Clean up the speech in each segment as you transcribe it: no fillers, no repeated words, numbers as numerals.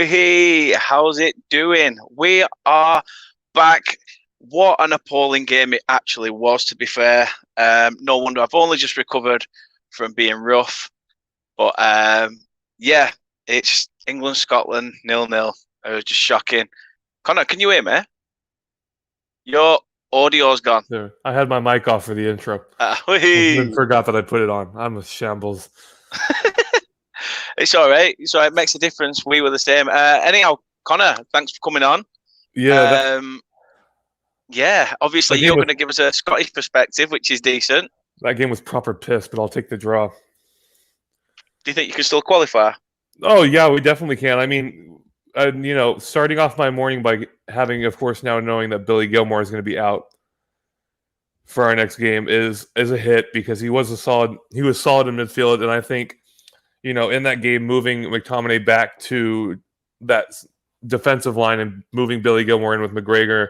Hey, how's it doing? We are back. What an appalling game it actually was, to be fair. No wonder I've only just recovered from being rough. But yeah, it's England, Scotland, 0-0. It was just shocking. Conor, can you hear me? Your audio's gone. There. I had my mic off for the intro. And then Whee! forgot that I put it on. I'm a shambles. It's all right. It's all right. It makes a difference. We were the same. Anyhow, Conor, thanks for coming on. Yeah, Yeah, that obviously game you're was going to give us a Scottish perspective, which is decent. that game was proper piss, but I'll take the draw. Do you think you can still qualify? Oh yeah, we definitely can. I mean, starting off my morning by having, of course, now knowing that Billy Gilmore is going to be out for our next game is a hit because he was solid in midfield, and I think in that game moving McTominay back to that defensive line and moving Billy Gilmore in with McGregor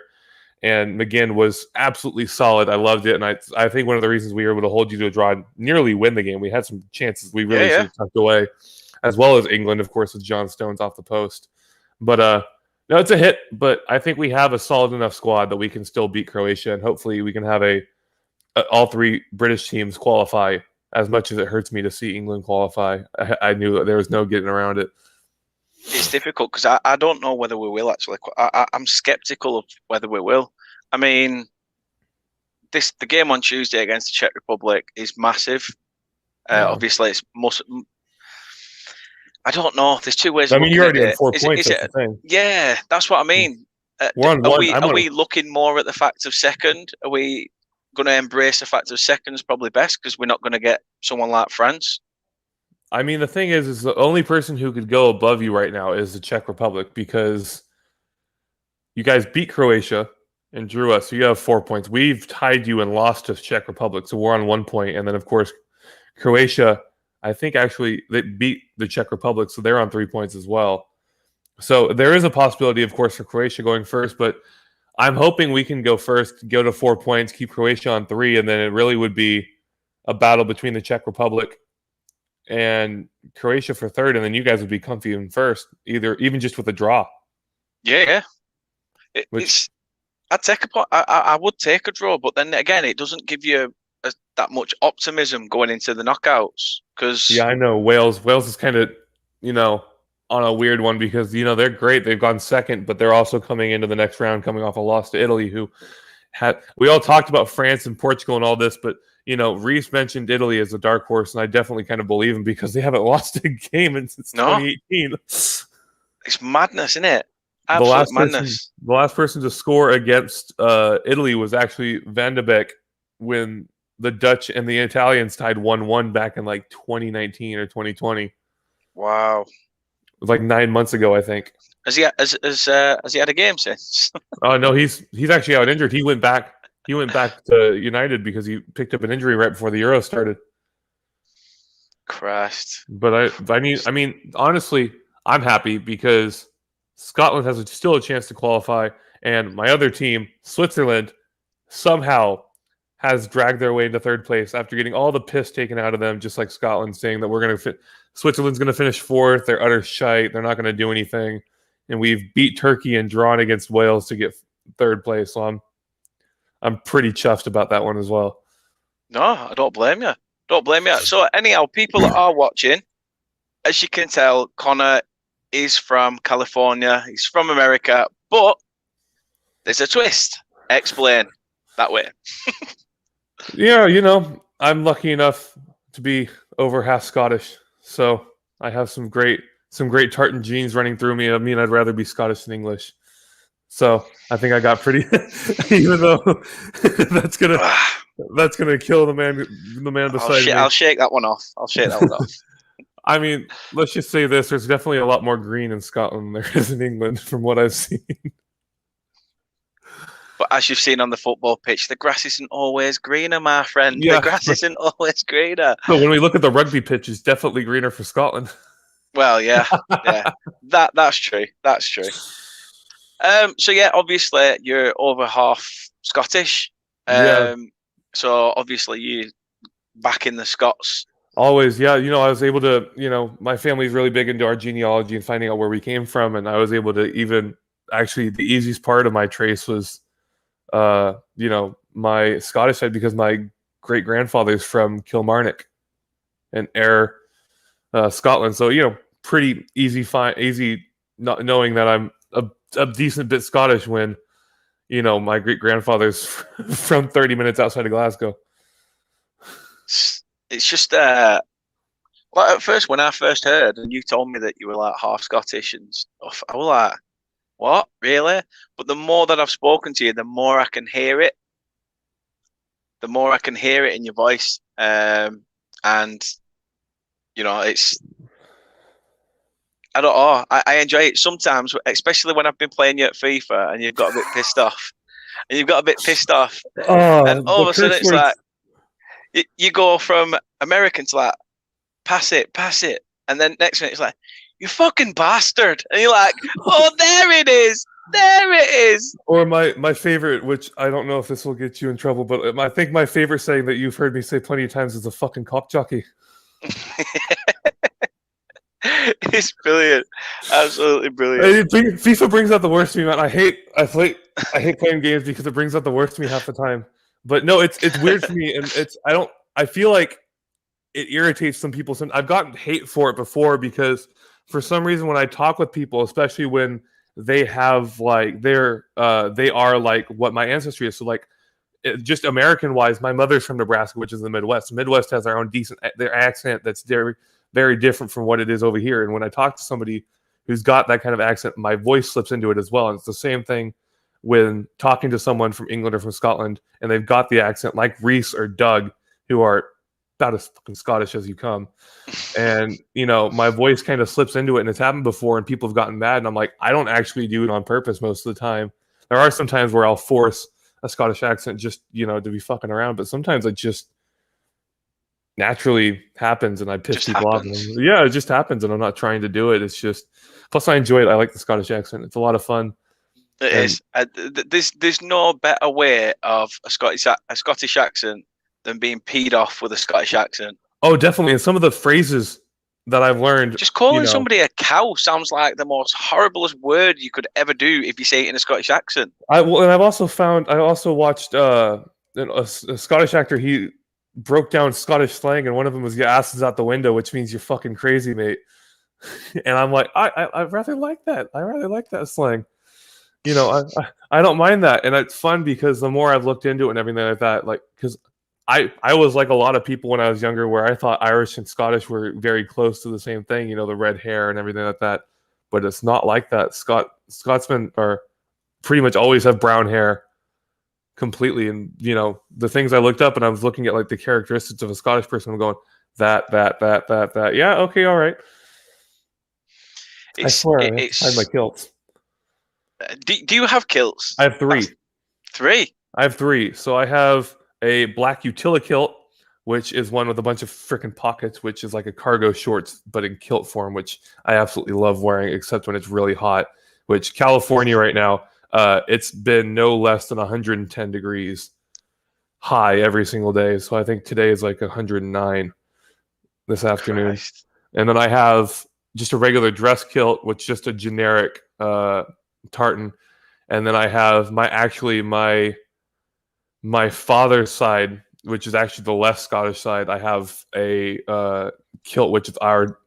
and McGinn was absolutely solid. I loved it, and I think one of the reasons we were able to hold you to a draw, nearly win the game. We had some chances we really should have tucked away, as well as England, of course, with John Stones off the post. But no, it's a hit. But I think we have a solid enough squad that we can still beat Croatia, and hopefully we can have all three British teams qualify. As much as it hurts me to see England qualify, I knew that there was no getting around it. It's difficult because I don't know whether we will actually. I'm skeptical of whether we will. I mean, the game on Tuesday against the Czech Republic is massive. Obviously, it's must. I don't know. There's two ways. I mean, you already had 4 Is points. it, That's the thing. Yeah, that's what I mean. We're on one. Are we looking more at the fact of second? Are we going to embrace the fact of second is probably best because we're not going to get someone like France? I mean, the thing is the only person who could go above you right now is the Czech Republic because you guys beat Croatia and drew us, so you have 4 points. We've tied you and lost to Czech Republic, so we're on 1 point. And then, of course, Croatia, I think actually they beat the Czech Republic, so they're on 3 points as well. So there is a possibility, of course, for Croatia going first, but I'm hoping we can go first, go to 4 points, keep Croatia on 3, and then it really would be a battle between the Czech Republic and Croatia for third, and then you guys would be comfy in first, even just with a draw. Yeah. I'd take a point. I would take a draw, but then again, it doesn't give you that much optimism going into the knockouts. Because I know Wales is kind of on a weird one because they're great. They've gone second, but they're also coming into the next round, coming off a loss to Italy, who had. We all talked about France and Portugal and all this, but Reese mentioned Italy as a dark horse, and I definitely kind of believe him because they haven't lost a game since 2018. It's madness, isn't it? Absolute madness. The last person to score against Italy was actually Van de Beek when the Dutch and the Italians tied 1-1 back in like 2019 or 2020. Wow. It was like 9 months ago, I think. Has he had a game since? Oh no, he's actually out injured. He went back to United because he picked up an injury right before the Euro started. Christ. But I mean, honestly, I'm happy because Scotland has still a chance to qualify, and my other team, Switzerland, somehow has dragged their way into third place after getting all the piss taken out of them, just like Scotland, saying that Switzerland's going to finish fourth. They're utter shite. They're not going to do anything. And we've beat Turkey and drawn against Wales to get third place. So I'm pretty chuffed about that one as well. No, I don't blame you. So anyhow, people that are watching, as you can tell, Conor is from California. He's from America, but there's a twist. Explain that way. Yeah, I'm lucky enough to be over half Scottish, so I have some great tartan genes running through me. I mean, I'd rather be Scottish than English. So I think I got pretty, even though that's gonna kill the man beside me. I'll shake that one off. I mean, let's just say this: there's definitely a lot more green in Scotland than there is in England, from what I've seen. But as you've seen on the football pitch, the grass isn't always greener, my friend. Yeah. The grass isn't always greener. So when we look at the rugby pitch, it's definitely greener for Scotland. Well, yeah. That's true. So yeah, obviously you're over half Scottish. So obviously you back in the Scots Always, yeah. I was able to, my family's really big into our genealogy and finding out where we came from, and I was able to even actually the easiest part of my trace was, my Scottish side because my great grandfather's from Kilmarnock and Ayr, Scotland. So pretty easy not knowing that I'm a decent bit Scottish when my great grandfather's from 30 minutes outside of Glasgow. It's just like at first when I first heard and you told me that you were like half Scottish and stuff, I was like, what, really? But the more that I've spoken to you, the more I can hear it. The more I can hear it in your voice, and it's, I don't know. I enjoy it sometimes, especially when I've been playing you at FIFA and you've got a bit pissed off, and all of a sudden it's like you go from American to like pass it, and then next minute it's like, you fucking bastard, and you're like, oh, there it is. Or my favorite, which I don't know if this will get you in trouble, but I think my favorite saying that you've heard me say plenty of times is a fucking cock jockey. It's brilliant, absolutely brilliant. FIFA brings out the worst in me, man. I hate playing games because it brings out the worst in me half the time. But no, it's weird for me, and I feel like it irritates some people. I've gotten hate for it before because for some reason when I talk with people, especially when they have like they are like what my ancestry is. So like just American wise, my mother's from Nebraska, which is the Midwest. The Midwest has their own their accent that's very, very different from what it is over here. And when I talk to somebody who's got that kind of accent, my voice slips into it as well. And it's the same thing when talking to someone from England or from Scotland, and they've got the accent like Reese or Doug, who are about as fucking Scottish as you come. And, my voice kind of slips into it, and it's happened before, and people have gotten mad, and I'm like, I don't actually do it on purpose most of the time. There are some times where I'll force a Scottish accent just, to be fucking around, but sometimes it just naturally happens, and I piss people off. Yeah, it just happens, and I'm not trying to do it. It's just, plus I enjoy it. I like the Scottish accent. It's a lot of fun. It is. There's no better way of a Scottish accent than being peed off with a Scottish accent. Oh, definitely. And some of the phrases that I've learned. Just calling somebody a cow sounds like the most horriblest word you could ever do if you say it in a Scottish accent. And I've also watched a Scottish actor. He broke down Scottish slang, and one of them was "your ass is out the window," which means you're fucking crazy, mate. And I'm like, I rather like that. I rather like that slang. I don't mind that, and it's fun because the more I've looked into it and everything like that, like because I was like a lot of people when I was younger, where I thought Irish and Scottish were very close to the same thing. The red hair and everything like that, but it's not like that. Scotsmen are pretty much always have brown hair completely, and the things I looked up, and I was looking at like the characteristics of a Scottish person. I'm going that. Yeah, okay, all right. I swear, I hide my kilts. Do you have kilts? I have three. Three? I have three. So I have a black utility kilt, which is one with a bunch of freaking pockets, which is like a cargo shorts, but in kilt form, which I absolutely love wearing, except when it's really hot, which California right now, it's been no less than 110 degrees high every single day. So I think today is like 109 this afternoon. Christ. And then I have just a regular dress kilt, which is just a generic tartan. And then I have my father's side, which is actually the less Scottish side. I have a kilt, which is our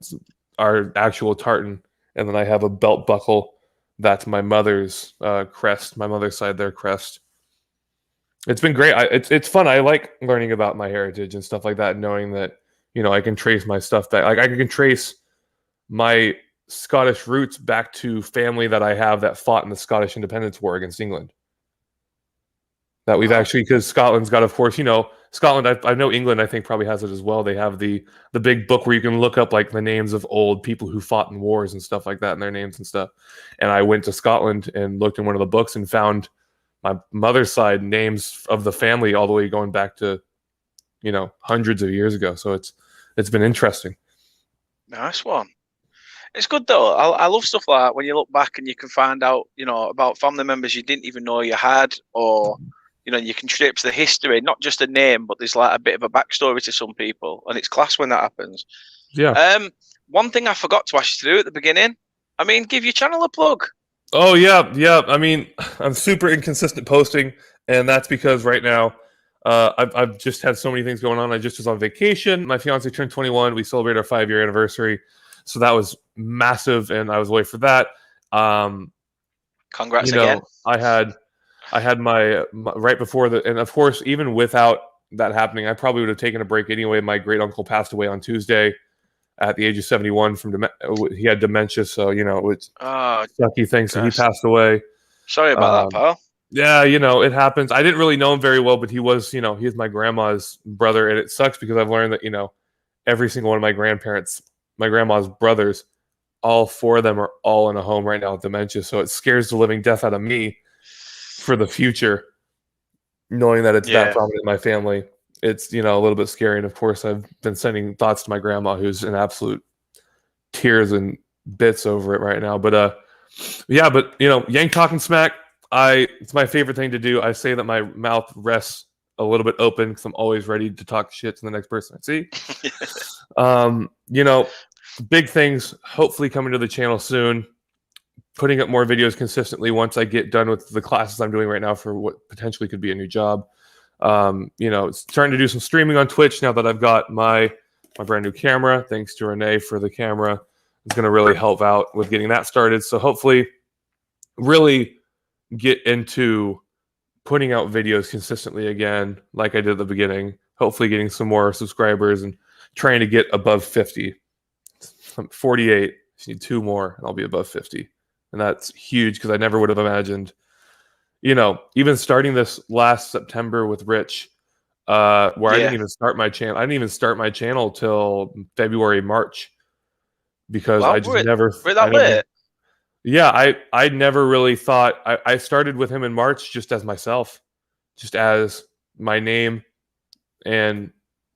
actual tartan, and then I have a belt buckle that's my mother's crest. My mother's side, their crest. It's been great. It's fun. I like learning about my heritage and stuff like that, knowing that I can trace my stuff back. Like I can trace my Scottish roots back to family that I have that fought in the Scottish Independence War against England. That we've actually, because Scotland's got, of course, Scotland, I know England, I think, probably has it as well. They have the big book where you can look up like the names of old people who fought in wars and stuff like that, and their names and stuff. And I went to Scotland and looked in one of the books and found my mother's side names of the family all the way going back to, hundreds of years ago. So it's been interesting. Nice one. It's good though. I love stuff like that when you look back and you can find out, about family members you didn't even know you had, or you can trace the history, not just a name, but there's like a bit of a backstory to some people, and it's class when that happens. Yeah. One thing I forgot to ask you to do at the beginning. I mean, give your channel a plug. Oh yeah. I mean, I'm super inconsistent posting, and that's because right now I've just had so many things going on. I just was on vacation. My fiance turned 21. We celebrated our 5-year anniversary, so that was massive, and I was away for that. Congrats again. I had my right before and of course, even without that happening, I probably would have taken a break anyway. My great uncle passed away on Tuesday at the age of 71 from he had dementia, so it's sucky thing. So he passed away. Sorry about that, pal. Yeah, it happens. I didn't really know him very well, but he was, he's my grandma's brother, and it sucks because I've learned that, every single one of my grandparents, my grandma's brothers, all 4 of them are all in a home right now with dementia. So it scares the living death out of me for the future, knowing that it's that prominent in my family. It's, a little bit scary. And of course, I've been sending thoughts to my grandma, who's in absolute tears and bits over it right now. But Yank talking smack. It's my favorite thing to do. I say that my mouth rests a little bit open because I'm always ready to talk shit to the next person I see. Big things hopefully coming to the channel soon. Putting up more videos consistently once I get done with the classes I'm doing right now for what potentially could be a new job. Starting to do some streaming on Twitch now that I've got my brand new camera. Thanks to Renee for the camera. It's going to really help out with getting that started. So hopefully really get into putting out videos consistently again, like I did at the beginning. Hopefully getting some more subscribers and trying to get above 50. I'm 48. Just need 2 more and I'll be above 50. And that's huge because I never would have imagined, even starting this last September with Rich, where I didn't even start my channel. I didn't even start my channel till February, March, because I just never. We're that late. Yeah, I never really thought. I started with him in March just as myself, just as my name, and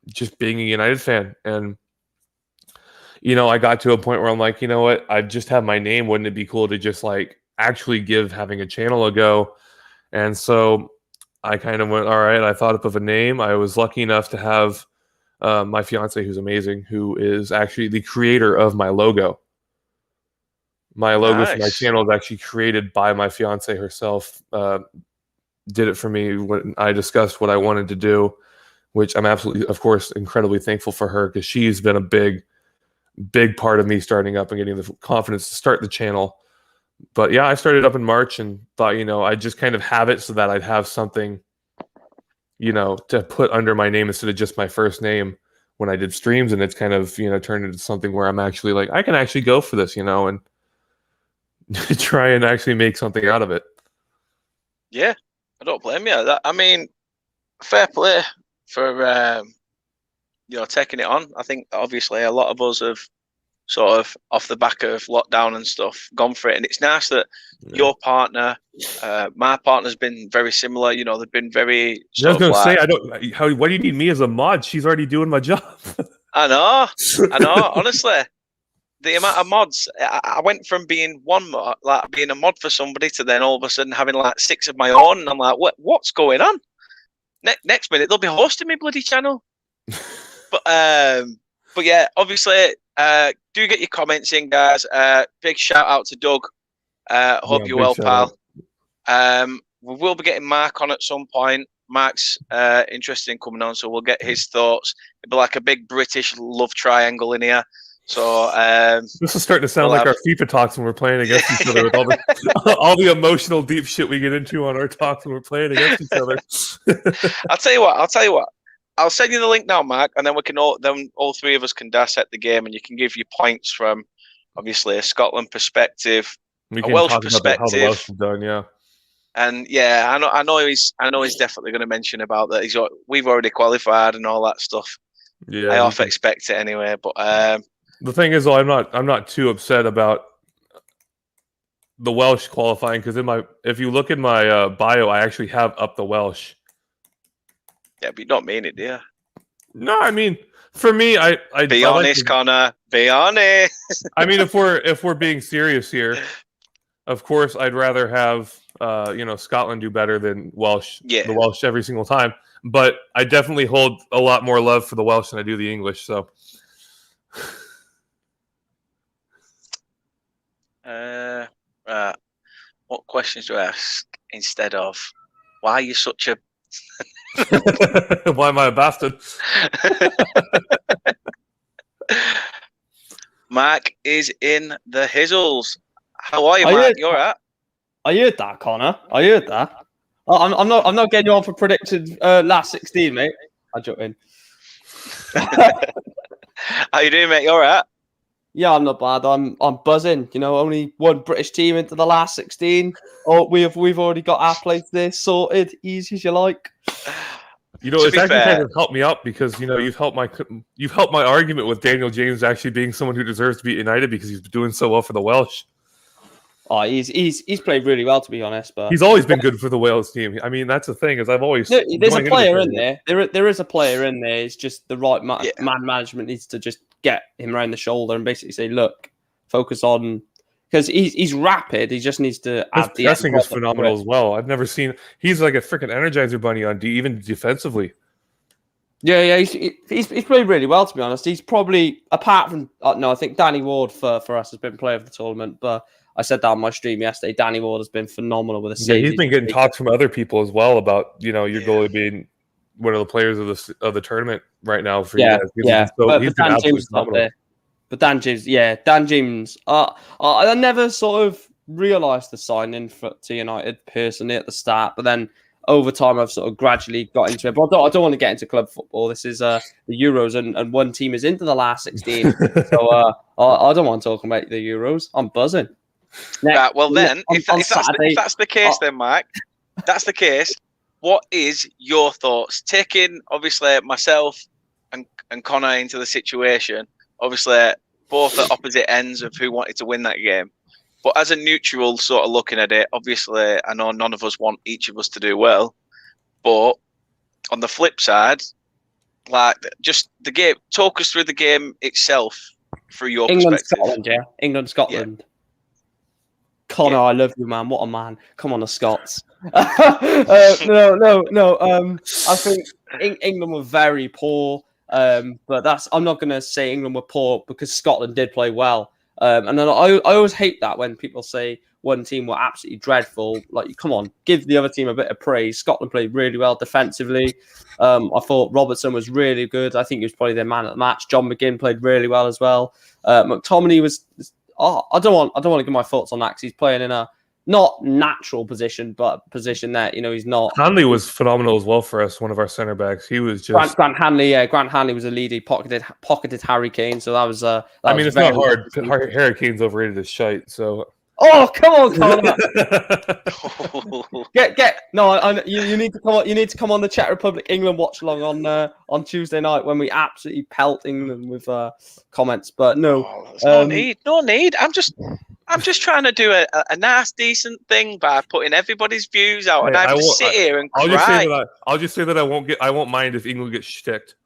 just being a United fan. And I got to a point where I'm like, you know what? I just have my name. Wouldn't it be cool to just like actually give having a channel a go? And so I kind of went, all right. I thought up of a name. I was lucky enough to have my fiance, who's amazing, who is actually the creator of my logo. My logo for my channel is actually created by my fiance herself. Did it for me when I discussed what I wanted to do, which I'm absolutely, of course, incredibly thankful for her because she's been a big part of me starting up and getting the confidence to start the channel. But yeah, I started up in March and thought, I'd just kind of have it so that I'd have something, to put under my name instead of just my first name when I did streams. And it's kind of, turned into something where I'm actually like, I can actually go for this, and try and actually make something out of it. Yeah, I don't blame you. Fair play for taking it on. I think obviously a lot of us have sort of off the back of lockdown and stuff gone for it, and it's nice that your partner, my partner's been very similar. They've been very. I was going to say, why do you need me as a mod? She's already doing my job. I know. Honestly, the amount of mods, I went from being one mod, like being a mod for somebody, to then all of a sudden having like 6 of my own, and I'm like, what's going on? Next minute they'll be hosting my bloody channel. But yeah, obviously, do get your comments in, guys. Big shout out to Doug. Hope you're well, pal. We will be getting Mark on at some point. Mark's interested in coming on, so we'll get his thoughts. It'll be like a big British love triangle in here. So this is starting to sound like our FIFA talks when we're playing against each other with all the emotional deep shit we get into on our talks when we're playing against each other. I'll tell you what. I'll send you the link now, Mark, and then all 3 of us can dissect the game, and you can give you points from obviously a Scotland perspective, a Welsh perspective. How the Welsh have done, yeah. And yeah, I know he's definitely going to mention about that. We've already qualified and all that stuff. Yeah, I half expect it anyway. But the thing is, though, I'm not too upset about the Welsh qualifying because if you look in my bio, I actually have up the Welsh. Yeah, but you don't mean it, do you? No, for me, I be honest, Conor. Be honest. if we're being serious here, Of course, I'd rather have Scotland do better than Welsh. Yeah. The Welsh every single time, but I definitely hold a lot more love for the Welsh than I do the English. So, what questions do I ask instead of why are you such a why am I a bastard? Mark is in the hizzles. How are you, Mark? You're right. I heard that, Conor. I heard that. I'm not getting you on for predicted last 16, mate. I joke in. How you doing, mate? You're right. Yeah, I'm not bad. I'm buzzing. Only one British team into the last 16. Oh, we've already got our place there sorted. Easy as you like. It's actually kind of helped me out because you've helped my argument with Daniel James actually being someone who deserves to be United because he's doing so well for the Welsh. Oh, he's played really well, to be honest. But he's always been good for the Wales team. I mean, that's the thing is I've always there's a player in there. There is a player in there. It's just the right man management needs to just get him around the shoulder and basically say, look, focus on. Because he's rapid, he just needs to add the pressing is phenomenal as well. I've never seen he's like a freaking Energizer bunny on even defensively. Yeah, he's played really well, to be honest. He's probably apart from I think Danny Ward for us has been player of the tournament, but I said that on my stream yesterday. Danny Ward has been phenomenal with a save. Yeah, he's been getting talks from other people as well about your goalie being one of the players of the tournament right now for you guys. Yeah, so he's been absolutely phenomenal. But Dan James, I never sort of realised the signing to United personally at the start, but then over time I've sort of gradually got into it. But I don't want to get into club football. This is the Euros, and one team is into the last 16. So I don't want to talk about the Euros. I'm buzzing. Right, well then, if that's the case, then Mike, that's the case. What is your thoughts? Taking obviously myself and Conor into the situation. Obviously, both at opposite ends of who wanted to win that game. But as a neutral sort of looking at it, obviously, I know none of us want each of us to do well. But on the flip side, like just the game, talk us through the game itself through your perspective. Scotland, yeah. England, Scotland. Yeah. Conor, I love you, man. What a man. Come on, the Scots. No. I think England were very poor. But I'm not going to say England were poor because Scotland did play well. And then I always hate that when people say one team were absolutely dreadful. Like, come on, give the other team a bit of praise. Scotland played really well defensively. I thought Robertson was really good. I think he was probably their man at the match. John McGinn played really well as well. McTominay was. I don't want to give my thoughts on that because he's playing in a not natural position, but a position that he's not. Hanley was phenomenal as well for us. One of our centre backs. He was just Grant Hanley. Yeah, Grant Hanley was a lead. He pocketed Harry Kane. So that was. It's not hard. Harry Kane's overrated as shite. So. Oh, come on, Conor. You need to come on. You need to come on the Czech Republic England watch along on Tuesday night when we absolutely pelt England with comments. But no, no need. I'm just trying to do a nice, decent thing by putting everybody's views out, and I have to sit here and cry. I'll just say that I won't mind if England gets shticked.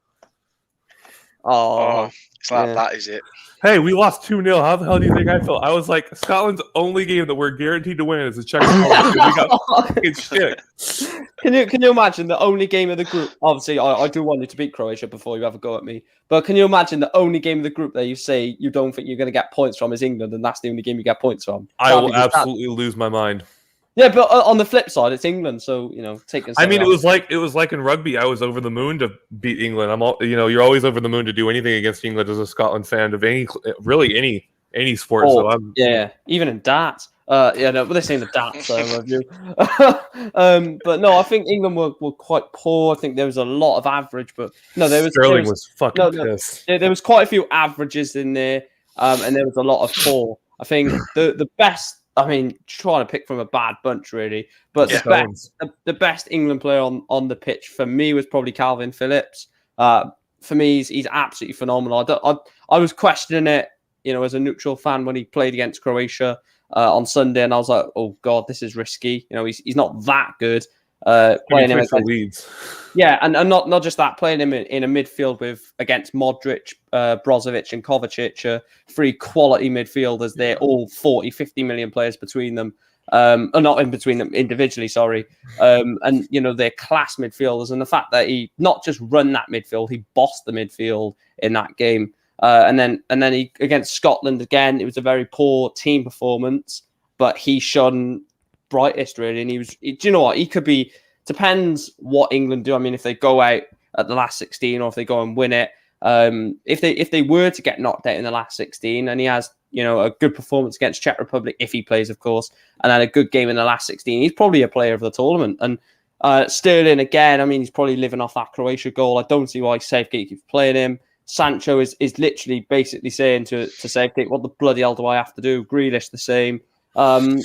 Oh, it's like that, is it? Hey, we lost 2-0. How the hell do you think I felt? I was like, Scotland's only game that we're guaranteed to win is the Czech Republic. We got fucking shit. Can you imagine the only game of the group? Obviously, I do want you to beat Croatia before you have a go at me. But can you imagine the only game of the group that you say you don't think you're going to get points from is England, and that's the only game you get points from? I will absolutely lose my mind. Yeah, but on the flip side, it's England, so taking. I mean, it was like in rugby. I was over the moon to beat England. You're always over the moon to do anything against England as a Scotland fan of any sport. Even in darts. But they're saying the darts review. But no, I think England were quite poor. I think there was a lot of average, but no, Sterling was fucking pissed. There was quite a few averages in there, and there was a lot of poor. I think the best. I mean, trying to pick from a bad bunch, really. But the best England player on the pitch for me was probably Calvin Phillips. For me, he's absolutely phenomenal. I was questioning it, as a neutral fan when he played against Croatia on Sunday, and I was like, oh God, this is risky. He's not that good. playing him for against, Leeds. yeah, and not just that, playing him in a midfield against Modric, Brozovic, and Kovacic, three quality midfielders. They're all 40, 50 million players between them. Or not in between them individually, sorry. And they're class midfielders. And the fact that he not just run that midfield, he bossed the midfield in that game. And then he against Scotland again, it was a very poor team performance, but he shone brightest really. And do you know what? He could be. Depends what England do. I mean, if they go out at the last 16 or if they go and win it, if they were to get knocked out in the last 16 and he has a good performance against Czech Republic, if he plays, of course, and then a good game in the last 16, he's probably a player of the tournament. And Sterling again, I mean, he's probably living off that Croatia goal. I don't see why Southgate keeps playing him. Sancho is literally basically saying to Southgate, what the bloody hell do I have to do? Grealish the same. And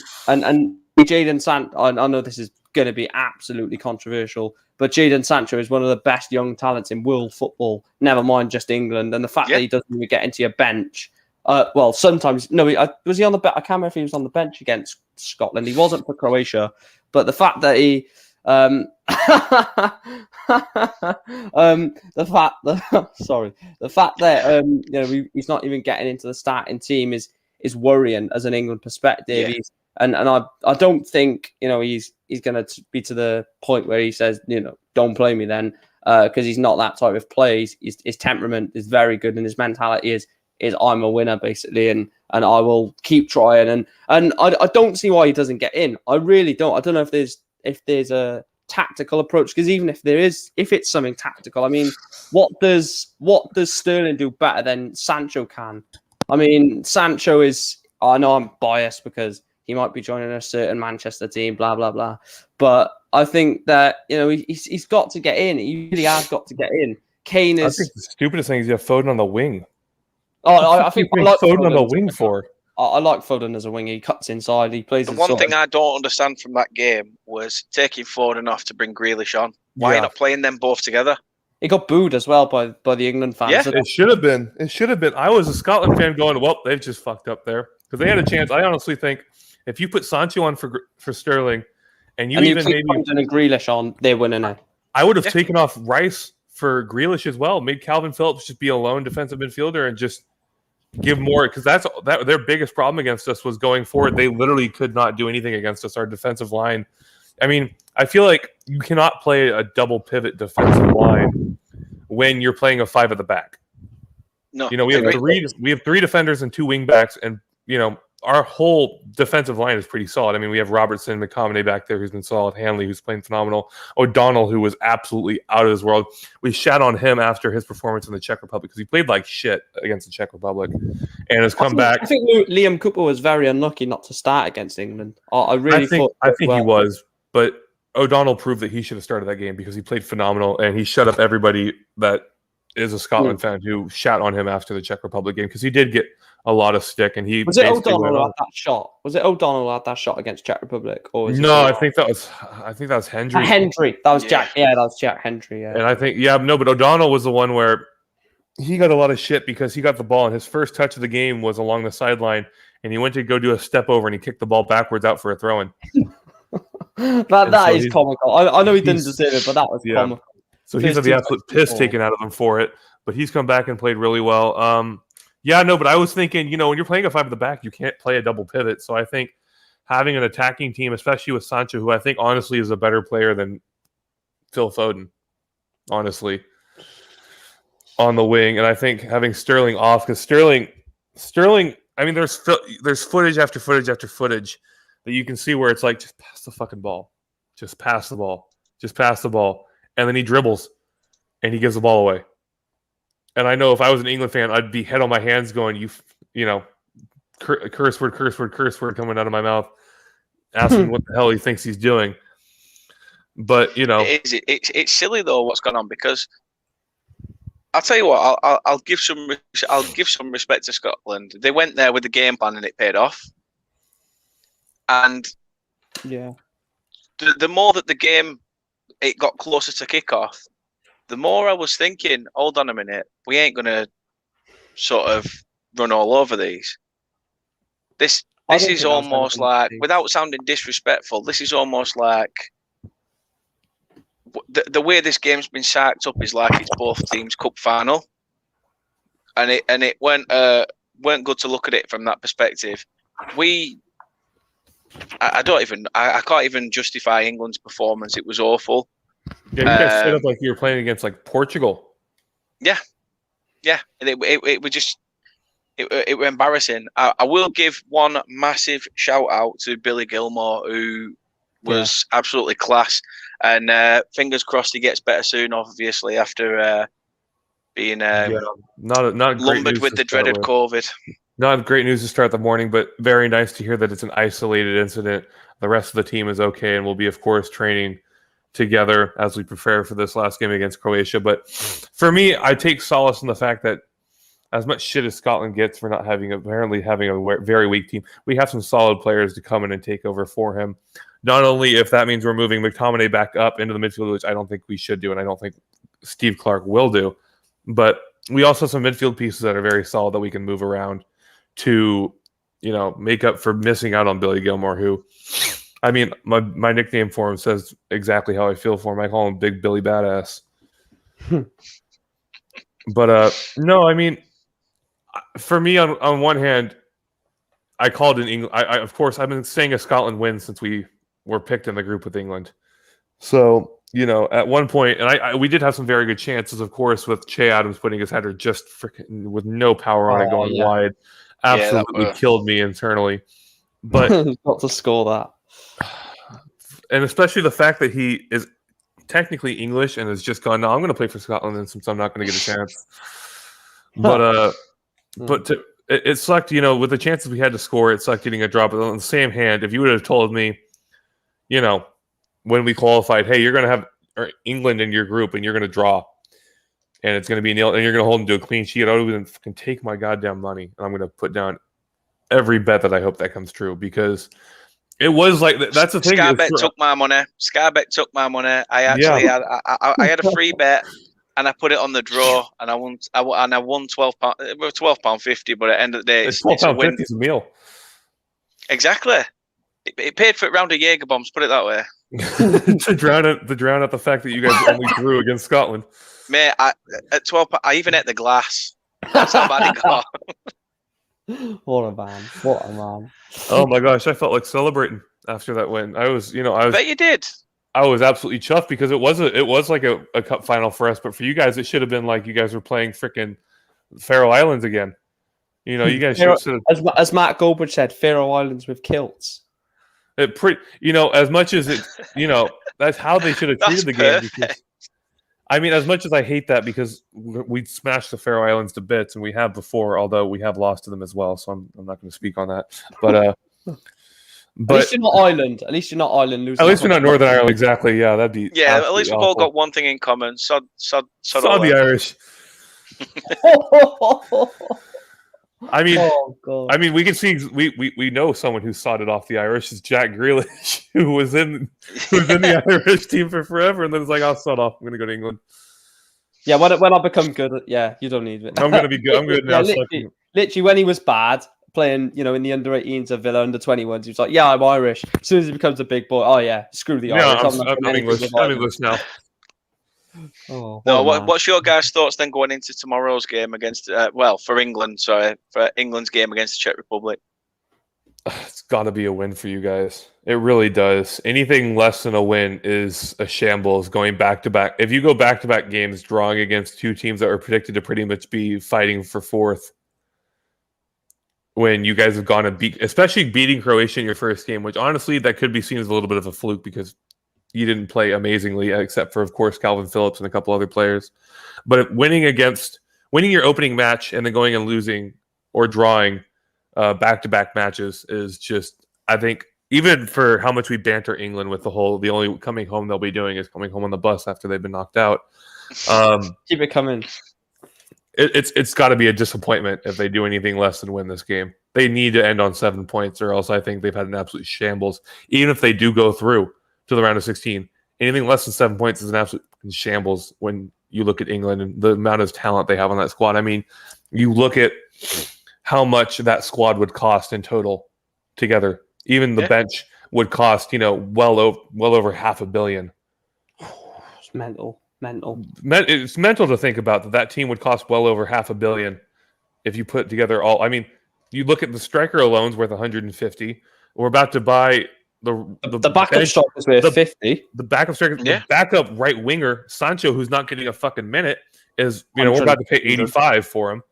Jadon Sancho, I know this is going to be absolutely controversial, but Jadon Sancho is one of the best young talents in world football, never mind just England. And the fact that he doesn't even get into your bench, well, sometimes, no, was he on the bench? I can't remember if he was on the bench against Scotland. He wasn't for Croatia, but the fact that he, the fact that he's not even getting into the starting team is worrying as an England perspective. Yeah. And I don't think he's going to be to the point where he says don't play me then, because he's not that type of player. His temperament is very good and his mentality is I'm a winner basically, and I will keep trying, and I don't see why he doesn't get in. I really don't. I don't know if there's a tactical approach, because even if it's something tactical, I mean, what does Sterling do better than Sancho can? I mean, Sancho is. I know I'm biased because he might be joining a certain Manchester team, blah, blah, blah. But I think that, he's got to get in. He really has got to get in. Kane is... I think the stupidest thing is you have Foden on the wing. Oh, I think I like Foden on the wing for. I like Foden as a wing. He cuts inside. He plays... The one thing I don't understand from that game was taking Foden off to bring Grealish on. Why not playing them both together? He got booed as well by the England fans. Yeah, it should have been. I was a Scotland fan going, well, they've just fucked up there. Because they had a chance. I honestly think if you put Sancho on for Sterling, and you even maybe Foden and Grealish on, they're winning now. I would have taken off Rice for Grealish as well. Made Calvin Phillips just be a lone defensive midfielder and just give more, because that's their biggest problem against us was going forward. They literally could not do anything against us. Our defensive line. I mean, I feel like you cannot play a double pivot defensive line when you're playing a 5 at the back. No, we have three defenders and 2 wing backs, and our whole defensive line is pretty solid. I mean, we have Robertson, McTominay back there who's been solid, Hanley who's playing phenomenal, O'Donnell who was absolutely out of his world. We shat on him after his performance in the Czech Republic because he played like shit against the Czech Republic and has come back. I think Liam Cooper was very unlucky not to start against England. I think he was, but O'Donnell proved that he should have started that game because he played phenomenal and he shut up everybody that is a Scotland fan who shat on him after the Czech Republic game because he did get a lot of stick, and he was it O'Donnell who had that shot? Was it O'Donnell who had that shot against Czech Republic, or was no? I think that was Hendry. Hendry, that was Jack. Yeah, that was Jack Hendry. Yeah, and I think but O'Donnell was the one where he got a lot of shit because he got the ball, and his first touch of the game was along the sideline, and he went to go do a step over, and he kicked the ball backwards out for a throw-in. that is comical. I know he didn't deserve it, but that was comical. So he's had the absolute piss taken out of him for it, but he's come back and played really well. But I was thinking, when you're playing a 5 at the back, you can't play a double pivot. So I think having an attacking team, especially with Sancho, who I think honestly is a better player than Phil Foden, honestly, on the wing. And I think having Sterling off, because Sterling, I mean, there's footage after footage after footage that you can see where it's like, just pass the fucking ball. Just pass the ball. Just pass the ball. And then he dribbles and he gives the ball away. And I know if I was an England fan, I'd be head on my hands going, curse word coming out of my mouth, asking what the hell he thinks he's doing. But, It's silly, though, what's going on, because I'll tell you what, I'll give some respect to Scotland. They went there with the game plan and it paid off. And the more that the game, it got closer to kickoff, the more I was thinking, hold on a minute, we ain't going to sort of run all over these. This is almost like, without sounding disrespectful, this is almost like the way this game's been psyched up is like it's both teams' cup final, and it weren't good to look at it from that perspective. I can't even justify England's performance. It was awful. Yeah, you guys set up like you were playing against like Portugal. Yeah, and it was just it was embarrassing. I will give one massive shout out to Billy Gilmore, who was absolutely class, and fingers crossed he gets better soon. Obviously, after being not lumbered with the dreaded COVID. Not great news to start the morning, but very nice to hear that it's an isolated incident. The rest of the team is okay, and we'll be, of course, training together as we prepare for this last game against Croatia. But for me, I take solace in the fact that as much shit as Scotland gets for not having a very weak team, we have some solid players to come in and take over for him. Not only if that means we're moving McTominay back up into the midfield, which I don't think we should do, and I don't think Steve Clark will do, but we also have some midfield pieces that are very solid that we can move around to, make up for missing out on Billy Gilmore, who, I mean, my nickname for him says exactly how I feel for him. I call him Big Billy Badass. But no, I mean, for me, on one hand, I called in England. Of course, I've been saying a Scotland win since we were picked in the group with England. So, at one point, and we did have some very good chances, of course, with Che Adams putting his header just freaking with no power on it going wide. Absolutely killed me internally. But got to score that. And especially the fact that he is technically English and has just gone, no, I'm going to play for Scotland, and since I'm not going to get a chance. But it sucked, with the chances we had to score, it sucked getting a drop. But on the same hand, if you would have told me, when we qualified, hey, you're going to have England in your group and you're going to draw, and it's going to be nil, and you're going to hold them to a clean sheet, I would have fucking take my goddamn money, and I'm going to put down every bet that I hope that comes true, because it was like that's the thing. Skybet took my money. I actually I had a free bet, and I put it on the draw, and I won £12. It was £12.50, but at the end of the day, it's a win. It's a meal. Exactly. It paid for a round of Jaeger bombs. Put it that way. to drown out the fact that you guys only drew against Scotland. Mate, at 12, I even ate the glass. That's how bad it got. What a man! Oh my gosh, I felt like celebrating after that win. I bet you did. I was absolutely chuffed because it was like a cup final for us, but for you guys, it should have been like you guys were playing freaking Faroe Islands again. You guys should have, as Matt Goldbridge said, Faroe Islands with kilts. As much as it, that's how they should have treated the game. Because, I mean, as much as I hate that, because we smashed the Faroe Islands to bits, and we have before, although we have lost to them as well. So I'm not going to speak on that. But at least you're not Ireland. At least you're not Ireland losing. At least we're not Northern Ireland. Exactly. Yeah, that'd be. Yeah, at least we've all got one thing in common. Sod the Irish. I mean, we can see we know someone who sodded off the Irish is Jack Grealish, who was in the Irish team for forever, and then it's like, I'll sod off. I'm going to go to England. Yeah, when I become good, you don't need it. I'm going to be good. I'm good now. Literally, when he was bad, playing, in the under-18s of Villa, under-21s, he was like, yeah, I'm Irish. As soon as he becomes a big boy, oh yeah, screw the Irish. I'm English. I'm English now. What's your guys' thoughts then going into tomorrow's game against, for England, for England's game against the Czech Republic? It's got to be a win for you guys. It really does. Anything less than a win is a shambles going back-to-back. If you go back-to-back games drawing against two teams that were predicted to pretty much be fighting for fourth, when you guys have gone and especially beating Croatia in your first game, which honestly, that could be seen as a little bit of a fluke because you didn't play amazingly, except for, of course, Calvin Phillips and a couple other players. But winning your opening match and then going and losing or drawing back-to-back matches is just, I think, even for how much we banter England with the only coming home they'll be doing is coming home on the bus after they've been knocked out. Keep it coming. It's got to be a disappointment if they do anything less than win this game. They need to end on 7 points, or else I think they've had an absolute shambles. Even if they do go through to the round of 16, anything less than 7 points is an absolute shambles when you look at England and the amount of talent they have on that squad. I mean, you look at how much that squad would cost in total together. Even the bench would cost, well over $500 million. Mental. It's mental to think about that team would cost well over $500 million if you put together all. I mean, you look at the striker alone's worth 150. We're about to buy the backup strikers worth 50. The backup striker, Yeah. the backup right winger Sancho, who's not getting a fucking minute, is we're about to pay 85 for him.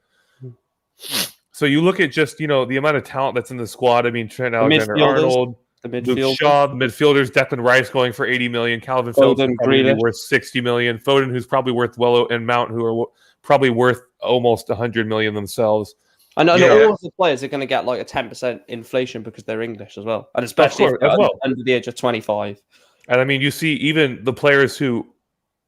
So you look at just the amount of talent that's in the squad. I mean, Trent Alexander-Arnold, Luke Shaw, midfielders, Declan Rice going for 80 million, Calvin Phillips probably worth 60 million, Foden, who's probably worth and Mount, who are probably worth almost 100 million themselves. I know all of the players are going to get like a 10% inflation because they're English as well, and especially if they're under the age of 25. And I mean, you see even the players who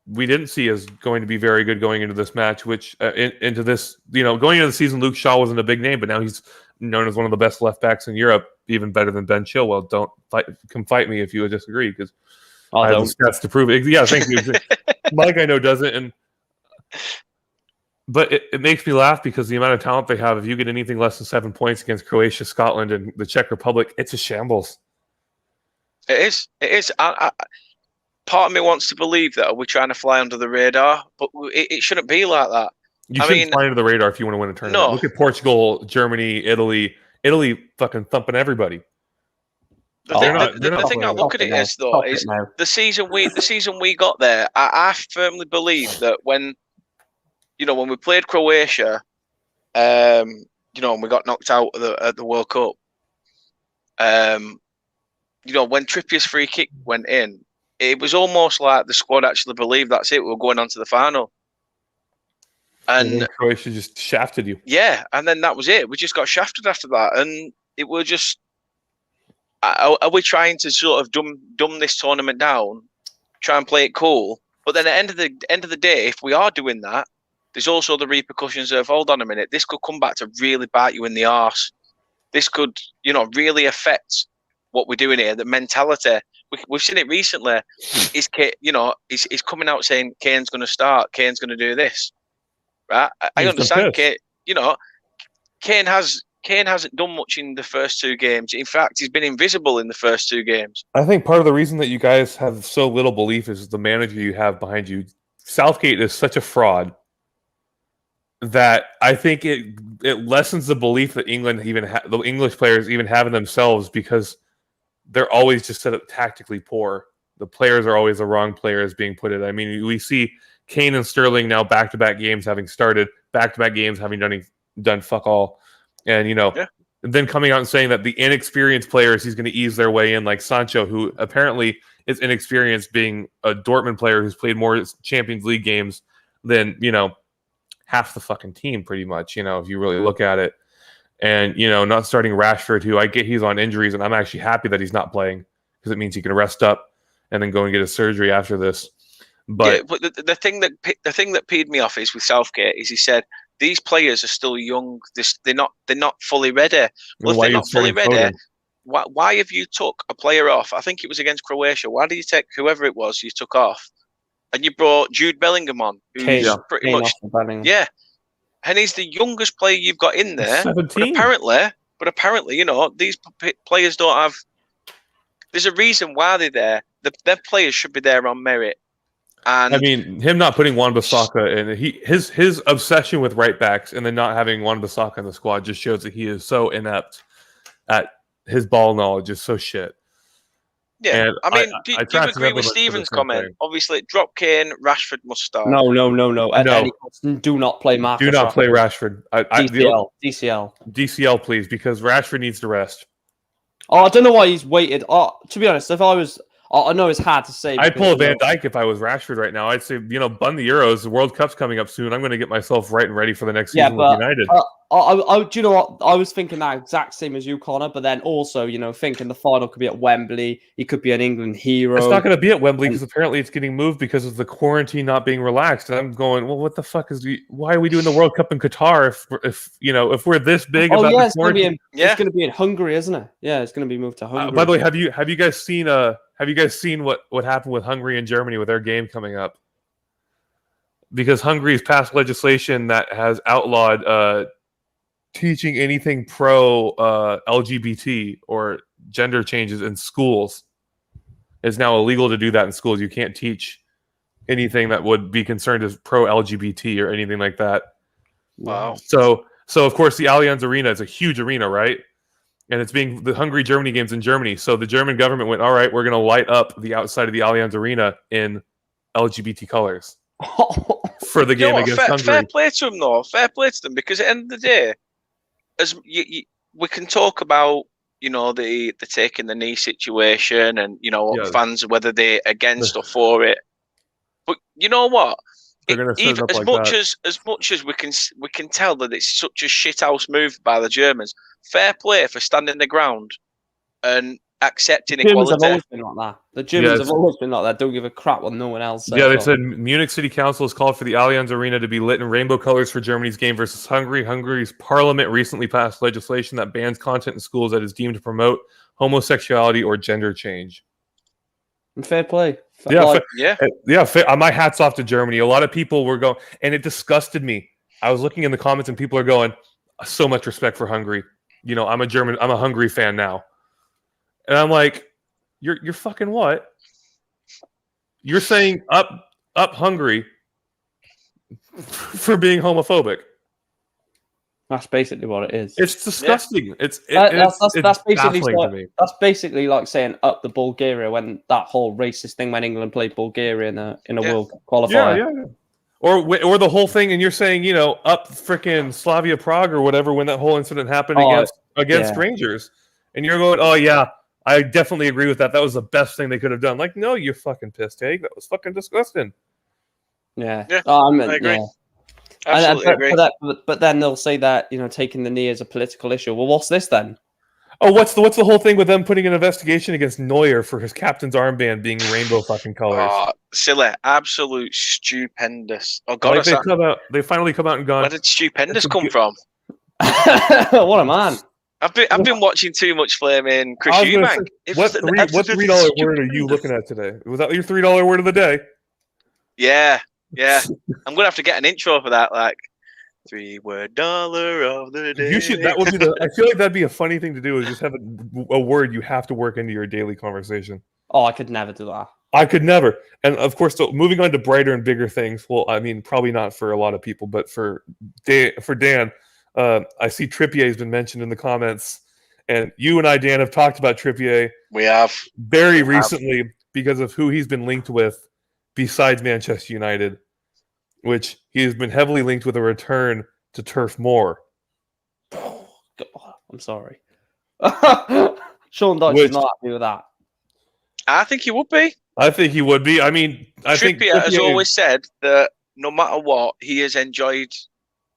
we didn't see as going to be very good going into this match, which into this, going into the season, Luke Shaw wasn't a big name, but now he's known as one of the best left backs in Europe, even better than Ben Chilwell. Come fight me if you would disagree, because I have the stats to prove it. Yeah, thank you. Mike, I know, doesn't. But it makes me laugh because the amount of talent they have, if you get anything less than 7 points against Croatia, Scotland, and the Czech Republic, it's a shambles. It is. Part of me wants to believe that we're trying to fly under the radar, but it shouldn't be like that. You shouldn't fly under the radar if you want to win a tournament. No. Look at Portugal, Germany, Italy. Italy fucking thumping everybody. The thing I look at it is the season we got there. I firmly believe that when we played Croatia, and we got knocked out at the World Cup. When Trippier's free kick went in, it was almost like the squad actually believed that's it. We were going on to the final. And Croatia just shafted you. Yeah, and then that was it. We just got shafted after that. And it was just, are we trying to sort of dumb this tournament down, try and play it cool? But then at the end of the day, if we are doing that, there's also the repercussions of, hold on a minute, this could come back to really bite you in the arse. This could, really affect what we're doing here, the mentality. We've seen it recently. He's coming out saying Kane's going to start, Kane's going to do this. Right? I understand Kane. Kane hasn't done much in the first two games. In fact, he's been invisible in the first two games. I think part of the reason that you guys have so little belief is the manager you have behind you. Southgate is such a fraud that I think it lessens the belief that England the English players even have in themselves, because they're always just set up tactically poor. The players are always the wrong players being put in. I mean, we see Kane and Sterling now back-to-back games having started, back-to-back games having done fuck all. And, then coming out and saying that the inexperienced players, he's going to ease their way in, like Sancho, who apparently is inexperienced, being a Dortmund player who's played more Champions League games than, half the fucking team pretty much, if you really look at it. And, not starting Rashford, who I get he's on injuries, and I'm actually happy that he's not playing because it means he can rest up and then go and get a surgery after this. But the thing that peed me off is with Southgate is he said these players are still young. They're not fully ready. Well, if they're not fully ready, why have you took a player off? I think it was against Croatia. Why did you take whoever it was you took off, and you brought Jude Bellingham on, who's pretty much and he's the youngest player you've got in there. 17. But apparently, these players don't have. There's a reason why they're there. Their players should be there on merit. And I mean, him not putting Wan-Bissaka in, his obsession with right backs and then not having Wan-Bissaka in the squad just shows that he is so inept at his ball knowledge is so shit. Yeah, and I mean, do you agree with Stephen's comment? Obviously, drop Kane, Rashford must start. No. At any cost, do not play Marcus. Do not play Rashford. DCL, please, because Rashford needs to rest. I don't know why he's waited. To be honest, if I was, I know it's hard to say. I'd pull a Van Dijk if I was Rashford right now. I'd say, bun the Euros. The World Cup's coming up soon. I'm going to get myself right and ready for the next season with United. Do you know what? I was thinking that exact same as you, Connor. But then also, thinking the final could be at Wembley. He could be an England hero. It's not going to be at Wembley because apparently it's getting moved because of the quarantine not being relaxed. And I'm going, well, what the fuck why are we doing the World Cup in Qatar if we're this big about the quarantine? It's going to be in Hungary, isn't it? Yeah, it's going to be moved to Hungary. By the way, have you guys seen what happened with Hungary and Germany with their game coming up? Because Hungary's passed legislation that has outlawed teaching anything pro LGBT or gender changes in schools. It's now illegal to do that in schools. You can't teach anything that would be concerned as pro LGBT or anything like that. Wow. So of course the Allianz Arena is a huge arena, right? And it's being the Hungary-Germany games in Germany. So the German government went, all right, we're going to light up the outside of the Allianz Arena in LGBT colors for the game against Hungary. Fair play to them, though. Fair play to them, because at the end of the day, as we can talk about, the taking the knee situation and, fans, whether they're against or for it. But you know what? Even as much as we can tell that it's such a shithouse move by the Germans, fair play for standing the ground and accepting equality. Have always been like that. The Germans have always been like that. Don't give a crap what no one else says. Yeah, they said Munich City Council has called for the Allianz Arena to be lit in rainbow colors for Germany's game versus Hungary. Hungary's parliament recently passed legislation that bans content in schools that is deemed to promote homosexuality or gender change. And fair play. My hat's off to Germany. A lot of people were going, and it disgusted me. I was looking in the comments, and people are going, "So much respect for Hungary." I'm a Hungary fan now, and I'm like, "You're fucking what? You're saying up Hungary for being homophobic?" That's basically what it is. It's disgusting. Yeah. That's basically that's basically like saying up the Bulgaria when that whole racist thing when England played Bulgaria in a World Cup qualifier. Yeah. Or the whole thing, and you're saying up freaking Slavia Prague or whatever when that whole incident happened against Rangers, and you're going, oh yeah, I definitely agree with that. That was the best thing they could have done. Like, no, you're fucking pissed, Hague. That was fucking disgusting. Yeah. I agree. Yeah. Absolutely agree. But then they'll say that taking the knee is a political issue. Well, what's this then? Oh, what's the whole thing with them putting an investigation against Neuer for his captain's armband being rainbow fucking colors? Oh, silly, absolute stupendous. Oh god, they finally come out and gone. Where did stupendous come from? What a man! I've been watching too much flaming Chris Eubank. What $3 word are you looking at today? Was that your $3 word of the day? Yeah. I'm gonna have to get an intro for that, like $3 dollar of the day. You should. That would be I feel like that'd be a funny thing to do. Is just have a word you have to work into your daily conversation. Oh, I could never do that. I could never. And of course, so moving on to brighter and bigger things. Well, I mean, probably not for a lot of people, but for Dan, I see Trippier has been mentioned in the comments, and you and I, Dan, have talked about Trippier. We have very recently because of who he's been linked with, besides Manchester United, which he has been heavily linked with a return to Turf Moor. Oh, I'm sorry. Sean Dyche is not happy with that. I think he would be. I think he would be. I mean, Trippier has always said that no matter what, he has enjoyed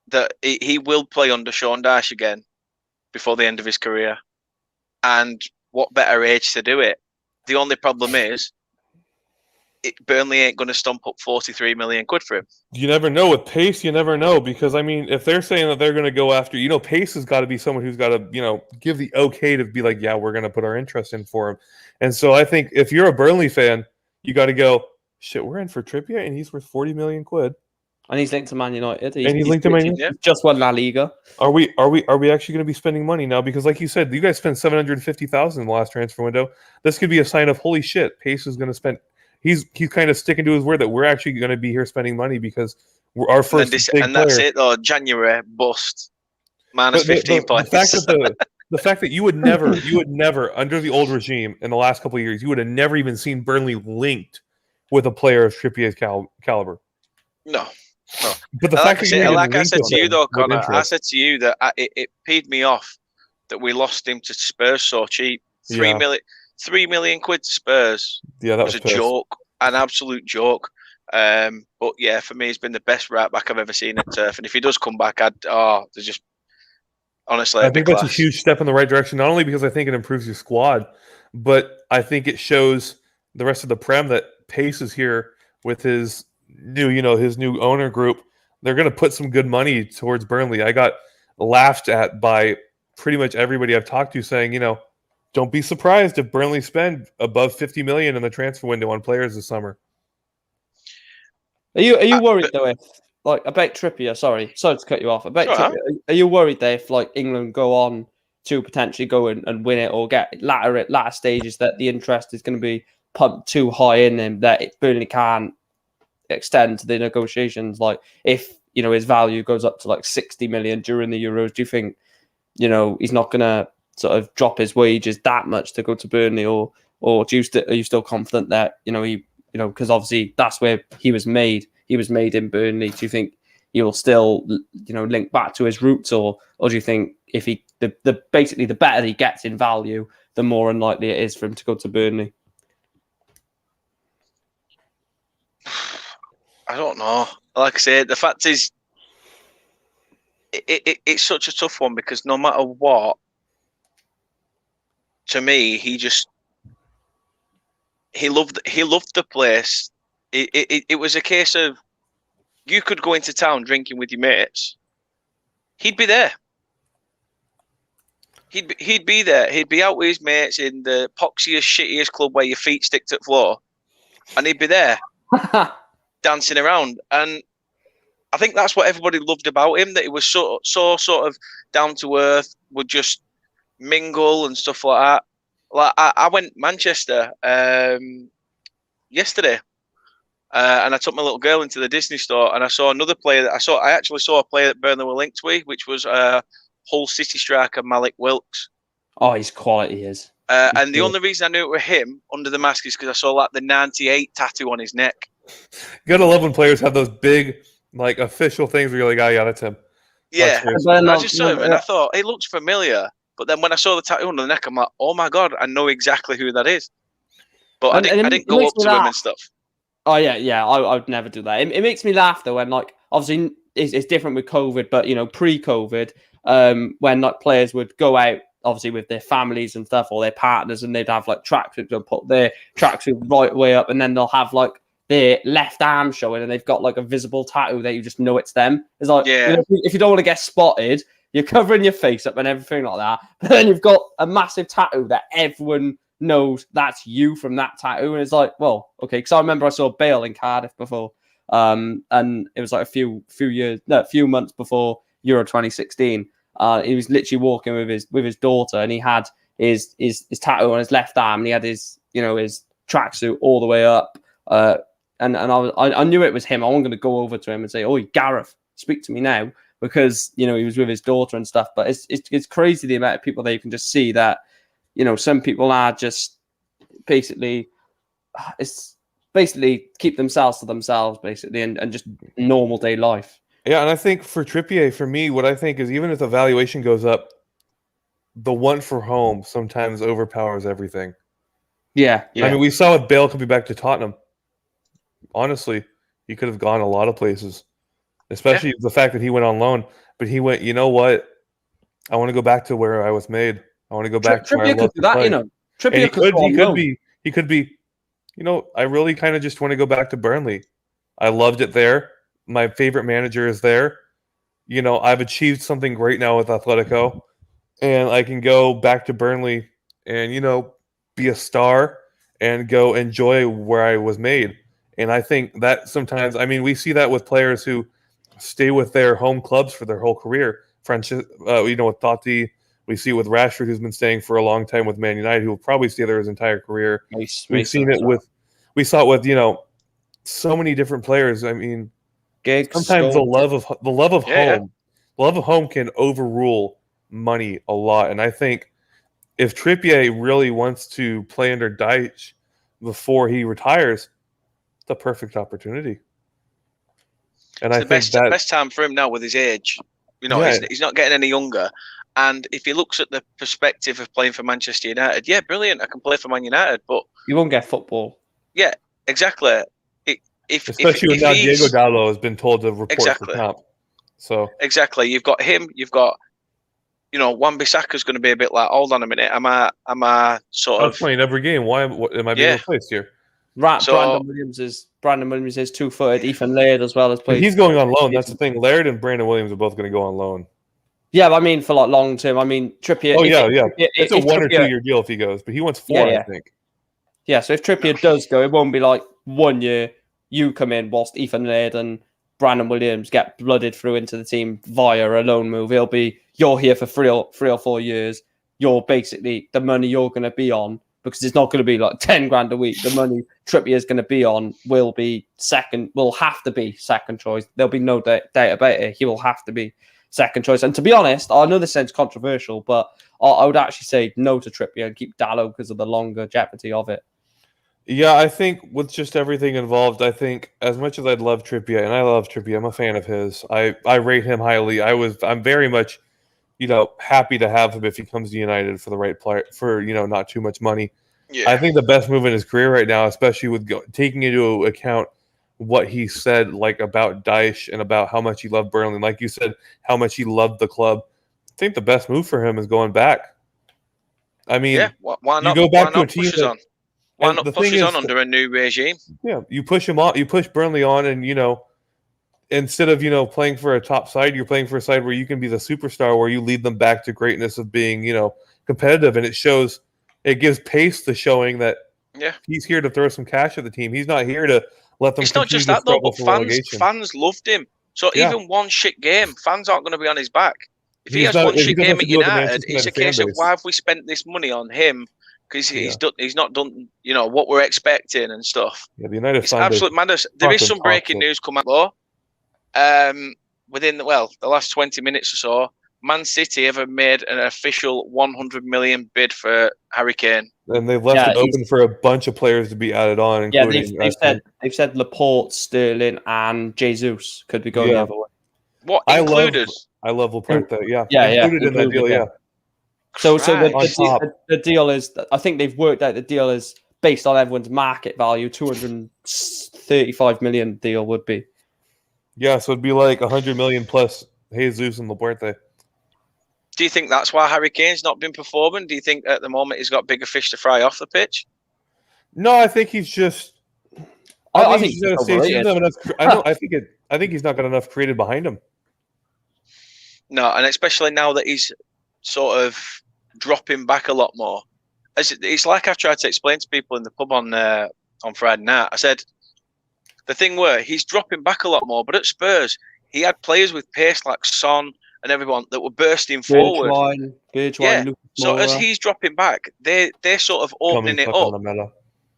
that he will play under Sean Dyche again before the end of his career. And what better age to do it? The only problem is, Burnley ain't going to stomp up 43 million quid for him. You never know. With Pace, you never know. Because, I mean, if they're saying that they're going to go after, Pace has got to be someone who's got to, give the okay to be like, yeah, we're going to put our interest in for him. And so I think if you're a Burnley fan, you got to go, shit, we're in for Trippier and he's worth 40 million quid. And he's linked to Man United. He's linked to Man United. He's just won La Liga. Are we actually going to be spending money now? Because like you said, you guys spent 750,000 in the last transfer window. This could be a sign of holy shit. Pace is going to spend. He's kind of sticking to his word that we're actually going to be here spending money because we're our first big and that's player. it. Oh, January bust minus 15 points. The fact that you would never under the old regime in the last couple of years, you would have never even seen Burnley linked with a player of Trippier's caliber. No. But the fact that like I said to you though, Conor, I said to you that it peed me off that we lost him to Spurs so cheap. 3 million quid to Spurs. Yeah, that was a joke, an absolute joke. But yeah, for me, he's been the best right back I've ever seen at Turf. And if he does come back, there's just honestly, I think that's a huge step in the right direction. Not only because I think it improves your squad, but I think it shows the rest of the Prem that Pace is here with his new owner group. They're going to put some good money towards Burnley. I got laughed at by pretty much everybody I've talked to saying, don't be surprised if Burnley spend above 50 million in the transfer window on players this summer. Are you worried though about Trippier? Sorry to cut you off. Trippier, are you worried that if England go on to potentially go and win it or get latter stages that the interest is going to be pumped too high in him that Burnley can't extend the negotiations? Like, if his value goes up to like 60 million during the Euros, do you think he's not going to sort of drop his wages that much to go to Burnley, or are you still confident that because obviously that's where he was made. He was made in Burnley. Do you think he will still link back to his roots, or do you think if basically the better he gets in value, the more unlikely it is for him to go to Burnley? I don't know. Like I say, the fact is, it's such a tough one because no matter what, to me, he loved the place. It was a case of, you could go into town drinking with your mates, he'd be there. He'd be there. He'd be out with his mates in the poxiest, shittiest club where your feet stick to the floor, and he'd be there dancing around. And I think that's what everybody loved about him, that he was so sort of down to earth, would just mingle and stuff like that. Like I went Manchester yesterday, and I took my little girl into the Disney store, and I saw another player that I actually saw a player that Burnley were linked with, which was Hull City striker Malik Wilks. Oh, his quality is. And the only reason I knew it was him under the mask is because I saw like the 98 tattoo on his neck. You gotta love when players have those big, like, official things where you're like, oh yeah, that's him. Yeah, I just saw him and I thought he looks familiar. But then when I saw the tattoo on the neck, I'm like, oh my god, I know exactly who that is. But I didn't go up to him and stuff. Oh yeah, I would never do that. It makes me laugh though when, like, obviously it's different with COVID, but pre-COVID, when like players would go out obviously with their families and stuff, or their partners, and they'd have like tracksuits, they'll put their tracksuit right way up, and then they'll have like their left arm showing, and they've got like a visible tattoo that you just know it's them. It's like, if you don't want to get spotted, you're covering your face up and everything like that, but then you've got a massive tattoo that everyone knows that's you from that tattoo, and it's like, well, okay, because I remember I saw Bale in Cardiff before, and it was like a few months before Euro 2016. He was literally walking with his daughter, and he had his tattoo on his left arm, and he had his his tracksuit all the way up, and I knew it was him. I wasn't going to go over to him and say, "Oh, Gareth, speak to me now," because he was with his daughter and stuff. But it's crazy the amount of people that you can just see that some people are just basically keep themselves to themselves basically, and just normal day life. Yeah, and I think for Trippier, for me, what I think is, even if the valuation goes up, the one for home sometimes overpowers everything. Yeah. I mean, we saw with Bale coming back to Tottenham. Honestly, he could have gone a lot of places, especially the fact that he went on loan. But he went, you know what? I want to go back to where I was made. I want to go back to where I love to play. Trippier he could be, I really kind of just want to go back to Burnley. I loved it there. My favorite manager is there. I've achieved something great now with Atletico, and I can go back to Burnley and, be a star and go enjoy where I was made. And I think that sometimes, we see that with players who stay with their home clubs for their whole career. With Totti, we see it with Rashford, who's been staying for a long time with Man United, who will probably stay there his entire career. We saw it with, so many different players. Sometimes the love of home can overrule money a lot. And I think if Trippier really wants to play under Dyche before he retires, it's a perfect opportunity. And I think the best time for him now with his age. He's not getting any younger. And if he looks at the perspective of playing for Manchester United, yeah, brilliant, I can play for Man United, but you won't get football. Yeah, exactly. Especially when now Diego Dallo has been told to report for camp. So exactly, you've got him. You've got, Wan-Bissaka's going to be a bit like, hold on a minute, am I sort of playing every game? Why am I being replaced here? Right, Brandon Williams is 2-footed. Ethan Laird as well as played. He's going on loan. That's the thing. Laird and Brandon Williams are both going to go on loan. Yeah, but for like long term. Trippier. Oh yeah. It's a 1 or 2 year deal if he goes, but he wants 4, I think. Yeah, so if Trippier does go, it won't be like 1 year. You come in whilst Ethan Laird and Brandon Williams get blooded through into the team via a loan move. You're here for 3 or 4 years. You're basically the money you're going to be on because it's not going to be like 10 grand a week. The money Trippier is going to be on will have to be second choice. There'll be no doubt about it. He will have to be second choice. And to be honest, I know this sounds controversial, but I would actually say no to Trippier and keep Dalot because of the longevity of it. Yeah, I think with just everything involved, I think as much as I'd love Trippier, and I love Trippier, I'm a fan of his. I rate him highly. I'm very much, happy to have him if he comes to United for the right player, for not too much money. Yeah. I think the best move in his career right now, especially with taking into account what he said about Dyche and about how much he loved Burnley, like you said, how much he loved the club. I think the best move for him is going back. I mean, yeah, why not? You go back why to a team that, why not push us on under a new regime? Yeah, you push him on. You push Burnley on, and instead of playing for a top side, you're playing for a side where you can be the superstar, where you lead them back to greatness of being competitive, and it shows. It gives pace to showing that he's here to throw some cash at the team. He's not here to let them. It's not just that though, but fans loved him. So even one shit game, fans aren't going to be on his back. If he has one shit game at United, it's a case of why have we spent this money on him? Because he's not done, what we're expecting and stuff. Yeah, the United it's absolute madness. There is some breaking news coming out though. Within the last 20 minutes or so, Man City have made an official 100 million bid for Harry Kane, and they've left it open for a bunch of players to be added on. Including, they've said Laporte, Sterling, and Jesus could be going the other way. What included? I love Laporte. Included in that deal. Yeah. So the deal is, I think they've worked out the deal is based on everyone's market value. 235 million deal would be. Yeah, so it'd be like 100 million plus Jesus and Laporte. Do you think that's why Harry Kane's not been performing? Do you think at the moment he's got bigger fish to fry off the pitch? No, I think he's just. I think he's not got enough created behind him. No, and especially now that he's sort of dropping back a lot more. It's like I've tried to explain to people in the pub on Friday night. I said the thing where he's dropping back a lot more, but at Spurs he had players with pace like Son and everyone that were bursting forward. So as he's dropping back, they're sort of opening it up,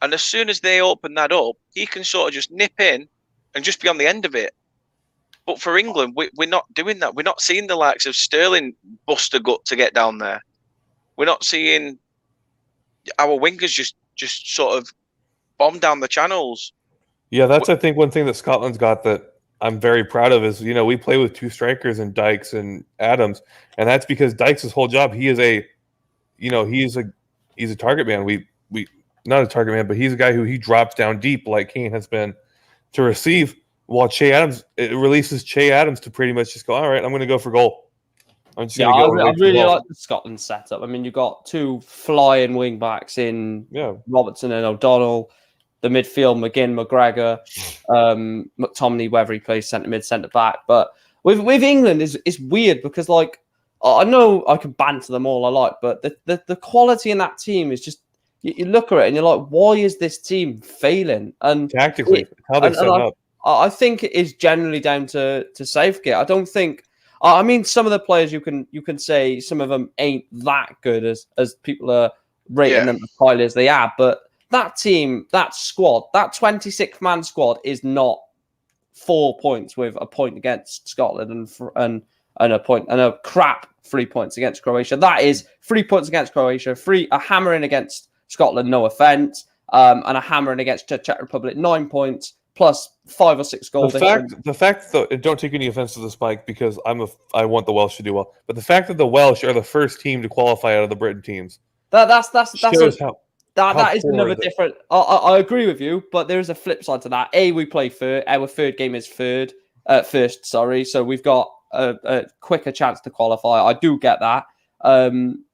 and as soon as they open that up, he can sort of just nip in and just be on the end of it. But for England, we're not doing that. We're not seeing the likes of Sterling bust a gut to get down there. We're not seeing our wingers just sort of bomb down the channels. Yeah, that's, I think, one thing that Scotland's got that I'm very proud of is, we play with two strikers in Dykes and Adams. And that's because Dykes' whole job, he's a target man. We not a target man, but he's a guy who he drops down deep like Kane has been to receive. While it releases Che Adams to pretty much just go, all right, I'm going to go for goal. I really like the Scotland setup. I mean, you've got two flying wing backs in Robertson and O'Donnell, the midfield, McGinn, McGregor, McTominay, whether he plays centre mid, centre back. But with England, it's weird because, I know I can banter them all I like, but the quality in that team is just, you look at it and you're like, why is this team failing? And tactically, how they set up. I think it is generally down to Southgate. I don't think. I mean, some of the players you can say some of them ain't that good as people are rating them as highly as they are. But that team, that squad, that 26-man squad is not 4 points with a point against Scotland and a point and a crap 3 points against Croatia. That is 3 points against Croatia, a hammering against Scotland, no offence, and a hammering against Czech Republic, 9 points. Plus 5 or 6 goals. The fact that, don't take any offense to this, Mike, because I want the Welsh to do well. But the fact that the Welsh are the first team to qualify out of the Britain teams. That is another different. I agree with you, but there is a flip side to that. We play third. Our third game is first. Sorry, so we've got a quicker chance to qualify. I do get that. And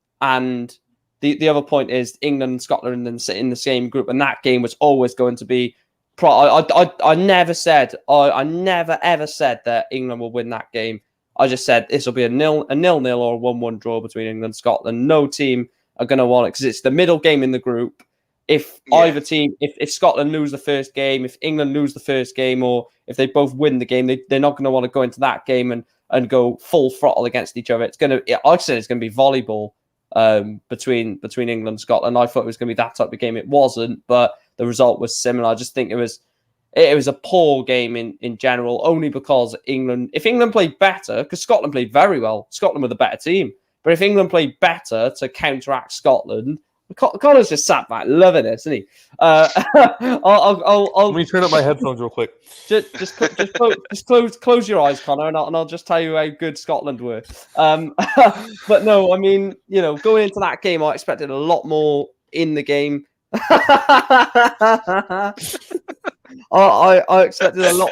the other point is England and Scotland in the same group, and that game was always going to be. I never ever said that England will win that game. I just said this will be a 0-0 or a 1-1 draw between England and Scotland. No team are going to want it because it's the middle game in the group. If either team, if Scotland lose the first game, if England lose the first game, or if they both win the game, they're not going to want to go into that game and go full throttle against each other. I said it's going to be volleyball. between England and Scotland. I thought it was going to be that type of game. It wasn't, but the result was similar. I just think it was a poor game in general, only because if England played better, because Scotland played very well, Scotland were the better team. But if England played better to counteract Scotland, Conor's just sat back loving this, isn't he? Let me turn up my headphones real quick. Just close your eyes, Conor, and I'll just tell you how good Scotland were. But no, I mean, going into that game, I expected a lot more in the game. I expected a lot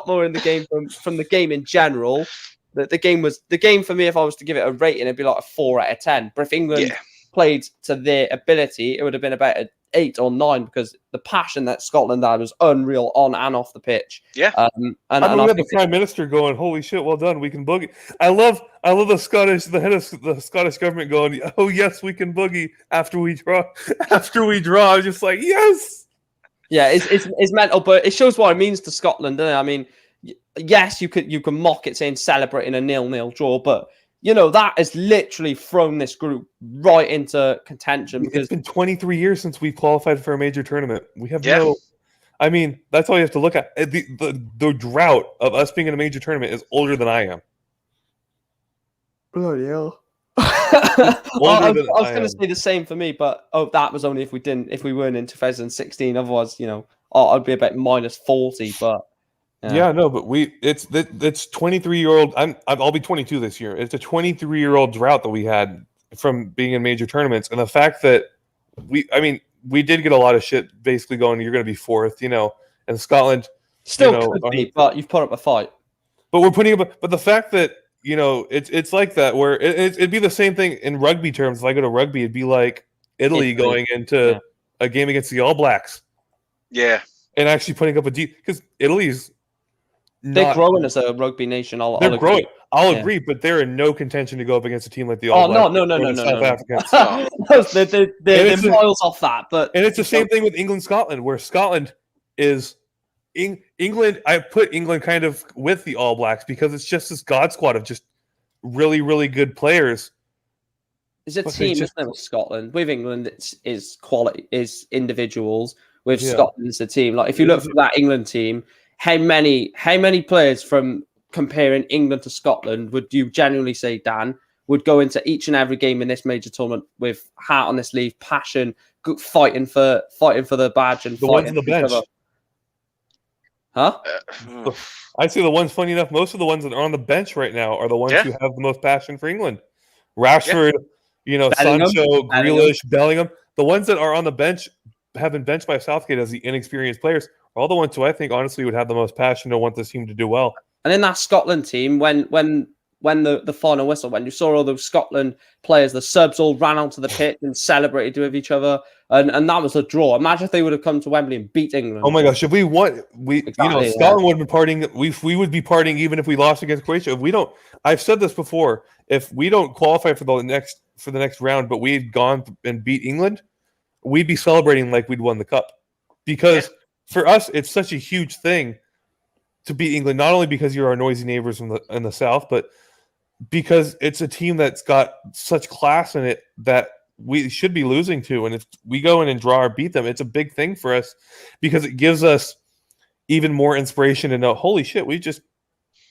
more in the game from the game in general. The game for me, if I was to give it a rating, it'd be like a 4 out of 10. But if England played to their ability, it would have been about an 8 or 9, because the passion that Scotland had was unreal on and off the pitch. Yeah. We had the Prime Minister going, "Holy shit, well done, we can boogie." I love the head of the Scottish government going, "Oh yes, we can boogie after we draw." I was just like, yes. Yeah, it's mental, but it shows what it means to Scotland, doesn't it? I mean, yes, you can mock it saying celebrating a 0-0 draw, but that has literally thrown this group right into contention. Because it's been 23 years since we've qualified for a major tournament. We have I mean, that's all you have to look at. The drought of us being in a major tournament is older than I am. Bloody hell. I was going to say the same for me, but that was only if we weren't in 2016. Otherwise, I'd be about minus 40. But yeah, no, but it's 23-year-old. I'll be 22 this year. It's a 23-year-old drought that we had from being in major tournaments, and the fact that we did get a lot of shit basically going, "You're going to be fourth," and Scotland still could be, but you've put up a fight. But we're putting up. But the fact that it's like that, where it'd be the same thing in rugby terms. If I go to rugby, it'd be like Italy going into a game against the All Blacks. Yeah, and actually putting up a because Italy's. They're growing as a rugby nation. They're growing. I'll agree, but they're in no contention to go up against a team like the All Blacks. No. South Africans. They're miles off that. And it's the same thing with England, Scotland, where Scotland is England. I put England kind of with the All Blacks because it's just this god squad of just really, really good players. It's a team, isn't it, with Scotland? With England, it's quality, is individuals. With Scotland, it's a team. Like if you look for that England team. How many players from comparing England to Scotland would you genuinely say, Dan, would go into each and every game in this major tournament with heart on their sleeve, passion, fighting for the badge, and the ones on the bench? Huh? I see the ones. Funny enough, most of the ones that are on the bench right now are the ones who have the most passion for England. Rashford, Sancho, Grealish, Bellingham. The ones that are on the bench, have been benched by Southgate as the inexperienced players, are all the ones who I think honestly would have the most passion to want this team to do well. And in that Scotland team, when the final whistle, when you saw all those Scotland players, the subs all ran onto the pitch and celebrated with each other, and that was a draw. Imagine if they would have come to Wembley and beat England. Oh my gosh! If we won, Scotland would have been partying. We would be partying even if we lost against Croatia. If we don't, I've said this before. If we don't qualify for the next round, but we had gone and beat England, we'd be celebrating like we'd won the cup, because for us it's such a huge thing to beat England, not only because you're our noisy neighbors in the south, but because it's a team that's got such class in it that we should be losing to. And if we go in and draw or beat them, it's a big thing for us because it gives us even more inspiration to know, holy shit, we've just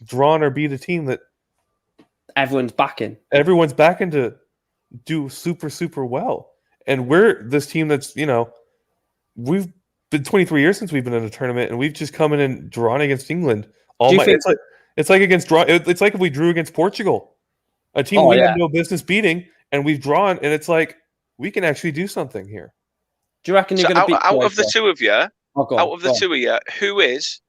drawn or beat a team that everyone's backing to do super, super well. And we're this team that's, we've been 23 years since we've been in a tournament, and we've just come in and drawn against England. It's like if we drew against Portugal, a team we had no business beating, and we've drawn, and it's like we can actually do something here. Do you reckon you're going to beat out of the two of you? Who is?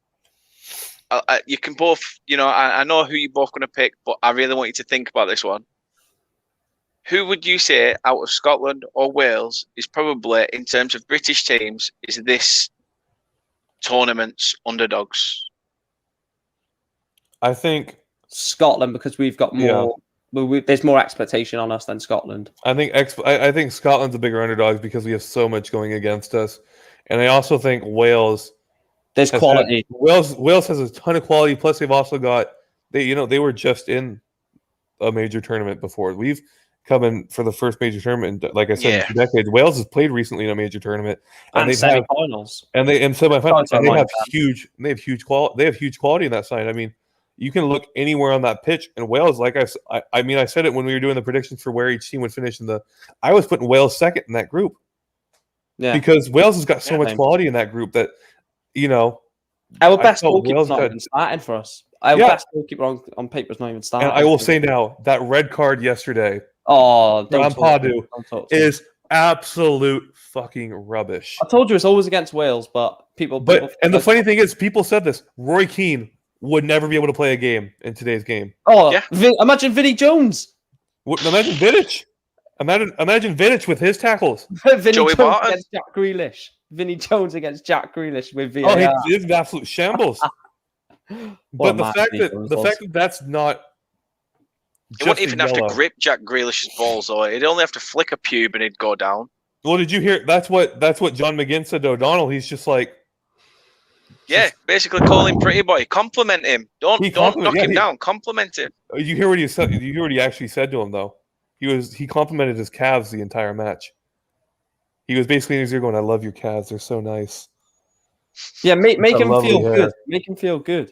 You can both. I know who you're both going to pick, but I really want you to think about this one. Who would you say out of Scotland or Wales is probably, in terms of British teams, is this tournament's underdogs? I think Scotland, because we've got more. There's more expectation on us than Scotland. I think Scotland's a bigger underdog because we have so much going against us, and I also think Wales. There's quality. Wales has a ton of quality. Plus, they've also got they were just in a major tournament before. coming for the first major tournament. And like I said, Yeah. in 2 decades, Wales has played recently in a major tournament, and they have semi-finals. and they in semifinals, and they Like have that. huge quality. They have huge quality in that side. I mean, you can look anywhere on that pitch, and Wales, like I mean, I said it when we were doing the predictions for where each team would finish in the. I was putting Wales second in that group. Yeah, Because Wales has got so much same. quality in that group that, you know, our best felt goalkeeper's Wales not got- even starting for us. Our Yeah. best goalkeeper on paper is not even starting. and I will say now that red card yesterday oh, from don't talk, Padu don't talk to me. is absolute fucking rubbish. I told you it's always against Wales, but people. And the funny thing is, people said this. Roy Keane would never be able to play a game in today's game. Oh, Yeah. Imagine Vinnie Jones. Imagine Vidic. Imagine Vidic with his tackles. Vinnie Joey Jones Barton. against Jack Grealish. Vinnie Jones against Jack Grealish with VAR. Oh, he is an absolute shambles. But the fact that that's not. He wouldn't just a even have to yellow. grip Jack Grealish's balls, or he'd only have to flick a pube and he'd go down. Well, did you hear? That's what John McGinn said to O'Donnell. He's just like, Yeah, basically call him pretty boy. Compliment him. Don't knock him down. Compliment him. you hear what he said? You hear what he actually said to him though. He complimented his calves the entire match. He was basically in his ear going, "I love your calves. They're so nice." Yeah, make It's a him lovely feel hair. good. Make him feel good.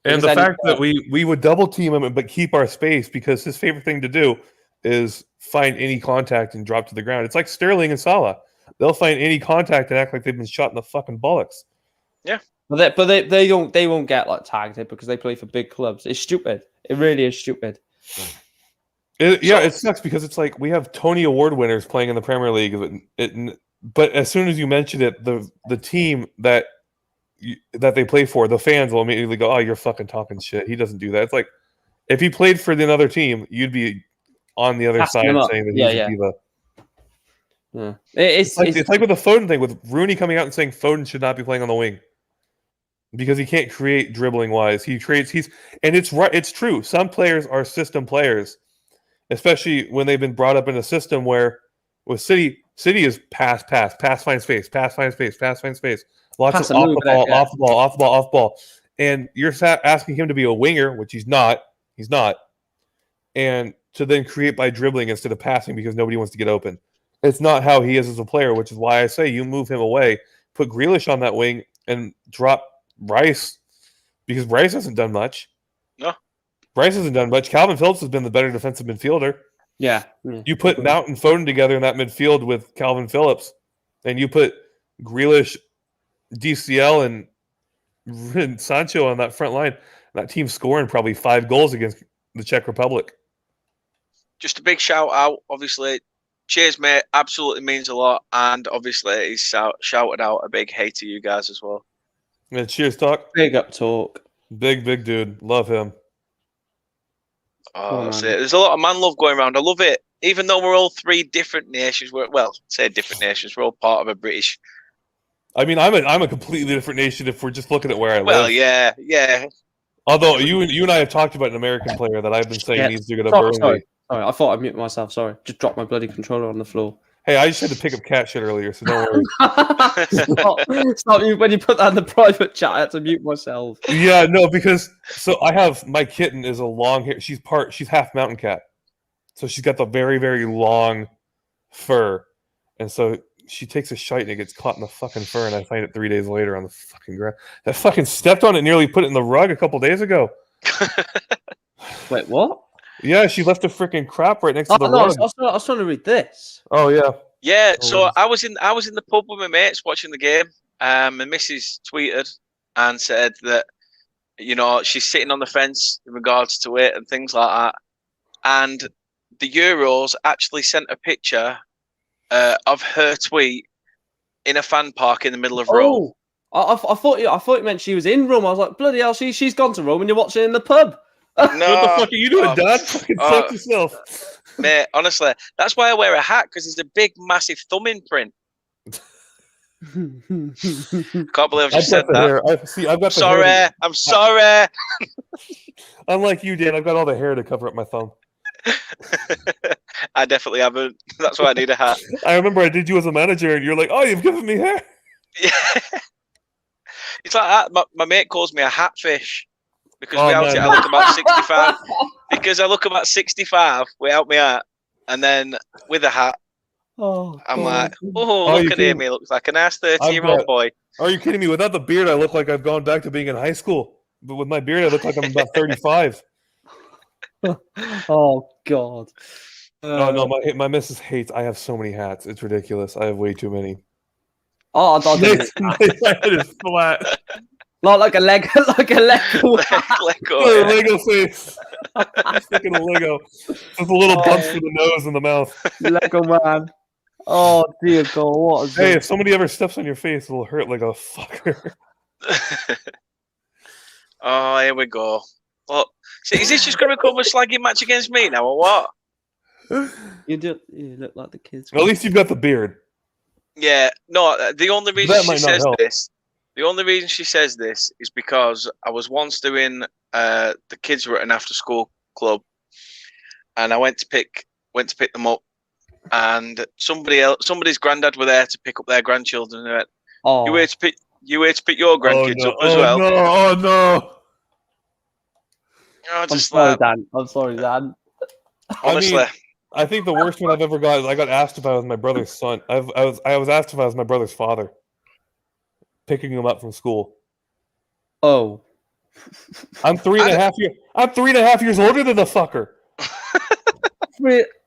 And Because the then- fact that we would double team him but keep our space because his favorite thing to do is find any contact and drop to the ground. It's like Sterling and Salah. They'll find any contact and act like they've been shot in the fucking bollocks. But they won't get like tagged it because they play for big clubs. It's stupid. It really is stupid. It sucks because it's like we have Tony Award winners playing in the Premier League. But as soon as you mention it, the team that they play for, the fans will immediately go, "Oh, you're fucking talking shit." He doesn't do that. It's like if he played for another team, you'd be on the other Passing side him up. saying that Yeah, he's yeah. a diva. Yeah. It's like with the Foden thing, with Rooney coming out and saying Foden should not be playing on the wing because he can't create dribbling wise. And it's right. It's true. Some players are system players, especially when they've been brought up in a system where with City is pass, find space, pass, find space, pass, find space. Lots Pass of and off move the ball, it, yeah. off the ball, off the ball, off the ball. And you're asking him to be a winger, which he's not. He's not. And to then create by dribbling instead of passing because nobody wants to get open. It's not how he is as a player, which is why I say you move him away, put Grealish on that wing, and drop Rice because Rice hasn't done much. No. Rice hasn't done much. Calvin Phillips has been the better defensive midfielder. Yeah. You put Mount and Foden together in that midfield with Calvin Phillips, and you put Grealish, DCL, and Sancho on that front line. That team's scoring probably 5 goals against the Czech Republic. Just a big shout out, obviously. Cheers, mate. Absolutely means a lot. And obviously, he's shouted out a big hey to you guys as well. And cheers, talk. Big up talk. Big dude. Love him. Oh, that's it. There's a lot of man love going around. I love it. Even though we're all 3 different nations, say different nations, we're all part of a British. I mean, I'm a completely different nation if we're just looking at where I live. Well, yeah. Although you and I have talked about an American player that I've been saying needs to go to Burnley. Sorry, I thought I muted myself. Sorry, just dropped my bloody controller on the floor. Hey, I just had to pick up cat shit earlier, so don't worry. Stop you when you put that in the private chat. I had to mute myself. Yeah, no, because I have my kitten is a long hair. She's half mountain cat, so she's got the very very long fur, and so she takes a shite and it gets caught in the fucking fur, and I find it 3 days later on the fucking ground. I fucking stepped on it, nearly put it in the rug a couple days ago. Wait, what? Yeah, she left a freaking crap right next to the no, rug. I was trying to read this. Oh yeah. Yeah, so I was in the pub with my mates watching the game, and Mrs. tweeted and said that, she's sitting on the fence in regards to it and things like that. And the Euros actually sent a picture of her tweet in a fan park in the middle of Rome. I thought you meant she was in Rome. I was like, bloody hell, she's gone to Rome and you're watching it in the pub. No, What the fuck are you doing, Dad? Fucking fuck yourself. Mate, honestly, that's why I wear a hat, because there's a big, massive thumb imprint. Can't believe I just said that. I've got the hair. I'm sorry. Unlike you, Dan, I've got all the hair to cover up my thumb. I definitely haven't. That's why I need a hat. I remember I did you as a manager, and you're like, "Oh, you've given me hair." Yeah. It's like that. My mate calls me a hatfish because without it, I look about 65. Because I look about 65 without me hat. and then with a hat, I'm like, Oh, look at him. He looks like a nice 30-year-old boy. Are you kidding me? Without the beard, I look like I've gone back to being in high school. But with my beard, I look like I'm about 35. Oh God. No, my missus hates. I have so many hats. It's ridiculous. I have way too many. Oh, I don't My head is flat. Not like a leg, like a Lego. Lego face. Sticking a Lego. Just a little bumps for the nose and the mouth. Lego man. Oh dear God, what is Hey, if somebody ever steps on your face, it'll hurt like a fucker. Oh, here we go. Well, so is this just going to become a slagging match against me now, or what? You look like the kids. At least you've got the beard. Yeah, no. The only reason That she might not says help. this, the only reason she says this is because I was once doing the kids were at an after-school club, and I went to pick them up, and somebody's granddad were there to pick up their grandchildren. And they went, Oh, you were to pick your grandkids up as well. Oh no! Oh, I'm just sorry, like, Dan. I'm sorry, Dan. honestly. I mean, I think the worst one I've ever got is I got asked if I was my brother's son. I was asked if I was my brother's father, picking him up from school. Oh, I'm 3.5 years older than the fucker.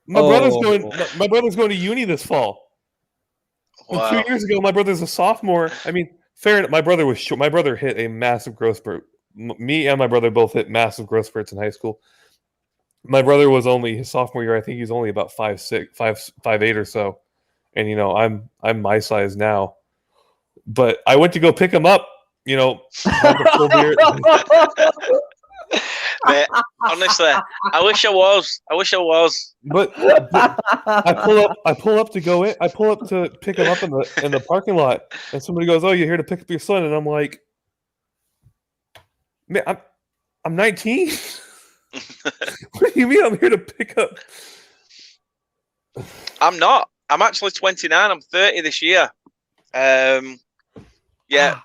My brother's going to uni this fall. Wow. And 2 years ago, my brother's a sophomore. I mean, fair enough. My brother was short. My brother hit a massive growth spurt. Me and my brother both hit massive growth spurts in high school. My brother was only his sophomore year. I think he's only about 5'6", 5'8" or so. And I'm my size now. But I went to go pick him up. Had the full beard. Mate, honestly, I wish I was. But I pull up to go in. I pull up to pick him up in the parking lot, and somebody goes, "Oh, you're here to pick up your son?" And I'm like, "Man, I'm 19. What do you mean I'm here to pick up?" I'm not. I'm actually 29. I'm 30 this year. Yeah.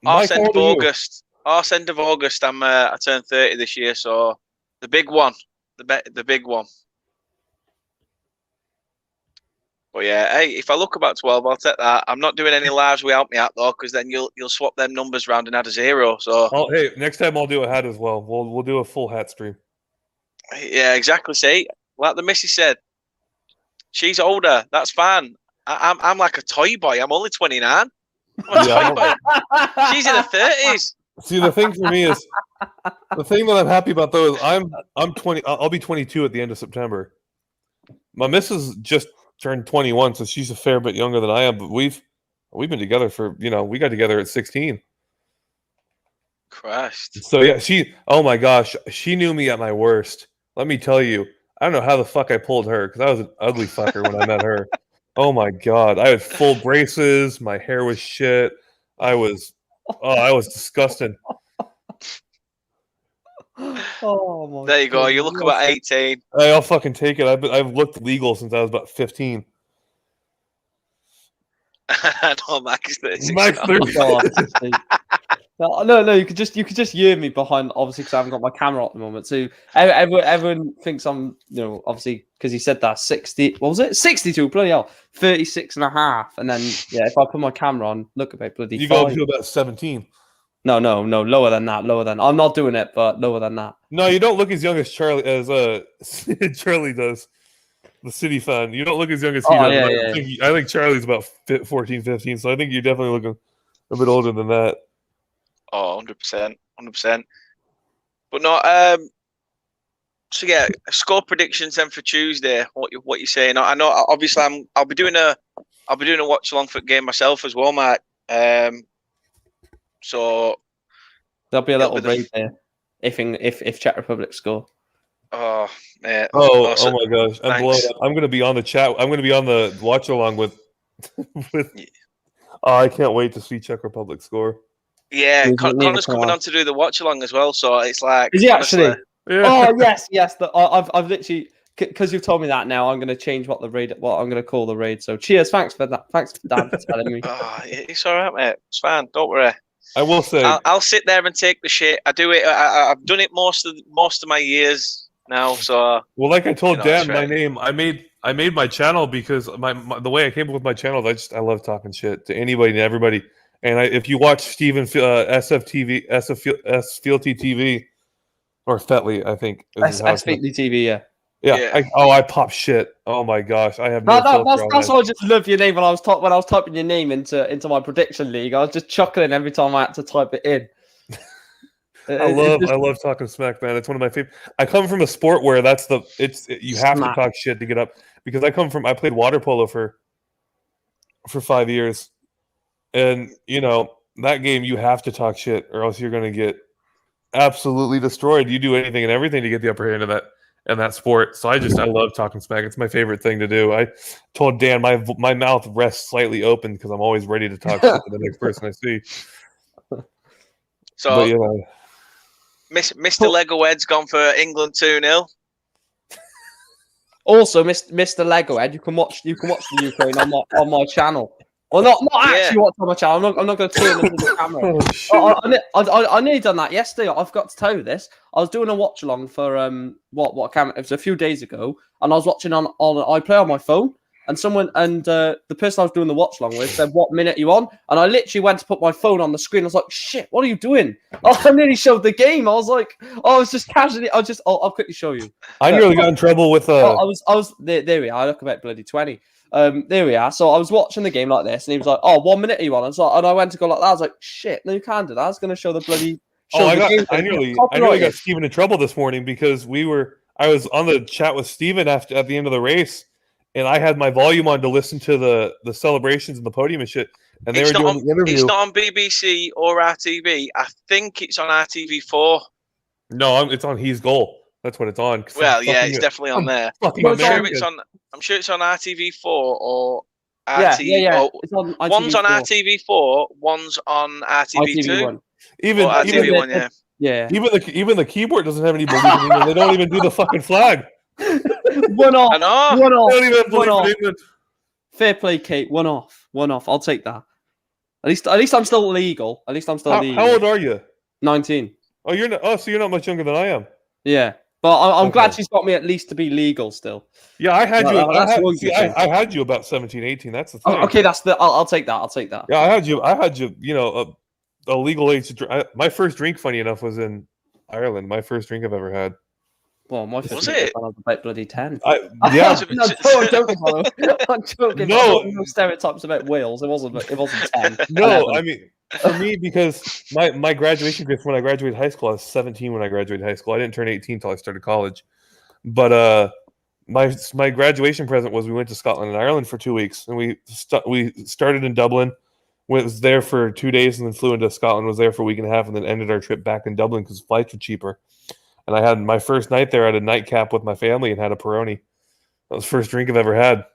Arse end of August. I turned 30 this year, so the big one, the big one. But yeah, hey, if I look about 12, I'll take that. I'm not doing any lives without me out though, because then you'll swap them numbers round and add a 0. So hey, next time I'll do a hat as well. We'll do a full hat stream. Yeah, exactly. See, like the missus said, she's older. That's fine. I'm like a toy boy. I'm only 29. I'm a toy boy. She's in her 30s. See, the thing for me is the thing that I'm happy about though is I'm 20. I'll be 22 at the end of September. My missus just turned 21, so she's a fair bit younger than I am. But we've been together for we got together at 16. Christ. So yeah, oh my gosh, she knew me at my worst. Let me tell you, I don't know how the fuck I pulled her because I was an ugly fucker when I met her. Oh my god, I had full braces. My hair was shit. I was disgusting. oh my! There you go. You look about 18. I'll fucking take it. I've looked legal since I was about 15. No, Max 36. Max 36. No. You could just hear me behind, obviously, because I haven't got my camera at the moment. So everyone thinks I'm, obviously, because he said that 60. What was it? 62. Bloody hell, 36 and a half. And then if I put my camera on, look at me, bloody. You go up to about 17. No, lower than that. I'm not doing it, but lower than that. No, you don't look as young as Charlie Charlie does. The City fan. You don't look as young as he does. Yeah. I think Charlie's about 14, 15. So I think you're definitely looking a bit older than that. Oh, 100%. But no, so yeah, score predictions then for Tuesday. What you're saying? I know. Obviously, I'll be doing a watch along for the game myself as well, Mike. So there'll be a little raid there if Czech Republic score. Oh, man. Oh my gosh! I'm blown up. I'm going to be on the chat. I'm going to be on the watch along with. Oh, I can't wait to see Czech Republic score. Yeah, Conor's coming on to do the watch along as well. So it's like, is he actually? Yeah. Oh yes. I've literally, because you've told me that now, I'm going to change what I'm going to call the raid. So cheers, thanks for that. Thanks for Dan for telling me. Oh, it's all right, mate. It's fine. Don't worry. I will say, I'll sit there and take the shit. I do it. I've done it most of my years now. So well, like I told Dan, my name. I I made my channel because the way I came up with my channel, I love talking shit to anybody and everybody. And if you watch Steven SFTV, Fealty TV, or Fetley, I think. SFTV TV, yeah. Yeah. I pop shit. Oh my gosh, I have no filter on That's that. why I just love your name when I was typing your name into my prediction league. I was just chuckling every time I had to type it in. I love talking smack, man. It's one of my favorite. I come from a sport where you have to talk shit to get up, because I played water polo for 5 years, and that game you have to talk shit or else you're going to get absolutely destroyed. You do anything and everything to get the upper hand in that sport. So I love talking smack. It's my favorite thing to do. I told Dan my mouth rests slightly open because I'm always ready to talk shit to the next person I see. So, but, Mr. Legohead's gone for England 2-0. Also, Mr. Legohead, you can watch the Ukraine on my channel. Well, not actually watch on my channel. I'm not going to turn into the camera. I nearly done that yesterday. I've got to tell you this. I was doing a watch along for what camera? It was a few days ago, and I was watching on iPlay on my phone. And the person I was doing the watch along with said, "What minute are you on?" And I literally went to put my phone on the screen. I was like, "Shit, what are you doing?" I nearly showed the game. I was like, I was just casually. I'll quickly show you. I nearly got in trouble with. I was there. We are. I look about bloody 20. There we are. So I was watching the game like this, and he was like, "Oh, 1 minute are you on?" And I went to go like that. I was like, "Shit, no, you can't do that. I was going to show the bloody." I nearly got Steven in trouble this morning because I was on the chat with Steven at the end of the race, and I had my volume on to listen to the celebrations and the podium and shit. And they were doing the interview. It's not on BBC or RTV. I think it's on RTV4. No, it's on He's Goal. That's what it's on. Well, yeah, it's definitely on there. I'm sure it's on RTV4 or RTV. Yeah. It's on RTV4. One's on RTV4, one's on RTV2. Even RTV1, yeah. Yeah. Even the keyboard doesn't have any belief in England. They don't even do the fucking flag. One off. I know. One off. They don't even believe in England. Fair play, Kate. One off. I'll take that. At least I'm still legal. How old are you? 19. Oh, you're not. Oh, so you're not much younger than I am. Yeah, but I'm glad she's got me at least to be legal still. Yeah, I had you. I had you about 17, 18. That's the thing. Oh, okay, I'll take that. Yeah, I had you. A legal age. My first drink, funny enough, was in Ireland. My first drink I've ever had. Well, my first was drink it? I was about bloody 10. Yeah. No, I'm joking. I'm joking. No stereotypes about Wales. It wasn't 10. No, 11. I mean, for me, because my graduation gift when I graduated high school, I was 17 when I graduated high school. I didn't turn 18 until I started college. But my graduation present was we went to Scotland and Ireland for 2 weeks, and we started in Dublin, was there for 2 days, and then flew into Scotland, was there for a week and a half, and then ended our trip back in Dublin because flights were cheaper. And I had my first night there at a nightcap with my family and had a Peroni. That was the first drink I've ever had.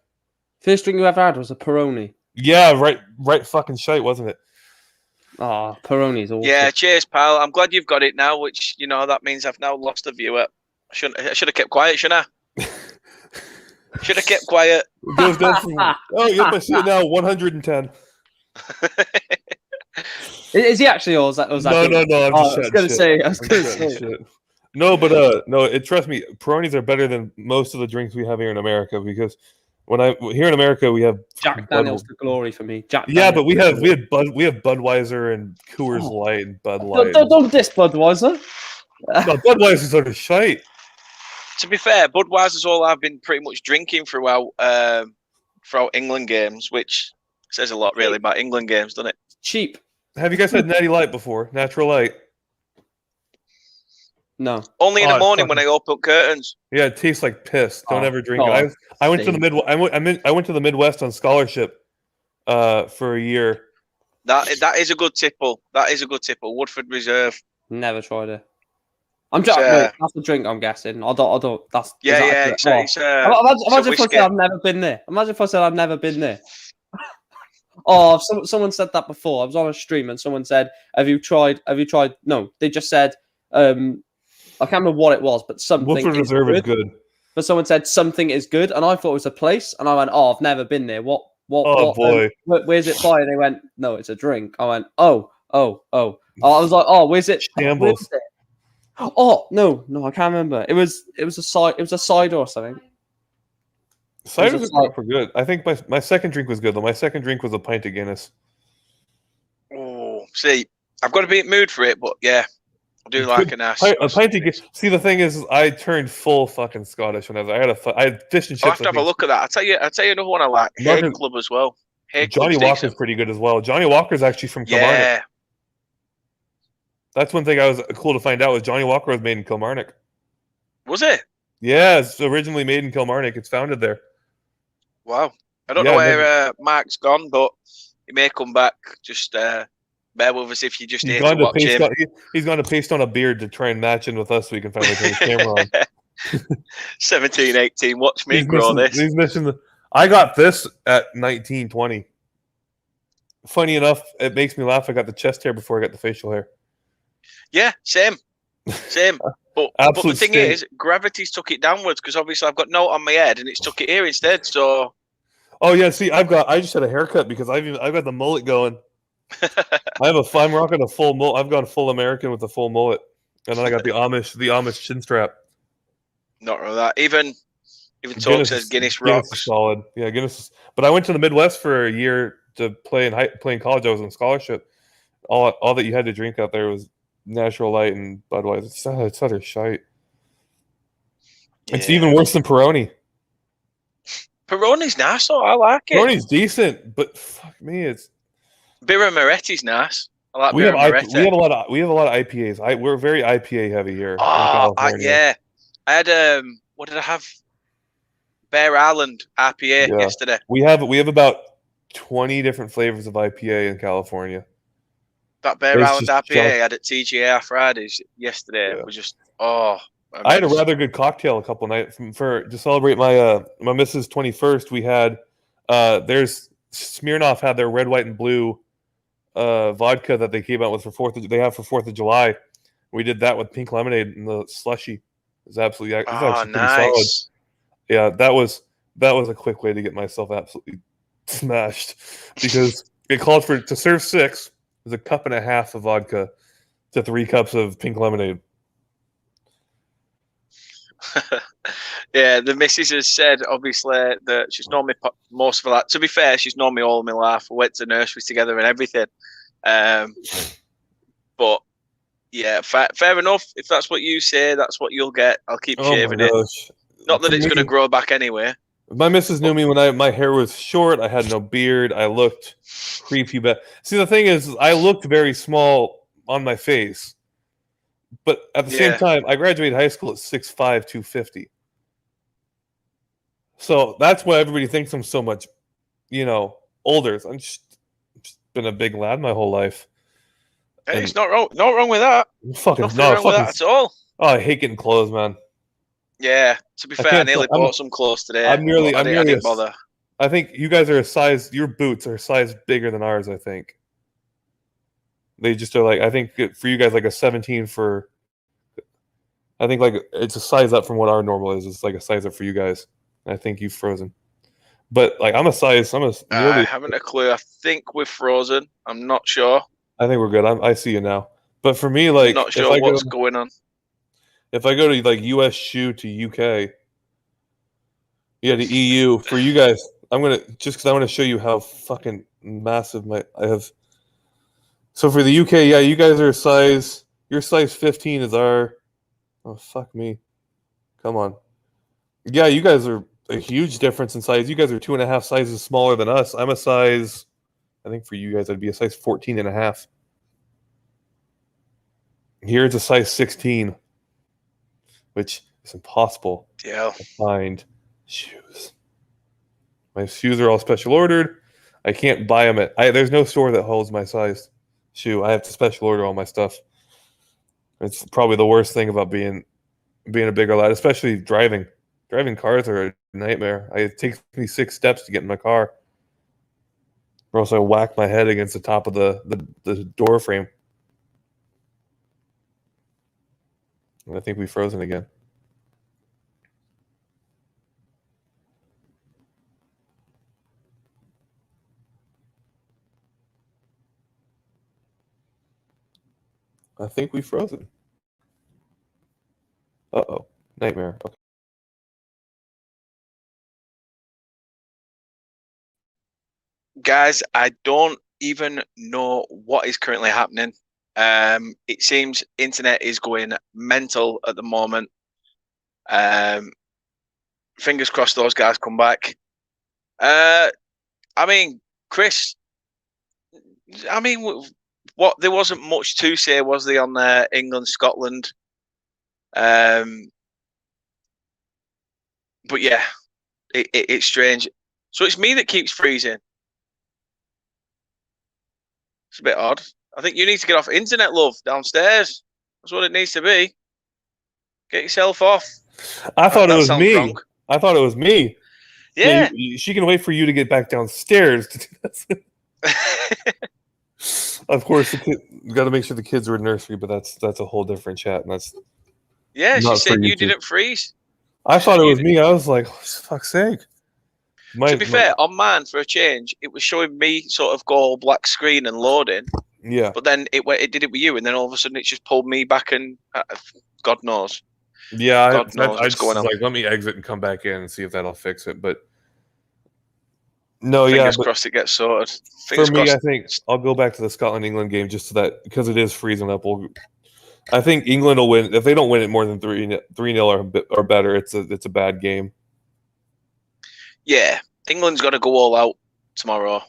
First drink you ever had was a Peroni. Yeah, right fucking shite, wasn't it? Oh, Peroni's awesome. Yeah, cheers, pal. I'm glad you've got it now, which, that means I've now lost a viewer. I should have kept quiet, shouldn't I? Should have kept quiet. It goes down from, yep, I see it now, 110. Is he actually, or was that? No, I'm just I was going to say. No, but trust me, Peronis are better than most of the drinks we have here in America, because here in America we have Jack Daniel's the glory for me. Yeah, but we have Budweiser and Coors Light and Bud Light. Don't diss Budweiser. No, Budweiser's sort of shite. To be fair, Budweiser's all I've been pretty much drinking throughout England games, which says a lot really about England games, doesn't it? Cheap. Have you guys had Natty Light before? Natural Light? No. Only in the morning when I open up curtains. Yeah, it tastes like piss. Don't ever drink it. I went to the I went to the Midwest on scholarship for a year. That is a good tipple. Woodford Reserve. Never tried it. I'm just that's the drink. I'm guessing. I don't. That's yeah. Imagine if I said I've never been there. Imagine if I said I've never been there. Oh, someone said that before. I was on a stream and someone said, "Have you tried?" No, they just said, I can't remember what it was, but something. Woodford Reserve is good. But someone said something is good, and I thought it was a place, and I went, "Oh, I've never been there. What? Boy, where's it by?" And they went, "No, it's a drink." I went, "Oh." I was like, "Oh, where's it?" Shambles. Oh no, I can't remember. It was a cider or something. Ciders are proper good. I think my second drink was good though. My second drink was a pint of Guinness. Oh, see, I've got to be in the mood for it, but yeah, I do like a nice. A pint of Guinness. See, the thing is, I turned full fucking Scottish when I had fish and chips. I'll have to have a look at that. I'll tell you another one I like. Hague Club as well. Johnny Walker's pretty good as well. Johnny Walker's actually from Kilmarnock. Yeah. That's one thing I was cool to find out was Johnny Walker was made in Kilmarnock. Was it? Yeah, it's originally made in Kilmarnock. It's founded there. Wow. I don't know where Mark's gone, but he may come back. Just bear with us if you just need to watch him. He's gone to paste on a beard to try and match in with us so we can finally turn his camera on. 17, 18. Watch me grow this. He's missing I got this at 19, 20. Funny enough, it makes me laugh. I got the chest hair before I got the facial hair. Yeah, same. But the thing is, gravity's took it downwards because obviously I've got note on my head and it's took it here instead. So. Oh yeah, see, I just had a haircut because I've got the mullet going. I'm rocking a full mullet. I've gone full American with the full mullet, and then I got the Amish chin strap. Not really that. Even Talk says Guinness rocks. Guinness is solid. Yeah, Guinness. But I went to the Midwest for a year to play in college. I was on scholarship. All that you had to drink out there was Natural Light and Budweiser. It's utter shite. Yeah. It's even worse than Peroni. Peroni's nice, though. I like it. Peroni's decent, but fuck me, it's. Birra Moretti's nice. I like Birra Moretti. We have a lot of IPAs. We're very IPA heavy here. Oh, yeah. I had what did I have? Bear Island IPA yesterday. We have about 20 different flavors of IPA in California. That Bear Island IPA I had at TGA Fridays yesterday was just I had a rather good cocktail a couple nights to celebrate my missus' 21st. We had there's Smirnoff had their red, white, and blue vodka that they came out with for 4th of July. We did that with pink lemonade and the slushy. It was absolutely pretty solid. Yeah, that was a quick way to get myself absolutely smashed because it called for to serve 6 was a cup and a half of vodka to 3 cups of pink lemonade. Yeah, the missus has said obviously that she's known me most of that. To be fair, she's known me all of my life. We went to nursery together and everything. But yeah, fair enough. If that's what you say, that's what you'll get. I'll keep shaving it. Not that it's going to grow back anyway. My missus knew me when my hair was short. I had no beard. I looked creepy. But see, the thing is, I looked very small on my face. But at the same time, I graduated high school at 6'5", 250. So that's why everybody thinks I'm so much, older. I'm just been a big lad my whole life. Hey, it's not wrong with that. Nothing wrong with that at all. Oh, I hate getting clothes, man. Yeah, to be fair, I nearly bought some clothes today. I didn't bother. I think you guys are a size. Your boots are a size bigger than ours. I think they just are like. I think for you guys, like a 17 for. I think like it's a size up from what our normal is. It's like a size up for you guys. I think you've frozen, but like I haven't a clue. I think we're frozen. I'm not sure. I think we're good. I see you now. But for me, like, I'm not sure what's going on. If I go to like US shoe to UK, to EU for you guys, I'm gonna because I want to show you how fucking massive I have. So for the UK, you guys are your size 15 is our. Oh fuck me, come on. Yeah, you guys are a huge difference in size. You guys are 2.5 sizes smaller than us. I'm a size. I think for you guys, I'd be a size 14.5. Here it's a size 16. Which is impossible to find shoes. My shoes are all special ordered. I can't buy them there's no store that holds my size shoe. I have to special order all my stuff. It's probably the worst thing about being a bigger lad, especially driving. Driving cars are a nightmare. It takes me 6 steps to get in my car. Or else I whack my head against the top of the door frame. I think we've frozen again. I think we've frozen. Uh-oh. Nightmare. Okay. Guys, I don't even know what is currently happening. It seems internet is going mental at the moment. Fingers crossed those guys come back. I mean, Chris, I mean, what there wasn't much to say, was there, on England Scotland? But yeah, it's strange. So it's me that keeps freezing. It's a bit odd. I think you need to get off internet, love, downstairs. That's what it needs to be. Get yourself off. I thought it was sounds me. wrong. I thought it was me. Yeah. She can wait for you to get back downstairs to do that. Of course, got to make sure the kids are in nursery, but that's a whole different chat, and that's Yeah, she not said for you YouTube. didn't freeze. I thought it was me. I was like, oh, for fuck's sake. To be fair, on mine, for a change, it was showing me sort of go black screen and loading. Yeah. But then it did it with you, and then all of a sudden it just pulled me back, and God knows. Yeah, God knows what's going on. Like, let me exit and come back in and see if that'll fix it. But no, Fingers crossed it gets sorted. For me, I think I'll go back to the Scotland-England game just so that, because it is freezing up. I think England will win. If they don't win it more than 3-0 or better, it's a bad game. Yeah, England's got to go all out tomorrow.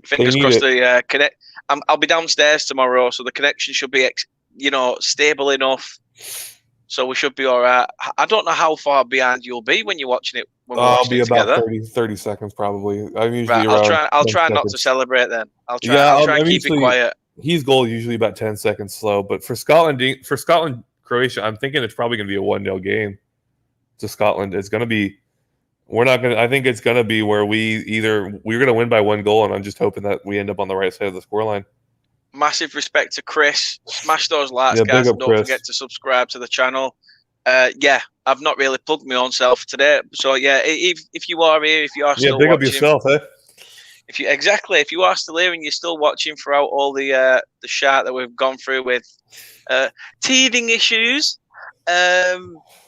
Fingers crossed the connect. I'll be downstairs tomorrow, so the connection should be stable enough. So we should be all right. I don't know how far behind you'll be when you're watching it. I'll be about 30 seconds probably. I'm usually right, I'll try not to celebrate then. I'll try and keep it quiet. His goal is usually about 10 seconds slow, but for Scotland, Croatia, I'm thinking it's probably going to be a 1-0 game to Scotland. It's going to be. I think it's going to be where we're going to win by 1 goal, and I'm just hoping that we end up on the right side of the scoreline. Massive respect to Chris. Smash those likes, guys. And don't forget to subscribe to the channel. I've not really plugged my own self today. So, yeah, if you are here, if you are still big watching. Up yourself, eh? If you are still here and you're still watching throughout all the shit that we've gone through with teething issues, I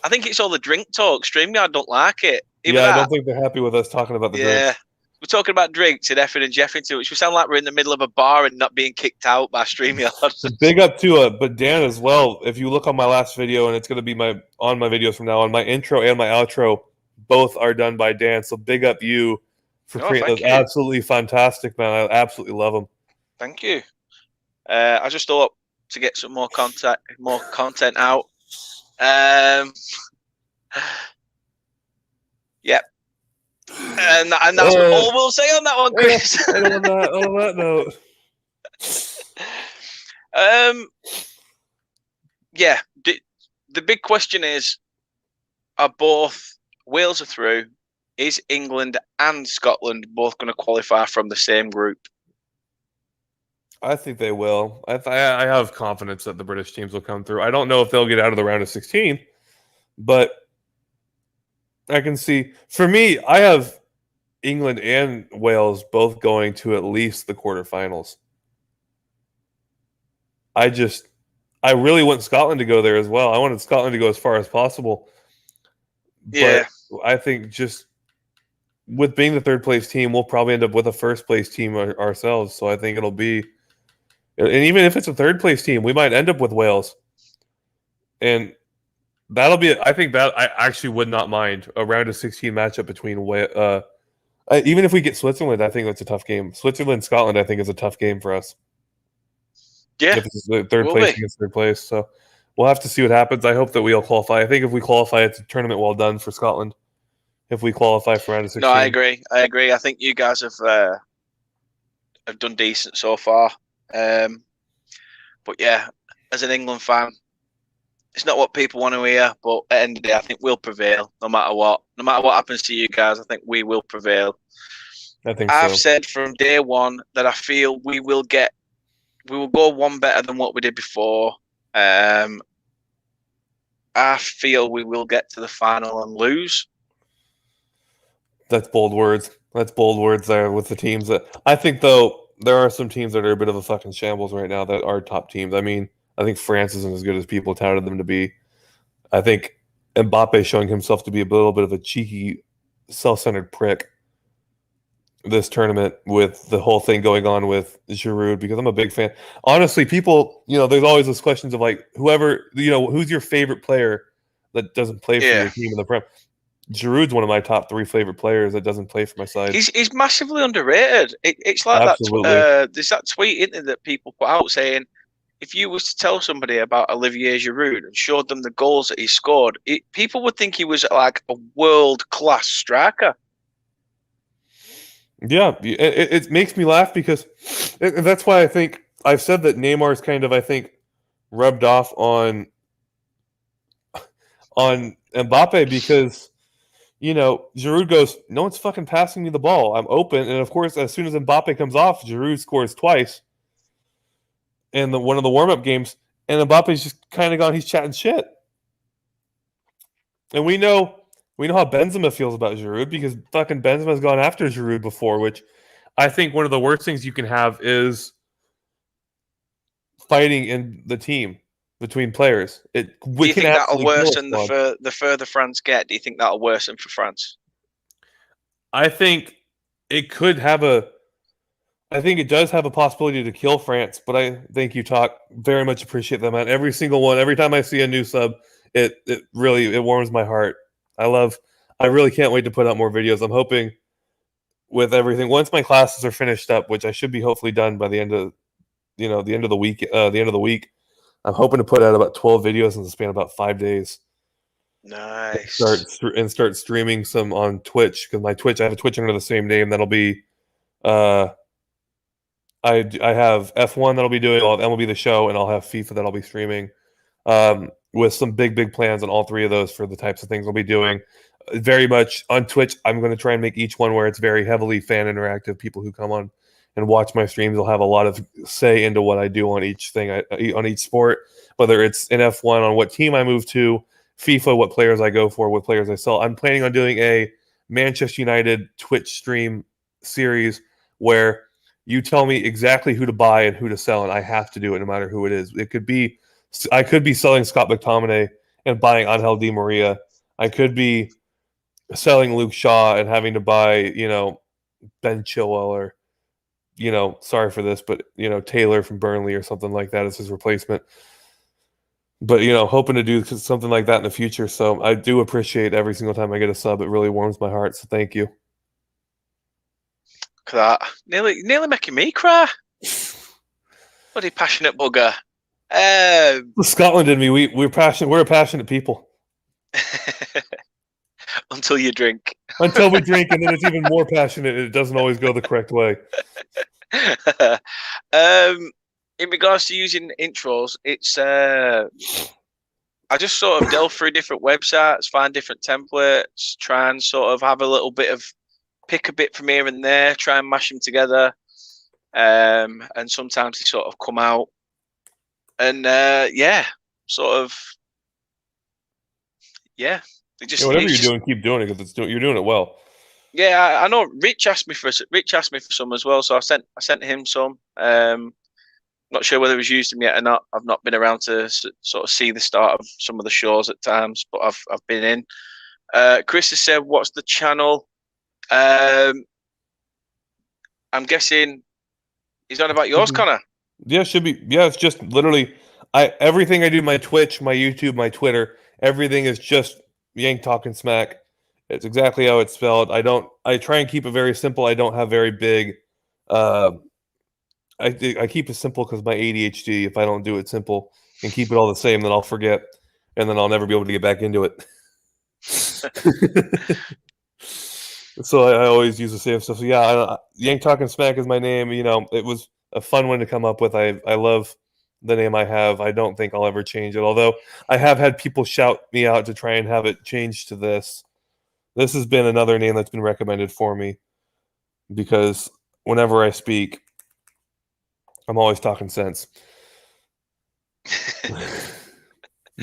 think it's all the drink talk. StreamYard don't like it. I don't think they're happy with us talking about the drinks. We're talking about drinks and effing and jeffing too, which we sound like we're in the middle of a bar and not being kicked out by StreamYard. Big up to but Dan as well. If you look on my last video, and it's going to be on my videos from now on, my intro and my outro both are done by Dan. So big up you for creating those. Absolutely fantastic, man. I absolutely love them. Thank you. I just thought to get some more content out. Yep. And that's all we'll say on that one, Chris. On that note. Yeah. The big question is, are both Wales are through? Is England and Scotland both going to qualify from the same group? I think they will. I have confidence that the British teams will come through. I don't know if they'll get out of the round of 16, but I can see. For me, I have England and Wales both going to at least the quarterfinals. I really want Scotland to go there as well. I wanted Scotland to go as far as possible. Yeah. But I think just with being the third place team, we'll probably end up with a first place team ourselves. So I think it'll be, and even if it's a third place team, we might end up with Wales. And that'll be, I think that I actually would not mind a round of 16 matchup between, even if we get Switzerland, I think that's a tough game. Switzerland, Scotland, I think is a tough game for us. Yeah. If it's the third place against third place. So we'll have to see what happens. I hope that we'll qualify. I think if we qualify, it's a tournament well done for Scotland. If we qualify for round of 16. No, I agree. I think you guys have done decent so far. But yeah, as an England fan, it's not what people want to hear, but at the end of the day, I think we'll prevail no matter what. No matter what happens to you guys, I think we will prevail. I've said from day one that I feel we will go one better than what we did before. I feel we will get to the final and lose. That's bold words. That's bold words there with the teams that I think, though, there are some teams that are a bit of a fucking shambles right now that are top teams. I mean, I think France isn't as good as people touted them to be. I think Mbappe showing himself to be a little bit of a cheeky, self-centered prick. this tournament with the whole thing going on with Giroud, because I'm a big fan. Honestly, people, there's always those questions of like whoever, who's your favorite player that doesn't play for your team in the Prem. Giroud's one of my top 3 favorite players that doesn't play for my side. He's massively underrated. It's like Absolutely. there's that tweet in there that people put out saying, if you was to tell somebody about Olivier Giroud and showed them the goals that he scored, people would think he was like a world-class striker. Yeah, it makes me laugh because that's why I think I've said that Neymar's kind of, I think, rubbed off on Mbappe because, Giroud goes, no one's fucking passing me the ball. I'm open. And, of course, as soon as Mbappe comes off, Giroud scores twice in one of the warm-up games, and Mbappe's just kind of gone, he's chatting shit. And we know how Benzema feels about Giroud because fucking Benzema's gone after Giroud before, which I think one of the worst things you can have is fighting in the team between players. Do you think that'll worsen the further France get? Do you think that'll worsen for France? I think it could have I think it does have a possibility to kill France, but I think you very much appreciate them, man. Every single one, every time I see a new sub, it really warms my heart. I really can't wait to put out more videos. I'm hoping with everything, once my classes are finished up, which I should be hopefully done by the end of the week, I'm hoping to put out about 12 videos in the span of about 5 days. Nice. Start streaming some on Twitch, because I have a Twitch under the same name. That'll be I have F1 that'll be doing MLB The Show, and I'll have FIFA that I'll be streaming. With some big plans on all 3 of those for the types of things I'll be doing. Very much on Twitch, I'm going to try and make each one where it's very heavily fan interactive. People who come on and watch my streams will have a lot of say into what I do on each thing, on each sport, whether it's in F1 on what team I move to, FIFA, what players I go for, what players I sell. I'm planning on doing a Manchester United Twitch stream series where you tell me exactly who to buy and who to sell, and I have to do it no matter who it is. I could be selling Scott McTominay and buying Angel Di Maria. I could be selling Luke Shaw and having to buy, Ben Chilwell or, sorry for this, but, Taylor from Burnley or something like that as his replacement. But, hoping to do something like that in the future. So I do appreciate every single time I get a sub. It really warms my heart. So thank you. Look at that. Nearly making me cry. Bloody passionate bugger. Scotland and me, we're passionate. We're a passionate people. Until you drink. Until we drink, and then it's even more passionate. And it doesn't always go the correct way. In regards to using intros, it's I just sort of delve through different websites, find different templates, try and sort of have a little bit of pick a bit from here and there, try and mash them together, and sometimes they sort of come out. And whatever you're doing, keep doing it because you're doing it well. Yeah, I know. Rich asked me for some as well, so I sent him some. Not sure whether he's used them yet or not. I've not been around to sort of see the start of some of the shows at times, but I've been in. Chris has said, "What's the channel?" I'm guessing he's on about yours, Conor. Yeah, it should be. Yeah, it's just literally everything I do, my Twitch, my YouTube, my Twitter, everything is just Yank Talking Smack. It's exactly how it's spelled. I try and keep it very simple. I don't have very big. I keep it simple because my ADHD. If I don't do it simple and keep it all the same, then I'll forget, and then I'll never be able to get back into it. So I always use the same stuff. So yeah, Yank Talking Smack is my name. It was a fun one to come up with. I love the name I have. I don't think I'll ever change it. Although I have had people shout me out to try and have it changed to this. This has been another name that's been recommended for me because whenever I speak, I'm always talking sense.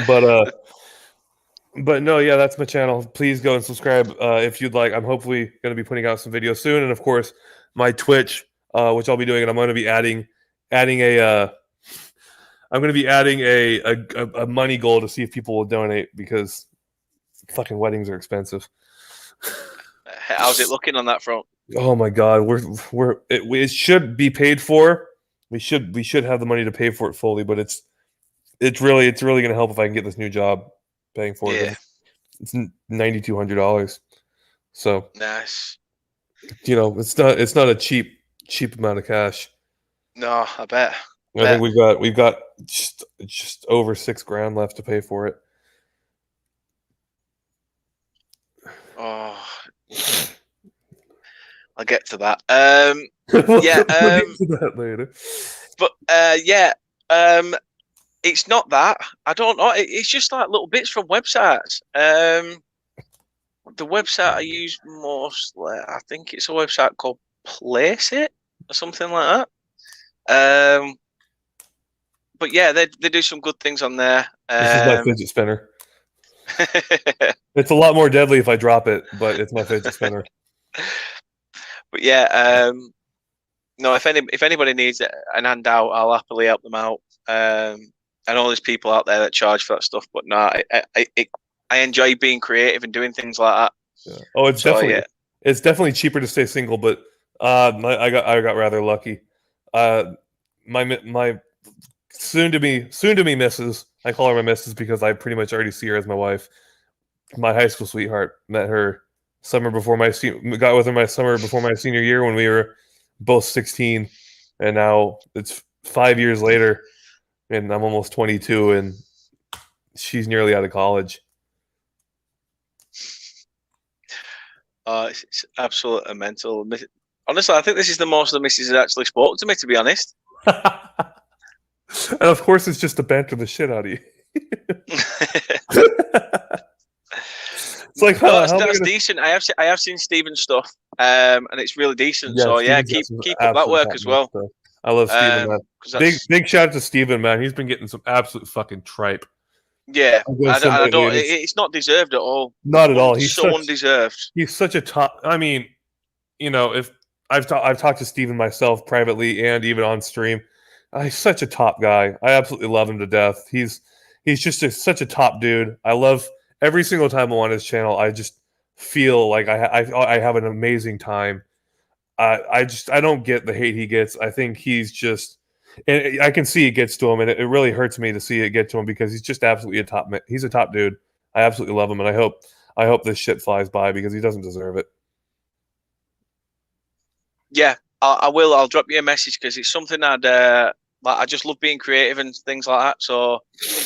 But no, yeah, that's my channel. Please go and subscribe if you'd like. I'm hopefully going to be putting out some videos soon, and of course, my Twitch, which I'll be doing, and I'm going to be adding a money goal to see if people will donate because fucking weddings are expensive. How's it looking on that front? Oh my God, it should be paid for. We should have the money to pay for it fully, but it's really going to help if I can get this new job paying for it. Yeah, It's $9,200. So nice. it's not a cheap amount of cash. No, I bet. I think we've got just over $6,000 left to pay for it. Oh, I'll get to that. We'll Yeah, get to that later. but yeah, it's not that. I don't know. It's just like little bits from websites. The website I use mostly, I think it's a website called Place It or something like that. But yeah, they do some good things on there. This is my fidget spinner. It's a lot more deadly if I drop it, but it's my fidget spinner. But yeah, no, if anybody needs an handout, I'll happily help them out. I know there's people out there that charge for that stuff, but no, I enjoy being creative and doing things like that. Yeah. Oh, it's definitely cheaper to stay single, but I got rather lucky. My soon to be missus, I call her my missus because I pretty much already see her as my wife. My high school sweetheart, met her got with her my summer before my senior year when we were both 16, and now it's 5 years later, and I'm almost 22, and she's nearly out of college. It's absolutely mental. Honestly, I think this is the most the missus has actually spoken to me, to be honest. And of course, it's just to banter the shit out of you. It's like, that's decent. I have seen Steven's stuff, and it's really decent. Yeah, so yeah, keep up that work as well. Stuff. I love Steven, man. Big shout out to Steven, man. He's been getting some absolute fucking tripe. Yeah, I don't. It's not deserved at all. Not at all. He's so undeserved. He's such a top. I mean, if I've talked to Steven myself privately and even on stream. He's such a top guy. I absolutely love him to death. He's just such a top dude. I love every single time I'm on his channel. I just feel like I have an amazing time. I don't get the hate he gets. I think he's just, and I can see it gets to him, and it really hurts me to see it get to him because he's just absolutely he's a top dude. I absolutely love him, and I hope this shit flies by because he doesn't deserve it. Yeah, I will. I'll drop you a message because it's something I just love being creative and things like that. So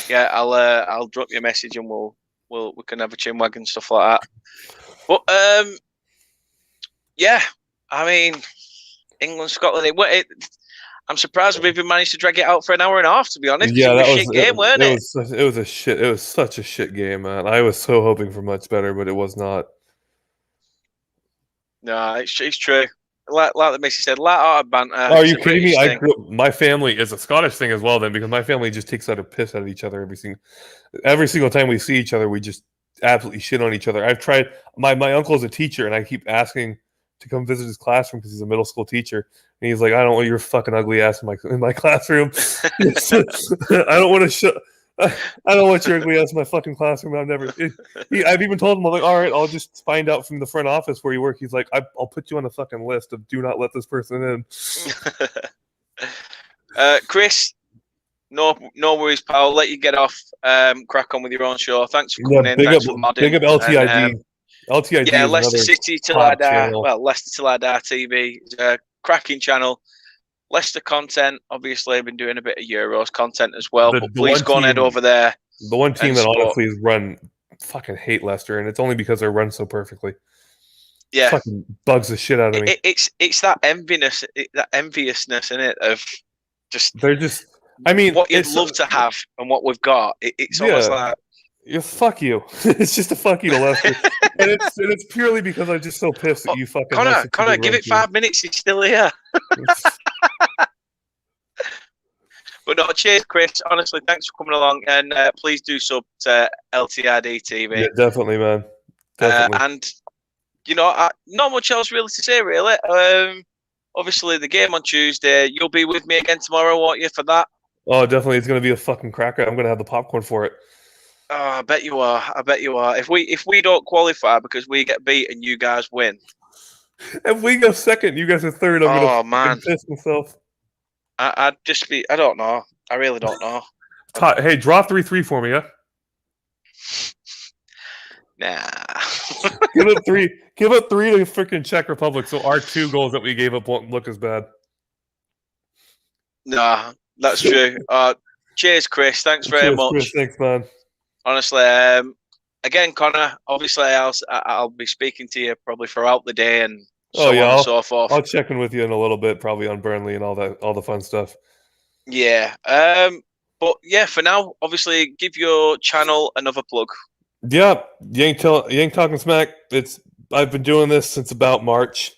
yeah, I'll drop you a message and we can have a chinwag and stuff like that. But yeah, I mean, England, Scotland. I'm surprised we've even managed to drag it out for an hour and a half. To be honest, yeah, it was a shit game, wasn't it? It was such a shit game, man. I was so hoping for much better, but it was not. No, it's true. Like the Missy said, light hearted banter. Oh, are you kidding me? My family is a Scottish thing as well, then, because my family just takes out a piss out of each other every single time we see each other. We just absolutely shit on each other. I've tried. My uncle is a teacher, and I keep asking to come visit his classroom because he's a middle school teacher, and he's like, "I don't want your fucking ugly ass in my classroom. I don't want to I don't want your ugly ass in my fucking classroom. I've even told him, I'm like, all right, I'll just find out from the front office where you work. He's like, I'll put you on a fucking list of do not let this person in. Chris, no worries, pal. I'll let you get off. Crack on with your own show. Thanks for coming in. Big up LTID. LTID. Yeah, Leicester City till I die. Well, Leicester till I die TV is a cracking channel. Leicester content, obviously, I've been doing a bit of Euros content as well. But please go and head over there. The one team that honestly is run, fucking hate Leicester, and it's only because they're run so perfectly. Yeah, fucking bugs the shit out of me. It's that enviousness in it of just they're just. I mean, what you'd love to have and what we've got. It's almost like fuck you. It's just a fuck you to Leicester, and it's purely because I'm just so pissed that you fucking. Conor, give it 5 minutes. He's still here. But no, cheers, Chris. Honestly, thanks for coming along, and please do sub to LTID TV. Yeah, definitely, man. Definitely. And not much else really to say, really. Obviously, the game on Tuesday. You'll be with me again tomorrow, won't you, for that? Oh, definitely. It's going to be a fucking cracker. I'm going to have the popcorn for it. Oh, I bet you are. If we don't qualify because we get beat and you guys win, If we go second, you guys are third. I'm gonna man. piss myself. I'd just be. I don't know. I really don't know. Hey, draw 3-3 for me, yeah. Nah. Give up three. Give up 3 to freaking Czech Republic, so our 2 goals that we gave up won't look as bad. Nah, that's true. Cheers, Chris. Thanks very much. Chris, thanks, man. Honestly, again, Conor. Obviously, I'll be speaking to you probably throughout the day and so on and so forth. I'll check in with you in a little bit, probably on Burnley and all the fun stuff. Yeah. But yeah, for now, obviously, give your channel another plug. Yeah, Yank Talking Smack. I've been doing this since about March.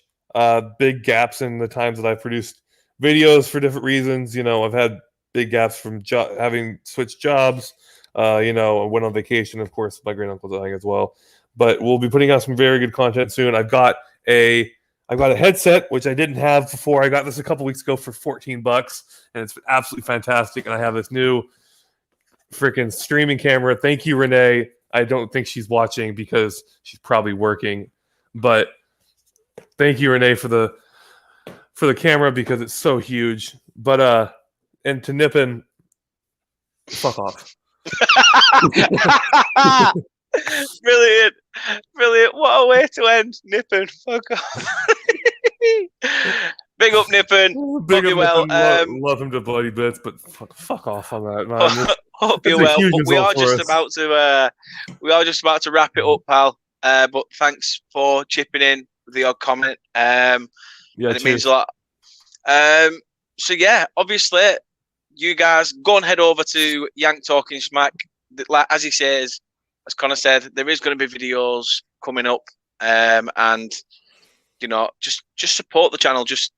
Big gaps in the times that I've produced videos for different reasons. You know, I've had big gaps from having switched jobs. I went on vacation, of course, my great uncle dying as well. But we'll be putting out some very good content soon. I've got a headset, which I didn't have before. I got this a couple weeks ago for $14, and it's absolutely fantastic. And I have this new freaking streaming camera. Thank you, Renee. I don't think she's watching because she's probably working. But thank you, Renee, for the camera because it's so huge. But and to Nippon, fuck off. Brilliant. What a way to end. Nippon, fuck off. Big up, Nippon. Big up, up, well. Nippon. Love him to bloody bits, but fuck off on that, man. Hope you're well. But we are just about to wrap it up, pal. But thanks for chipping in with the odd comment. And it means a lot. So yeah, obviously, you guys go and head over to Yank Talking Smack. Like as he says, as Conor said, there is going to be videos coming up, and just support the channel. Just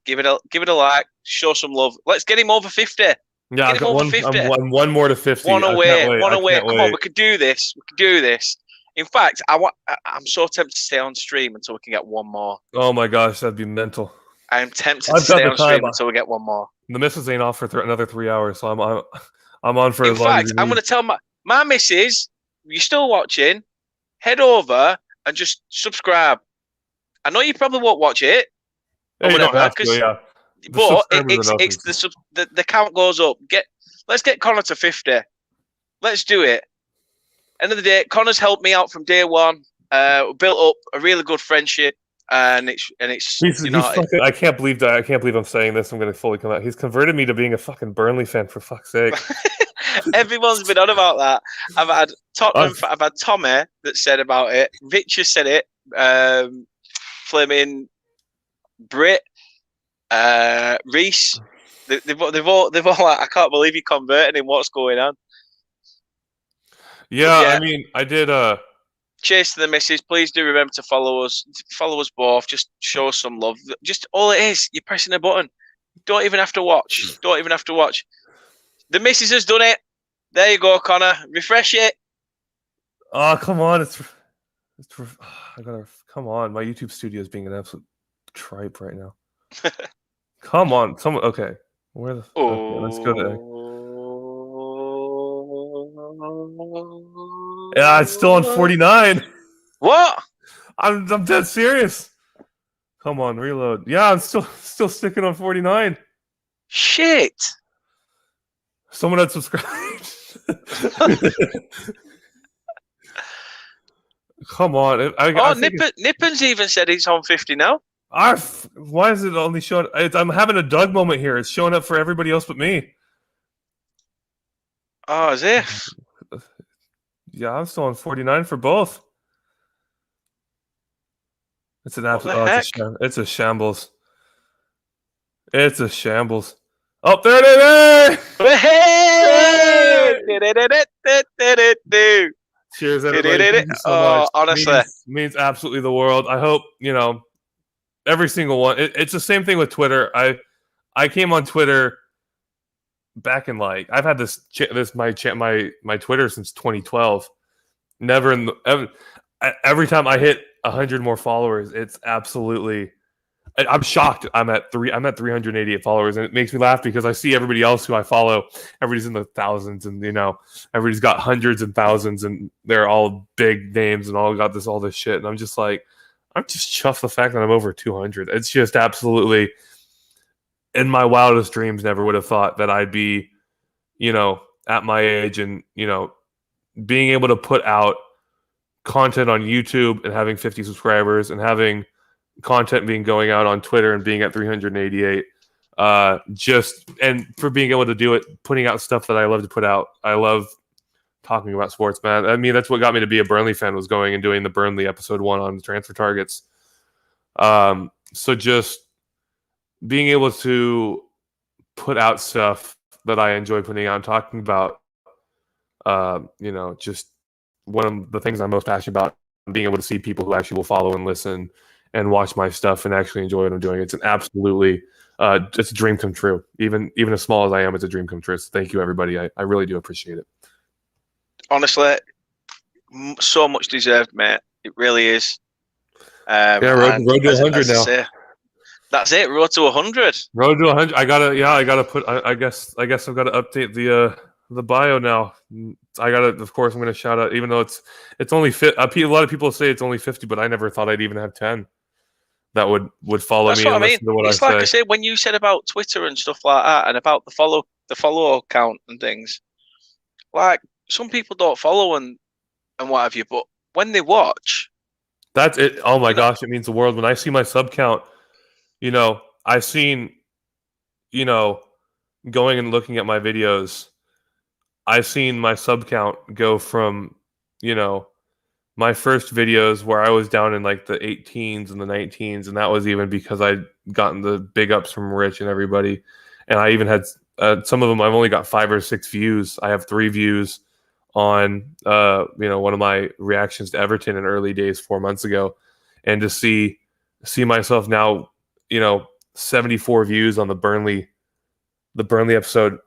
give it a like, show some love. Let's get him over 50. Yeah, I've got one more to 50. One away. Come on, we could do this. In fact, I'm so tempted to stay on stream until we can get one more. Oh my gosh, that'd be mental. I'm tempted to stay on stream until we get one more. The missus ain't off for another 3 hours, so I'm on for as long as you need. In fact, I'm going to tell my missus, you're still watching, head over and just subscribe. I know you probably won't watch it, or whatever, yeah. But it's the count goes up. Let's get Conor to 50. Let's do it. End of the day, Conor's helped me out from day one. Built up a really good friendship, and it's I can't believe that. I can't believe I'm saying this. I'm going to fully come out. He's converted me to being a fucking Burnley fan, for fuck's sake. Everyone's been on about that. I've had Tottenham. I've had Tommy that said about it. Rich has said it. Fleming, Brit, Reese. They've all like, I can't believe you converted him. What's going on? Yeah, I mean, I did. Cheers to the missus. Please do remember to follow us. Follow us both. Just show us some love. Just all it is, you're pressing a button. Don't even have to watch. The missus has done it. There you go, Conor. Refresh it. Oh, come on! Come on. My YouTube studio is being an absolute tripe right now. Come on, okay. Where the? Okay, let's go there. Yeah, it's still on 49. What? I'm dead serious. Come on, reload. Yeah, I'm still sticking on 49. Shit. Someone had subscribed. Come on. Nippon's even said he's on 50 now. Why is it only showing? I'm having a Doug moment here. It's showing up for everybody else but me. Oh, as if. Yeah, I'm still on 49 for both. It's an absolute. It's a shambles. It's a shambles. Oh, there it is! Hey! Cheers, everybody. Thank you so much. Honestly, means absolutely the world. I hope every single one. It's the same thing with Twitter. I came on Twitter back in I've had my Twitter since 2012. Every time I hit 100 more followers, it's absolutely. I'm shocked. I'm at 388 followers, and it makes me laugh because I see everybody else who I follow. Everybody's in the thousands, and everybody's got hundreds and thousands, and they're all big names and all got all this shit. And I'm just like, just chuffed the fact that I'm over 200. It's just absolutely, in my wildest dreams, never would have thought that I'd be, at my age and, being able to put out content on YouTube and having 50 subscribers and having content being going out on Twitter and being at 388. And for being able to do it, putting out stuff that I love to put out. I love talking about sports, man. I mean, that's what got me to be a Burnley fan, was going and doing the Burnley episode 1 on the transfer targets. So just being able to put out stuff that I enjoy putting out and talking about, just one of the things I'm most passionate about, being able to see people who actually will follow and listen and watch my stuff and actually enjoy what I'm doing. It's an absolutely, it's a dream come true. Even as small as I am, it's a dream come true. So thank you, everybody. I really do appreciate it. Honestly, so much deserved, mate. It really is. Road to 100 now. That's it. Road to 100. Road to 100. I gotta put. I guess I've got to update the bio now. Of course, I'm gonna shout out. Even though it's only a lot of people say it's only 50, but I never thought I'd even have 10 that would follow That's me. What I mean. It's like I said, when you said about Twitter and stuff like that, and about the follow count and things, like some people don't follow and what have you, but when they watch, that's it. Oh my gosh, it means the world when I see my sub count. I've seen, going and looking at my videos, I've seen my sub count go from, my first videos where I was down in like the 18s and the 19s, and that was even because I'd gotten the big ups from Rich and everybody. And I even had some of them, I've only got 5 or 6 views. I have 3 views on, one of my reactions to Everton in early days 4 months ago. And to see myself now, 74 views on the Burnley episode,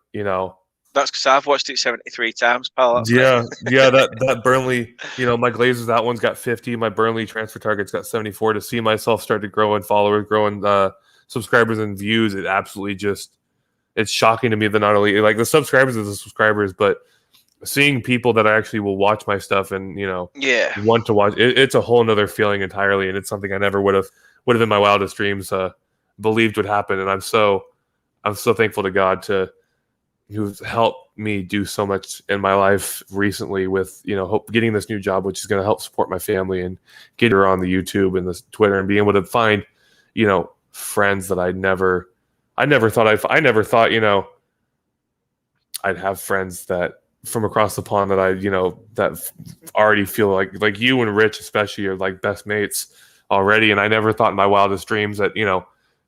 That's because I've watched it 73 times, pal. That's that Burnley, my Glazers, that one's got 50. My Burnley transfer target's got 74. To see myself start to grow in followers, grow in subscribers and views, it absolutely it's shocking to me that not only like the subscribers are the subscribers, but seeing people that actually will watch my stuff and want to watch it's a whole nother feeling entirely, and it's something I never would have in my wildest dreams believed would happen. And I'm so thankful to God who's helped me do so much in my life recently with getting this new job, which is going to help support my family and get her on the YouTube and the Twitter, and being able to find friends that I never thought I'd have friends that from across the pond that I that already feel like you and Rich especially are like best mates already. And I never thought in my wildest dreams that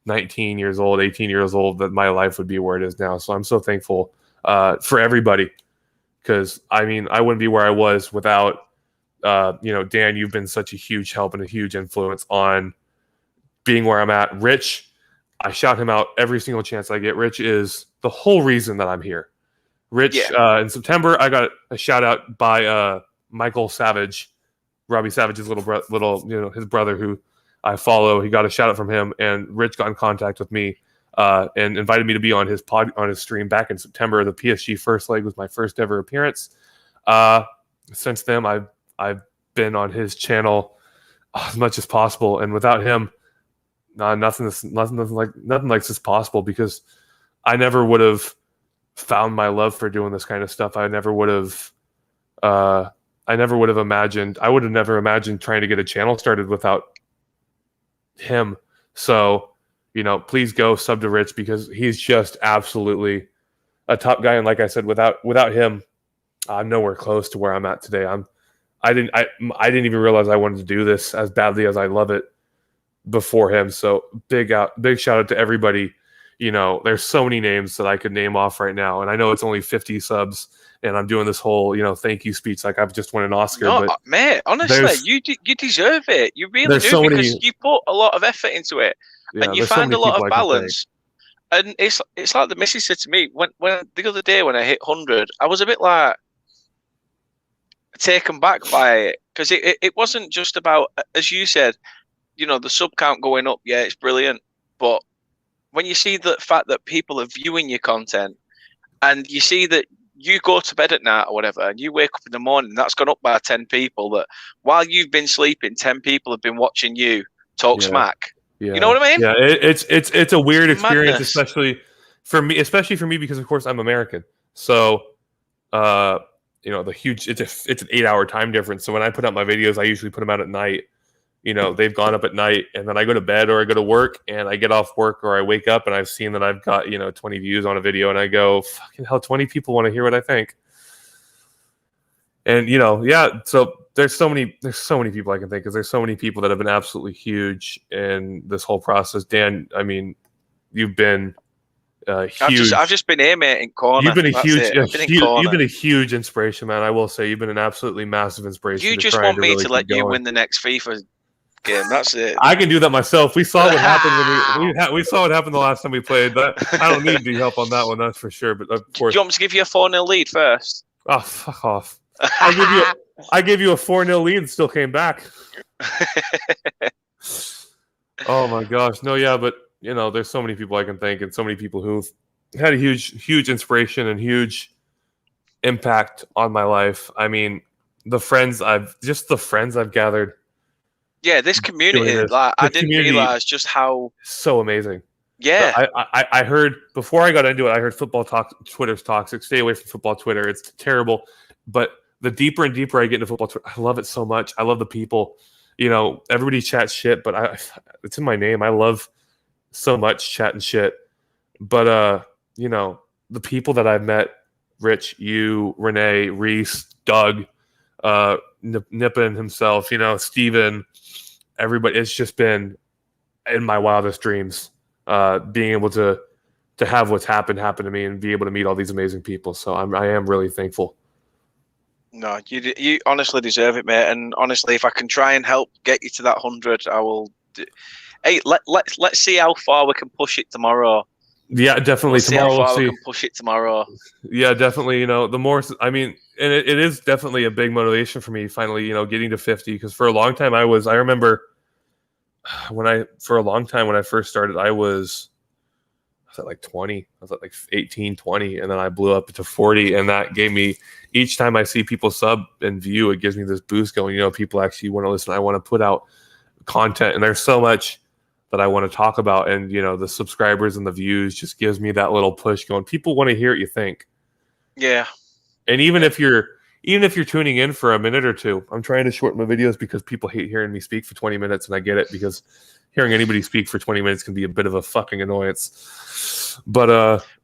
19 years old, 18 years old, that my life would be where it is now. So I'm so thankful for everybody, because I mean, I wouldn't be where I was without Dan. You've been such a huge help and a huge influence on being where I'm at. Rich, I shout him out every single chance I get. Rich is the whole reason that I'm here. Rich, in September, I got a shout out by Michael Savage, Robbie Savage's little his brother, who I follow. He got a shout out from him, and Rich got in contact with me and invited me to be on his stream back in September. The PSG first leg was my first ever appearance. Since then, I've been on his channel as much as possible, and without him, nothing like this possible, because I never would have found my love for doing this kind of stuff. I never would have imagined. I would have never imagined trying to get a channel started without him. So, please go sub to Rich, because he's just absolutely a top guy. And like I said, without him, I'm nowhere close to where I'm at today. I didn't even realize I wanted to do this as badly as I love it before him. So big shout out to everybody. There's so many names that I could name off right now, and I know it's only 50 subs, and I'm doing this whole thank you speech like I've just won an Oscar. No, but mate, honestly, you deserve it. You really do, because you put a lot of effort into it, and you find a lot of balance. And it's like the missus said to me when the other day when I hit 100, I was a bit like taken back by it, because it wasn't just about, as you said, the sub count going up. Yeah, it's brilliant, but when you see the fact that people are viewing your content, and you see that you go to bed at night or whatever, and you wake up in the morning, that's gone up by 10 people, that while you've been sleeping, 10 people have been watching you talk Yeah. smack. Yeah. You know what I mean? Yeah, it's a weird experience, Madness. especially for me because of course I'm American. So the huge it's an 8-hour time difference. So when I put out my videos, I usually put them out at night. They've gone up at night, and then I go to bed or I go to work, and I get off work or I wake up and I've seen that I've got 20 views on a video, and I go, fucking hell, 20 people want to hear what I think. And so there's so many people I can think, because there's so many people that have been absolutely huge in this whole process. Dan, I mean, you've been huge. I've just been here, mate, in Conor. You've been You've been a huge inspiration, man. I will say you've been an absolutely massive inspiration. You just want me to let you win the next FIFA game. That's it. I can do that myself. We saw what happened when we saw what happened the last time we played. I don't need any help on that one, that's for sure. But of course, do you want me to give you a 4-0 lead first? Oh, fuck off! I gave you a 4-0 lead and still came back. Oh my gosh, no, yeah, but there's so many people I can thank, and so many people who've had a huge inspiration and huge impact on my life. I mean, the friends I've gathered. Yeah, this community, I didn't realize just how so amazing. Yeah, I heard before I got into it. I heard football talk. Twitter's toxic. Stay away from football Twitter. It's terrible. But the deeper and deeper I get into football Twitter, I love it so much. I love the people. Everybody chats shit, but it's in my name. I love so much chatting shit. But the people that I've met, Rich, you, Renee, Reese, Doug, Nippon himself, Steven, everybody, it's just been in my wildest dreams, being able to have what's happened happen to me and be able to meet all these amazing people. So I am really thankful. No, you honestly deserve it, mate. And honestly, if I can try and help get you to that 100, I will. Hey, let's see how far we can push it tomorrow. Yeah, definitely. Tomorrow we'll see. We can push it tomorrow. Yeah, definitely. The more, I mean, and it is definitely a big motivation for me finally, getting to 50, because for a long time I remember when I first started, I was at like 20, I was at like 18, 20, and then I blew up to 40, and that gave me, each time I see people sub and view, it gives me this boost going, people actually want to listen. I want to put out content, and there's so much that I want to talk about, and the subscribers and the views just gives me that little push going, people want to hear what you think. Yeah. And even if you're tuning in for a minute or two, I'm trying to shorten my videos because people hate hearing me speak for 20 minutes, and I get it, because hearing anybody speak for 20 minutes can be a bit of a fucking annoyance. But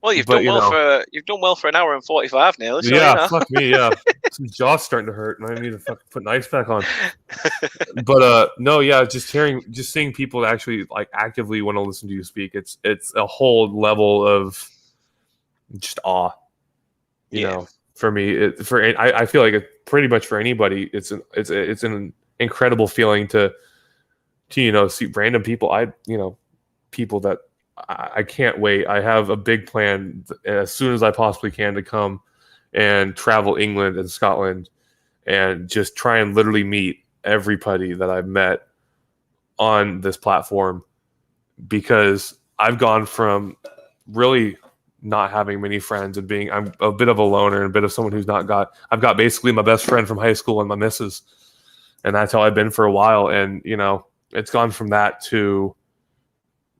well, you've done well for an hour and 45 nearly. So, yeah, fuck me, yeah. Some jaw's starting to hurt, and I need to fucking put an ice pack on. But no, yeah, just seeing people actually like actively want to listen to you speak, it's a whole level of just awe. You know, for me, I feel like it pretty much for anybody, it's an incredible feeling to see random people. People that I can't wait. I have a big plan as soon as I possibly can to come and travel England and Scotland and just try and literally meet everybody that I've met on this platform, because I've gone from really not having many friends and I'm a bit of a loner and a bit of someone I've got basically my best friend from high school and my missus, and that's how I've been for a while. And it's gone from that to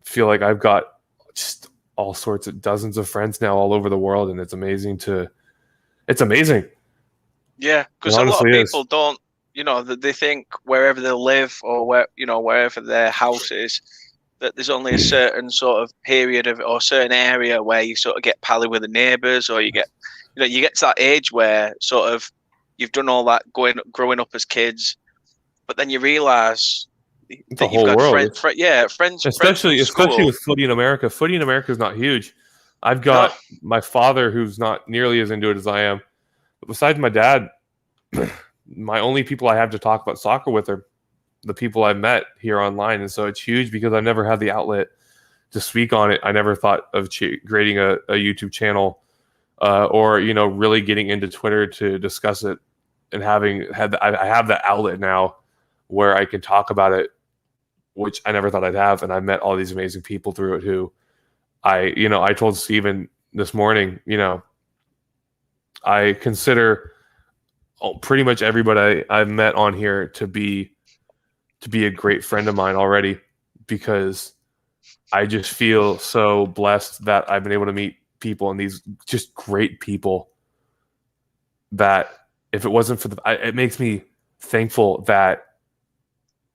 feel like I've got just all sorts of dozens of friends now all over the world, and it's amazing. Yeah, because a lot of people don't, they think wherever they live or wherever their house is, that there's only a certain sort of period or certain area where you sort of get pally with the neighbours, or you get to that age where sort of you've done all that growing up as kids, but then you realise the whole world. Friends. Especially with footy in America. Footy in America is not huge. I've got my father, who's not nearly as into it as I am. But besides my dad, my only people I have to talk about soccer with are the people I've met here online. And so it's huge because I've never had the outlet to speak on it. I never thought of creating a YouTube channel or, really getting into Twitter to discuss it, and I have that outlet now where I can talk about it, which I never thought I'd have. And I met all these amazing people through it who I told Steven this morning, I consider pretty much everybody I've met on here to be to be a great friend of mine already, because I just feel so blessed that I've been able to meet people, and these just great people, that if it wasn't for it makes me thankful that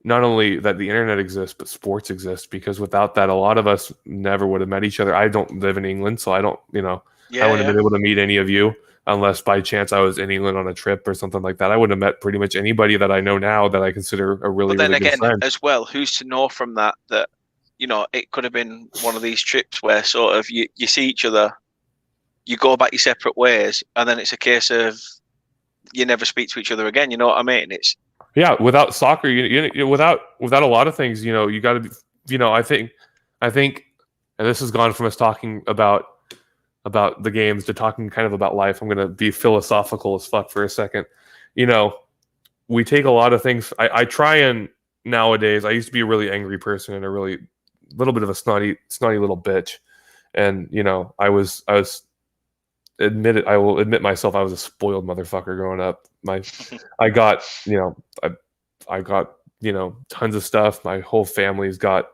not only that the internet exists, but sports exists, because without that, a lot of us never would have met each other. I don't live in England, so I don't, I wouldn't have been able to meet any of you unless by chance I was in England on a trip or something like that. I wouldn't have met pretty much anybody that I know now that I consider a really, But then really good again, friend. as well, who's to know from that it could have been one of these trips where sort of you see each other, you go back your separate ways, and then it's a case of you never speak to each other again. You know what I mean? It's Without soccer, without a lot of things, you got to be, I think, and this has gone from us talking about the games to talking kind of about life. I'm going to be philosophical as fuck for a second. We take a lot of things. I try, and nowadays, I used to be a really angry person and a really little bit of a snotty little bitch. And, I will admit myself, I was a spoiled motherfucker growing up. I got tons of stuff. My whole family's got,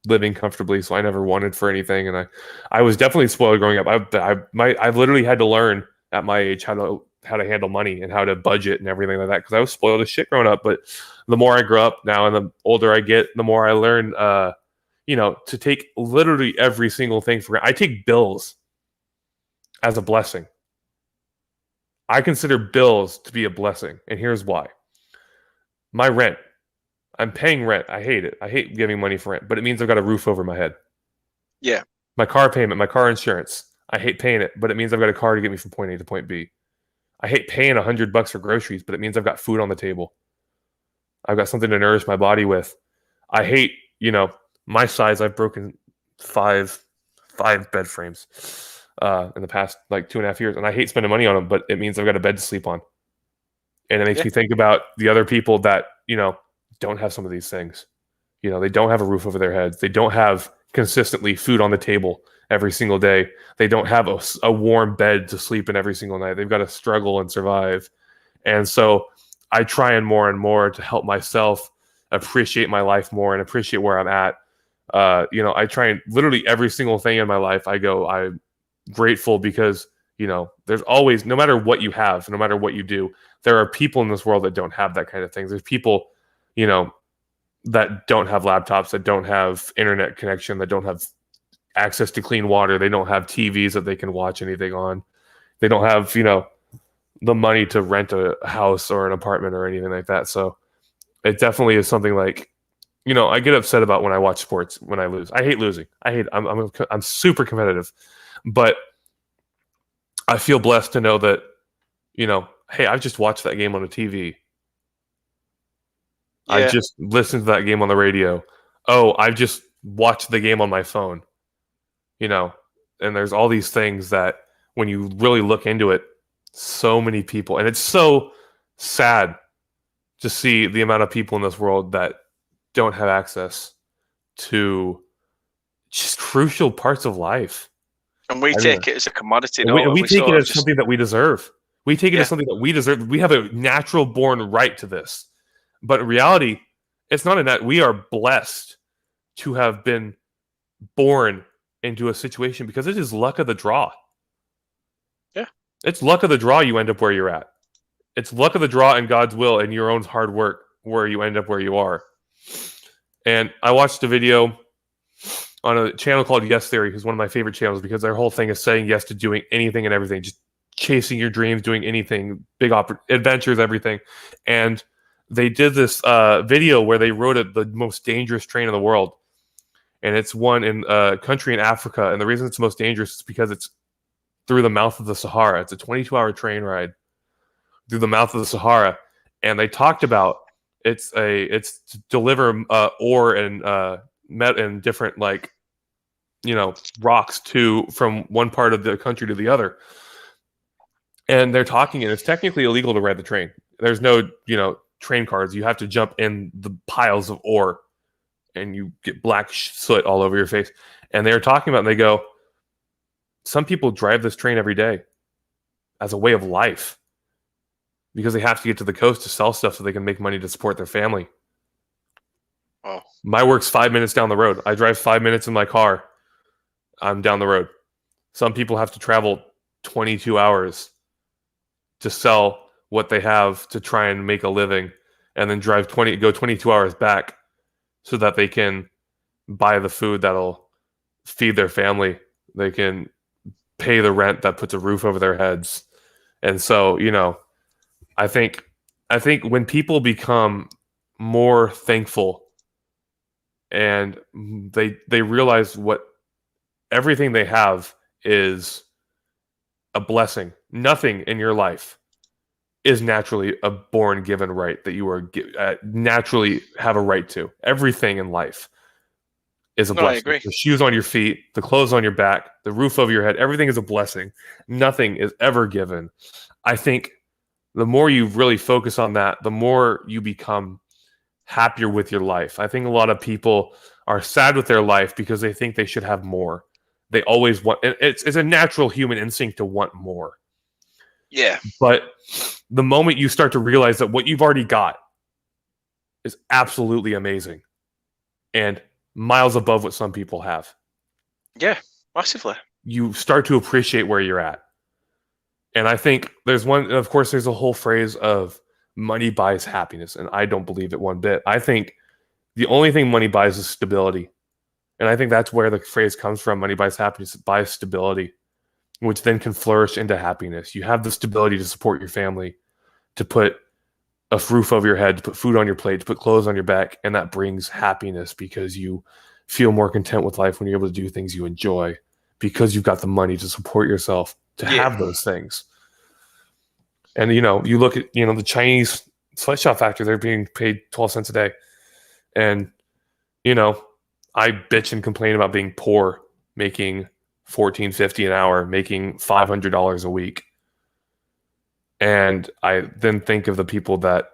living comfortably, so I never wanted for anything. And I was definitely spoiled growing up. I've literally had to learn at my age how to handle money and how to budget and everything like that, because I was spoiled as shit growing up. But the more I grow up now and the older I get, the more I learn, to take literally every single thing for granted. I take bills as a blessing. I consider bills to be a blessing, and here's why. My rent. I'm paying rent. I hate it. I hate giving money for rent, but it means I've got a roof over my head. Yeah. My car payment, my car insurance. I hate paying it, but it means I've got a car to get me from point A to point B. I hate paying $100 for groceries, but it means I've got food on the table. I've got something to nourish my body with. I hate, my size. I've broken five bed frames in the past 2.5 years, and I hate spending money on them, but it means I've got a bed to sleep on. And it makes me think about the other people that, don't have some of these things. They don't have a roof over their heads. They don't have consistently food on the table every single day. They don't have a warm bed to sleep in every single night. They've got to struggle and survive. And so I try and more to help myself appreciate my life more and appreciate where I'm at. I try and literally every single thing in my life, I'm grateful because, there's always, no matter what you have, no matter what you do, there are people in this world that don't have that kind of thing. There's people, that don't have laptops, that don't have internet connection, that don't have access to clean water. They don't have TVs that they can watch anything on. They don't have, the money to rent a house or an apartment or anything like that. So it definitely is something I get upset about when I watch sports, when I lose. I hate losing. I'm super competitive, but I feel blessed to know that, hey, I've just watched that game on the TV. Yeah. I just listened to that game on the radio. Oh, I've just watched the game on my phone. And there's all these things that when you really look into it, so many people, and it's so sad to see the amount of people in this world that don't have access to just crucial parts of life. And we take it as a commodity. We take it as something that we deserve. We take it as something that we deserve. We have a natural born right to this. But in reality, it's not in that. We are blessed to have been born into a situation because it is luck of the draw. Yeah. It's luck of the draw you end up where you're at. It's luck of the draw and God's will and your own hard work where you end up where you are. And I watched a video on a channel called Yes Theory, who's one of my favorite channels because their whole thing is saying yes to doing anything and everything, just chasing your dreams, doing anything, big adventures, everything. And they did this video where they rode the most dangerous train in the world. And it's one in a country in Africa. And the reason it's the most dangerous is because it's through the mouth of the Sahara. It's a 22-hour train ride through the mouth of the Sahara. And they talked about it's to deliver ore and different rocks from one part of the country to the other. And they're talking, and it's technically illegal to ride the train. There's no, train cars. You have to jump in the piles of ore and you get black soot all over your face. And they're talking about, and they go, some people drive this train every day as a way of life because they have to get to the coast to sell stuff so they can make money to support their family. Oh, My work's 5 minutes down the road. I drive 5 minutes in my car. I'm down the road. Some people have to travel 22 hours to sell what they have to try and make a living, and then go 22 hours back so that they can buy the food that'll feed their family. They can pay the rent that puts a roof over their heads. And so, I think when people become more thankful and they realize what everything they have is a blessing. Nothing in your life is naturally a born given right that you are naturally have a right to. Everything in life is a no, I blessing. agree. The shoes on your feet, the clothes on your back, the roof over your head, everything is a blessing. Nothing is ever given. I think the more you really focus on that, the more you become happier with your life. I think a lot of people are sad with their life because they think they should have more. They always want, it's a natural human instinct to want more. Yeah. But the moment you start to realize that what you've already got is absolutely amazing and miles above what some people have. Yeah, massively. You start to appreciate where you're at. And I think there's a whole phrase of money buys happiness, and I don't believe it one bit. I think the only thing money buys is stability. And I think that's where the phrase comes from. Money buys happiness, it buys stability, which then can flourish into happiness. You have the stability to support your family, to put a roof over your head, to put food on your plate, to put clothes on your back, and that brings happiness because you feel more content with life when you're able to do things you enjoy because you've got the money to support yourself to have those things. And, you look at, the Chinese sweatshop factory, they're being paid 12 cents a day. And, I bitch and complain about being poor, making $14.50 an hour, making $500 a week. And I then think of the people that,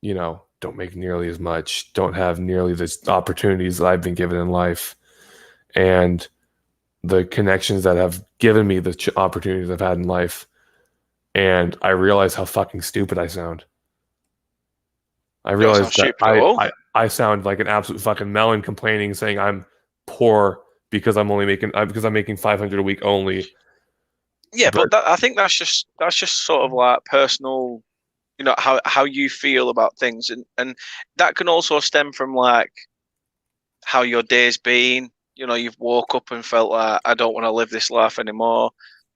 don't make nearly as much, don't have nearly the opportunities that I've been given in life, and the connections that have given me the opportunities I've had in life. And I realize how fucking stupid I sound. I realize that I sound like an absolute fucking melon complaining, saying I'm poor because I'm making $500 a week only. Yeah, but I think that's just sort of like personal, how you feel about things, and that can also stem from like how your day's been. You've woke up and felt like I don't want to live this life anymore.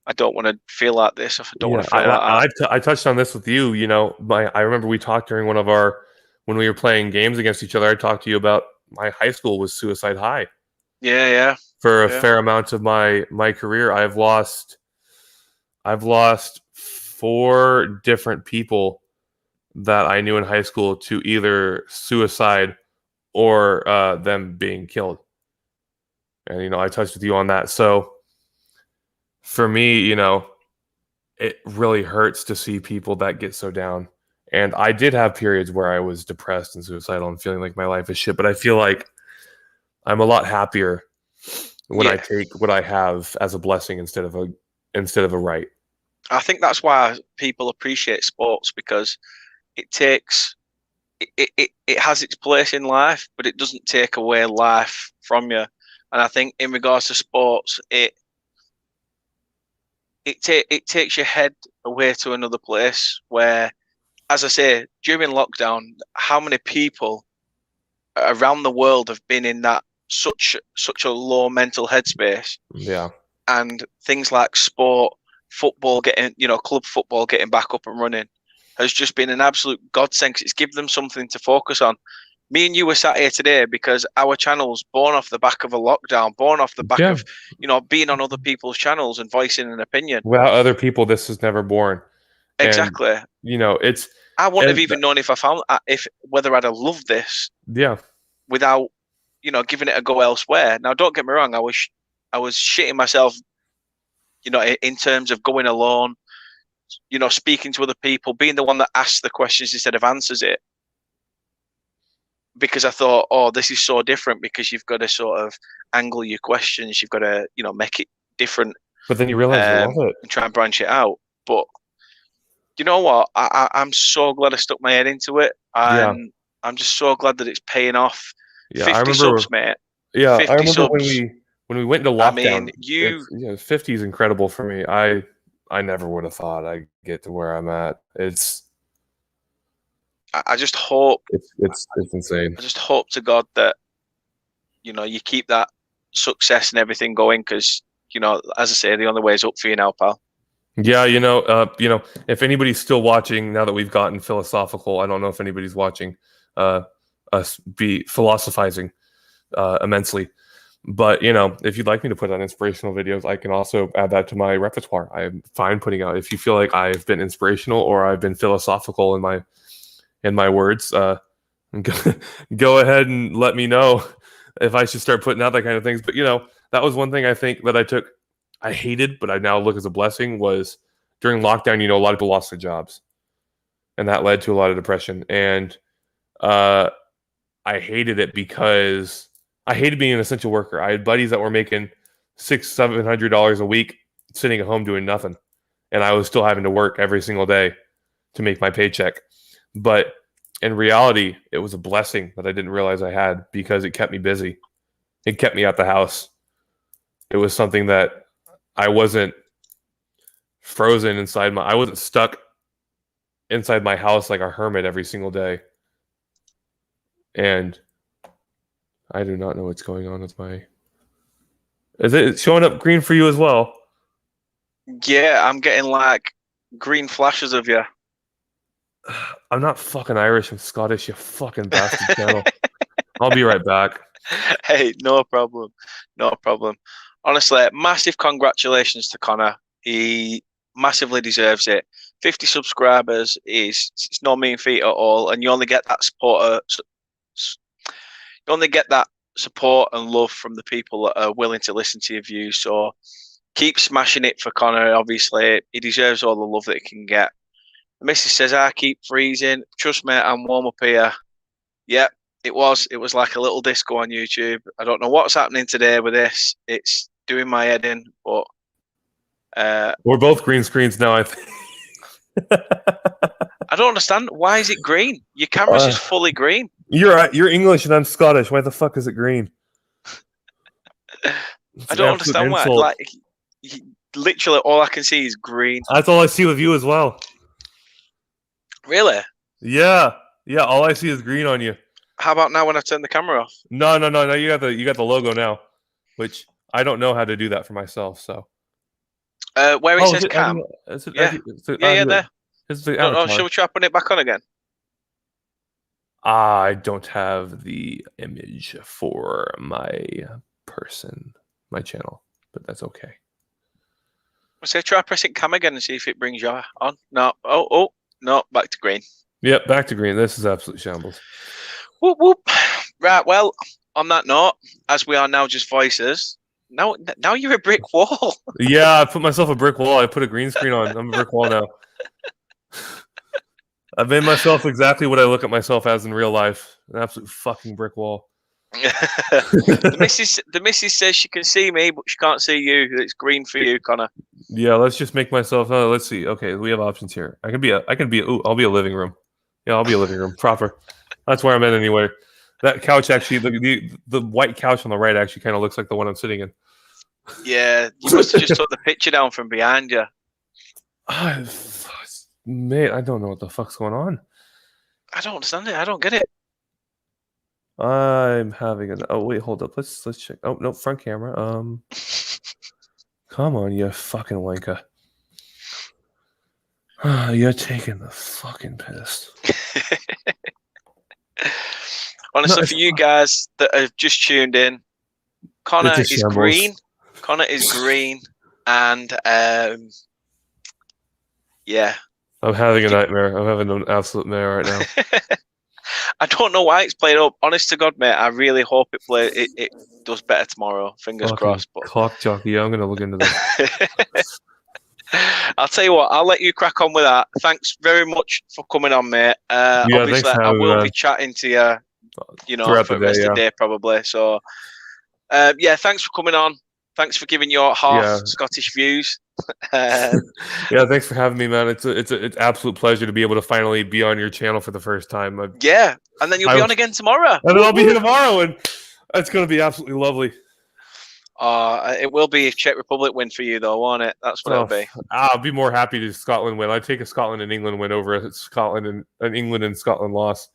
I don't want to feel like this. I don't want to feel like that. I touched on this with you. I remember we talked during when we were playing games against each other. I talked to you about my high school was suicide high. Yeah. For a fair amount of my career, I've lost 4 different people that I knew in high school to either suicide or them being killed. And I touched with you on that. So for me, it really hurts to see people that get so down. And I did have periods where I was depressed and suicidal and feeling like my life is shit. But I feel like I'm a lot happier when I take what I have as a blessing instead of a right. I think that's why people appreciate sports, because it takes it has its place in life, but it doesn't take away life from you. And I think in regards to sports, it takes your head away to another place where, as I say, during lockdown, how many people around the world have been in that such a low mental headspace? Yeah. And things like sport, football club football getting back up and running has just been an absolute godsend. It's given them something to focus on. Me and you were sat here today because our channel's born off the back of a lockdown, born off the back of being on other people's channels and voicing an opinion. Without other people, this is never born. Exactly. And, I wouldn't have even known if I found whether I'd have loved this. Yeah. Without giving it a go elsewhere. Now, don't get me wrong. I was shitting myself. In terms of going alone, speaking to other people, being the one that asks the questions instead of answers it. Because I thought, oh, this is so different, because you've got to sort of angle your questions. You've got to, make it different. But then you realize you love it. And try and branch it out. But you know what? I'm so glad I stuck my head into it. I'm just so glad that it's paying off. Yeah, 50 I remember. subs, mate. Yeah, 50 I remember subs. when we went into I lockdown. mean, 50 is incredible for me. I never would have thought I'd get to where I'm at. I just hope. It's insane. I just hope to God that you keep that success and everything going, because as I say, the only way is up for you now, pal. Yeah, if anybody's still watching now that we've gotten philosophical, I don't know if anybody's watching us be philosophizing immensely. But if you'd like me to put on inspirational videos, I can also add that to my repertoire. I'm fine putting out. If you feel like I've been inspirational or I've been philosophical in my words, go ahead and let me know if I should start putting out that kind of things. But that was one thing I think that I hated, but I now look as a blessing, was during lockdown, a lot of people lost their jobs. And that led to a lot of depression. And I hated it because I hated being an essential worker. I had buddies that were making $600-700 a week sitting at home doing nothing. And I was still having to work every single day to make my paycheck. But in reality, it was a blessing that I didn't realize I had, because it kept me busy. It kept me at the house. It was something that I wasn't frozen inside I wasn't stuck inside my house like a hermit every single day. And I do not know what's going on with my... Is it showing up green for you as well? Yeah, I'm getting like green flashes of you. I'm not fucking Irish, I'm Scottish, you fucking bastard channel. I'll be right back. Hey, no problem. No problem. Honestly, massive congratulations to Conor. He massively deserves it. 50 subscribers it's no mean feat at all, and you only get that support. You only get that support and love from the people that are willing to listen to your views. So keep smashing it for Conor. Obviously, he deserves all the love that he can get. The missus says, I keep freezing. Trust me, I'm warm up here. Yep, it was like a little disco on YouTube. I don't know what's happening today with this. It's doing my head in, but we're both green screens now, I think. I don't understand. Why is it green? Your camera's just fully green. You're English and I'm Scottish. Why the fuck is it green? I don't understand why. Like, literally, all I can see is green. That's all I see with you as well. Really? Yeah. All I see is green on you. How about now when I turn the camera off? No. You got the logo now, which I don't know how to do that for myself. So. Where it says cam. Yeah, there. Shall we try putting it back on again? I don't have the image for my channel, but that's okay. So try pressing cam again and see if it brings you on. No. Oh, no, back to green. Yep, back to green. This is absolute shambles. Whoop, whoop. Right, well, on that note, as we are now just voices, now you're a brick wall. Yeah, I put myself a brick wall. I put a green screen on. I'm a brick wall now. I've made myself exactly what I look at myself as in real life. An absolute fucking brick wall. The missus says she can see me, but she can't see you. It's green for you, Conor. Yeah, let's just make myself. Let's see. Okay, we have options here. I'll be a living room. Yeah, I'll be a living room proper. That's where I'm at anyway. That couch actually, the white couch on the right actually kind of looks like the one I'm sitting in. Yeah, you must have just took the picture down from behind you. Mate, I don't know what the fuck's going on. I don't understand it. I don't get it. I'm having oh wait, hold up. Let's check. Oh no, front camera. Come on, you fucking wanker. You're taking the fucking piss. Honestly, for you guys that have just tuned in, Conor is green. Conor is green, and yeah. I'm having a nightmare. I'm having an absolute nightmare right now. I don't know why it's played up. Honest to God, mate, I really hope it does better tomorrow. Fingers crossed. But cock jockey, yeah, I'm going to look into this. I'll tell you what, I'll let you crack on with that. Thanks very much for coming on, mate. Obviously, I will be chatting to you, for the rest of the day probably. So, yeah, thanks for coming on. Thanks for giving your half Scottish views. Yeah, thanks for having me, man. It's an absolute pleasure to be able to finally be on your channel for the first time. And then you'll be on again tomorrow. And then I'll be here tomorrow, and it's going to be absolutely lovely. It will be if Czech Republic win for you, though, won't it? That's what it'll be. I'll be more happy to Scotland win. I'd take a Scotland and England win over a Scotland and an England and Scotland loss.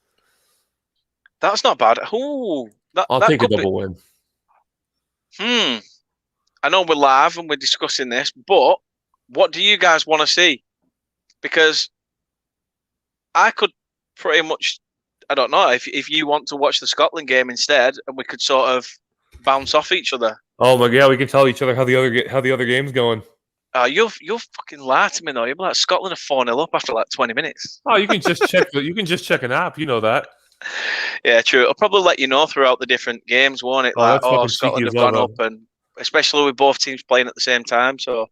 That's not bad. Ooh, I'll take a double win. I know we're live and we're discussing this, but what do you guys want to see? Because I could pretty much, I don't know, if you want to watch the Scotland game instead, and we could sort of bounce off each other. Oh my god, we can tell each other how the other game's going. You'll fucking lie to me though. You'll be like, Scotland are 4-0 up after like 20 minutes. Oh, you can just check. You can just check an app. You know that. Yeah, true. I'll probably let you know throughout the different games, won't it? Scotland have gone up, and especially with both teams playing at the same time. So.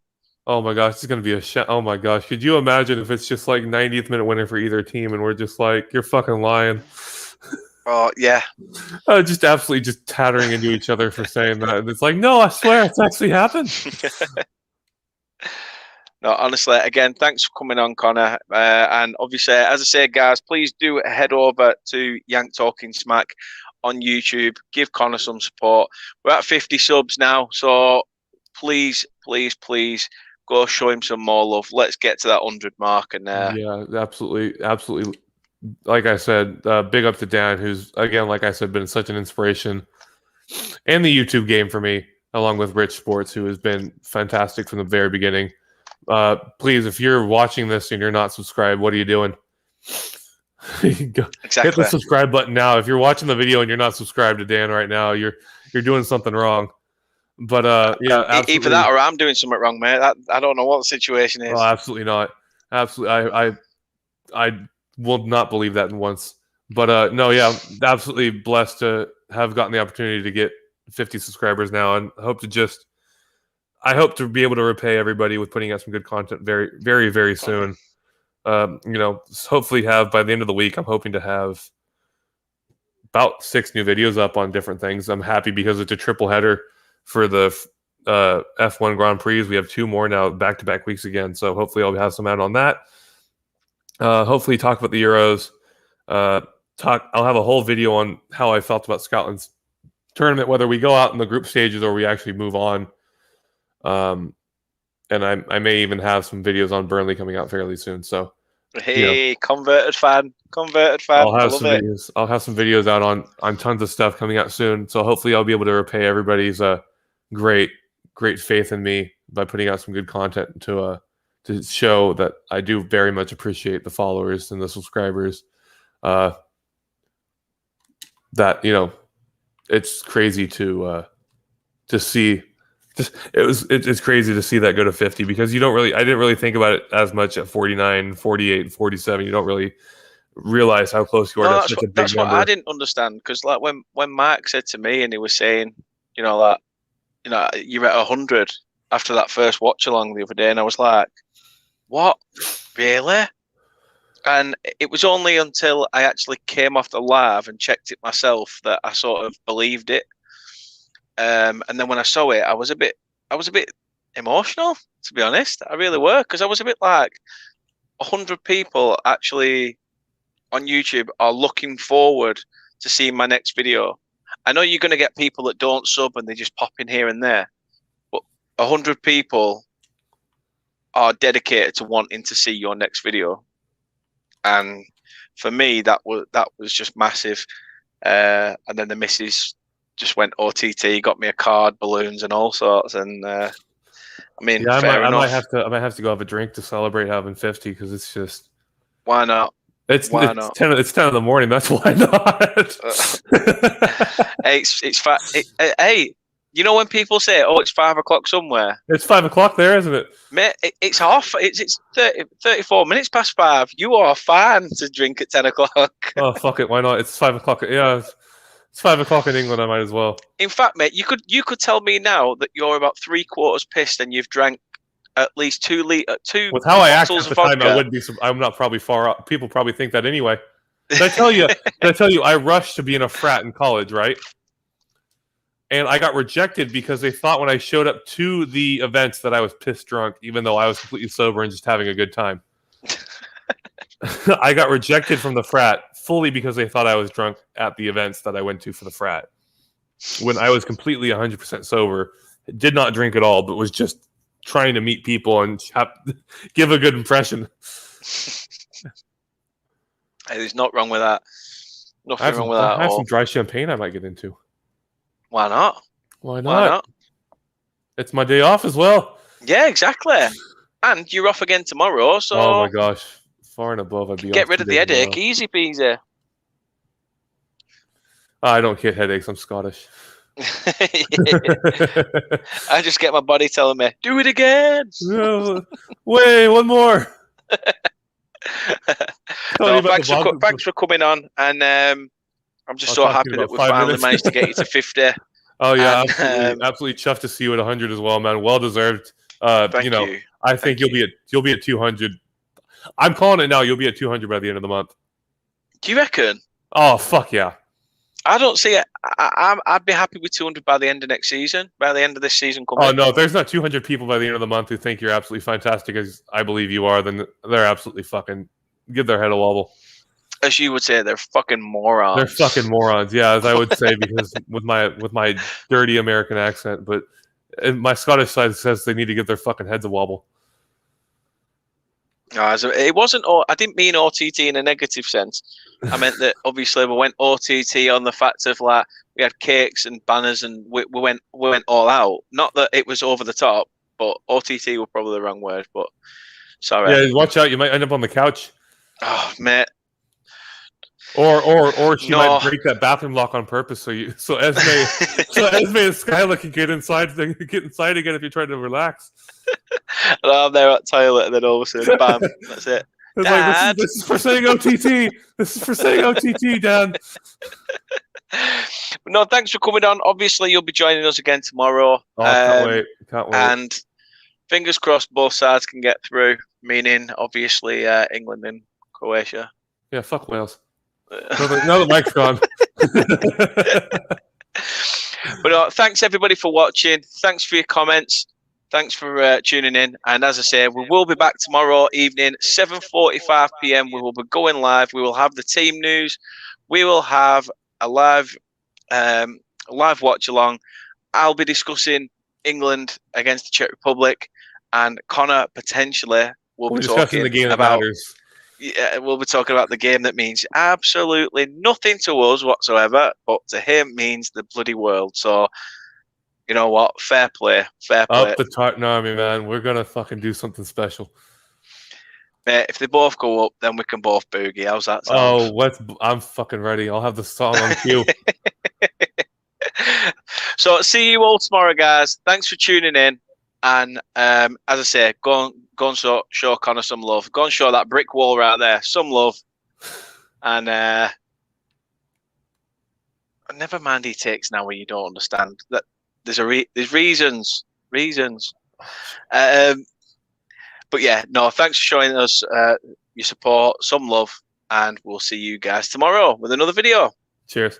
Oh my gosh, it's gonna be oh my gosh, could you imagine if it's just like 90th minute winner for either team, and we're just like, you're fucking lying. Oh yeah. Just absolutely just tattering into each other for saying that. And it's like, no, I swear it's actually happened. No, honestly, again, thanks for coming on, Conor. And obviously, as I say, guys, please do head over to Yank Talking Smack on YouTube. Give Conor some support. We're at 50 subs now, so please, please, please go show him some more love. Let's get to that 100 mark. And yeah, absolutely, absolutely. Like I said, big up to Dan, who's, again, like I said, been such an inspiration, and the YouTube game for me, along with Rich Sports, who has been fantastic from the very beginning. Please, if you're watching this and you're not subscribed, what are you doing? Hit the subscribe button now. If you're watching the video and you're not subscribed to Dan right now, you're doing something wrong. But yeah, absolutely. Either that or I'm doing something wrong, mate. I don't know what the situation is. Oh, absolutely not. Absolutely, I will not believe that once. But no, yeah, I'm absolutely blessed to have gotten the opportunity to get 50 subscribers now, and I hope to be able to repay everybody with putting out some good content very, very, very soon. Hopefully have by the end of the week, I'm hoping to have about 6 new videos up on different things. I'm happy because it's a triple header for the F1 Grand Prix. We have 2 more now, back-to-back weeks again. So hopefully I'll have some out on that. Hopefully talk about the Euros. I'll have a whole video on how I felt about Scotland's tournament, whether we go out in the group stages or we actually move on. And I may even have some videos on Burnley coming out fairly soon. So, hey, converted fan. I'll have some videos. I'll have some videos out on tons of stuff coming out soon. So hopefully I'll be able to repay everybody's great faith in me by putting out some good content to show that I do very much appreciate the followers and the subscribers. That it's crazy to see. It's crazy to see that go to 50 because I didn't really think about it as much at 49, 48, 47. You don't really realize how close you are to such a big number. That's what I didn't understand, because like when Mark said to me and he was saying, you're at 100 after that first watch along the other day, and I was like, what? Really? And it was only until I actually came off the live and checked it myself that I sort of believed it. And then when I saw it, I was a bit emotional, to be honest. I really were, because I was a bit like, 100 people actually on YouTube are looking forward to seeing my next video. I know you're going to get people that don't sub and they just pop in here and there, but 100 people are dedicated to wanting to see your next video. And for me, that was just massive. And then the missus just went OTT, got me a card, balloons, and all sorts. And I might have to go have a drink to celebrate having 50, because it's just, why not? It's 10 in the morning. That's why not. Hey, you know when people say, "Oh, it's 5 o'clock somewhere"? It's 5 o'clock there, isn't it? Mate, it's off. It's 34 minutes past 5. You are fine to drink at 10 o'clock. Oh, fuck it. Why not? It's 5 o'clock. Yeah, it's 5 o'clock in England. I might as well. In fact, mate, you could tell me now that you're about 3/4 pissed and you've drank at least 2 With how I act at the time, vodka. I wouldn't be. I'm not probably far up. People probably think that anyway. Did I tell you? I rushed to be in a frat in college, right? And I got rejected because they thought when I showed up to the events that I was pissed drunk, even though I was completely sober and just having a good time. I got rejected from the frat fully because they thought I was drunk at the events that I went to for the frat. When I was completely 100% sober, did not drink at all, but was just trying to meet people and give a good impression. Hey, there's not wrong with that. Nothing wrong with that I at have all. some dry champagne I might get into. Why not? Why not? Why not? It's my day off as well. Yeah, exactly. And you're off again tomorrow, so Oh my gosh. Far and above, I'd be get off rid of 2 the days in a headache. row. Easy peasy. I don't get headaches. I'm Scottish. I just get my body telling me, do it again. No, wait, one more. No, thanks for coming on, and I'm just so happy that we finally managed to get you to 50. Oh yeah, and, absolutely chuffed to see you at 100 as well, man. Well deserved. Thank you know, you. I think you'll be at 200. I'm calling it now. You'll be at 200 by the end of the month. Do you reckon? Oh fuck yeah! I don't see it. I'd be happy with 200 by the end of next season. By the end of this season coming. Oh no, if there's not 200 people by the end of the month who think you're absolutely fantastic, as I believe you are, then they're absolutely fucking give their head a wobble. As you would say, they're fucking morons. They're fucking morons. Yeah, as I would say, because with my dirty American accent, but my Scottish side says they need to give their fucking heads a wobble. It wasn't. I didn't mean OTT in a negative sense. I meant that obviously we went OTT on the fact of like we had cakes and banners and we went all out. Not that it was over the top, but OTT were probably the wrong word. But sorry. Yeah, watch out! You might end up on the couch. Oh, mate. Or she might break that bathroom lock on purpose so Esme and Skylar can get inside again if you're trying to relax. And I'm there at the toilet and then all of a sudden, bam, that's it. It's like, this is for saying OTT. This is for saying OTT, Dad. No, thanks for coming on. Obviously, you'll be joining us again tomorrow. Oh, can't wait. And fingers crossed both sides can get through, meaning obviously England and Croatia. Yeah, fuck Wales. Now that Mike's gone. But thanks everybody for watching. Thanks for your comments. Thanks for tuning in. And as I say, we will be back tomorrow evening, 7:45 p.m. We will be going live. We will have the team news. We will have a live watch along. I'll be discussing England against the Czech Republic, and Conor potentially will be talking the game about. That matters. Yeah, we'll be talking about the game that means absolutely nothing to us whatsoever, but to him means the bloody world. So, you know what? Fair play. Up the Tartan Army, man. We're gonna fucking do something special. Mate, if they both go up, then we can both boogie. How's that sound? Oh, I'm fucking ready. I'll have the song on cue. So, see you all tomorrow, guys. Thanks for tuning in. And as I say, go and show Conor some love. Go and show that brick wall right there some love. And never mind he takes now when you don't understand. That there's reasons. But yeah, no, thanks for showing us your support, some love, and we'll see you guys tomorrow with another video. Cheers.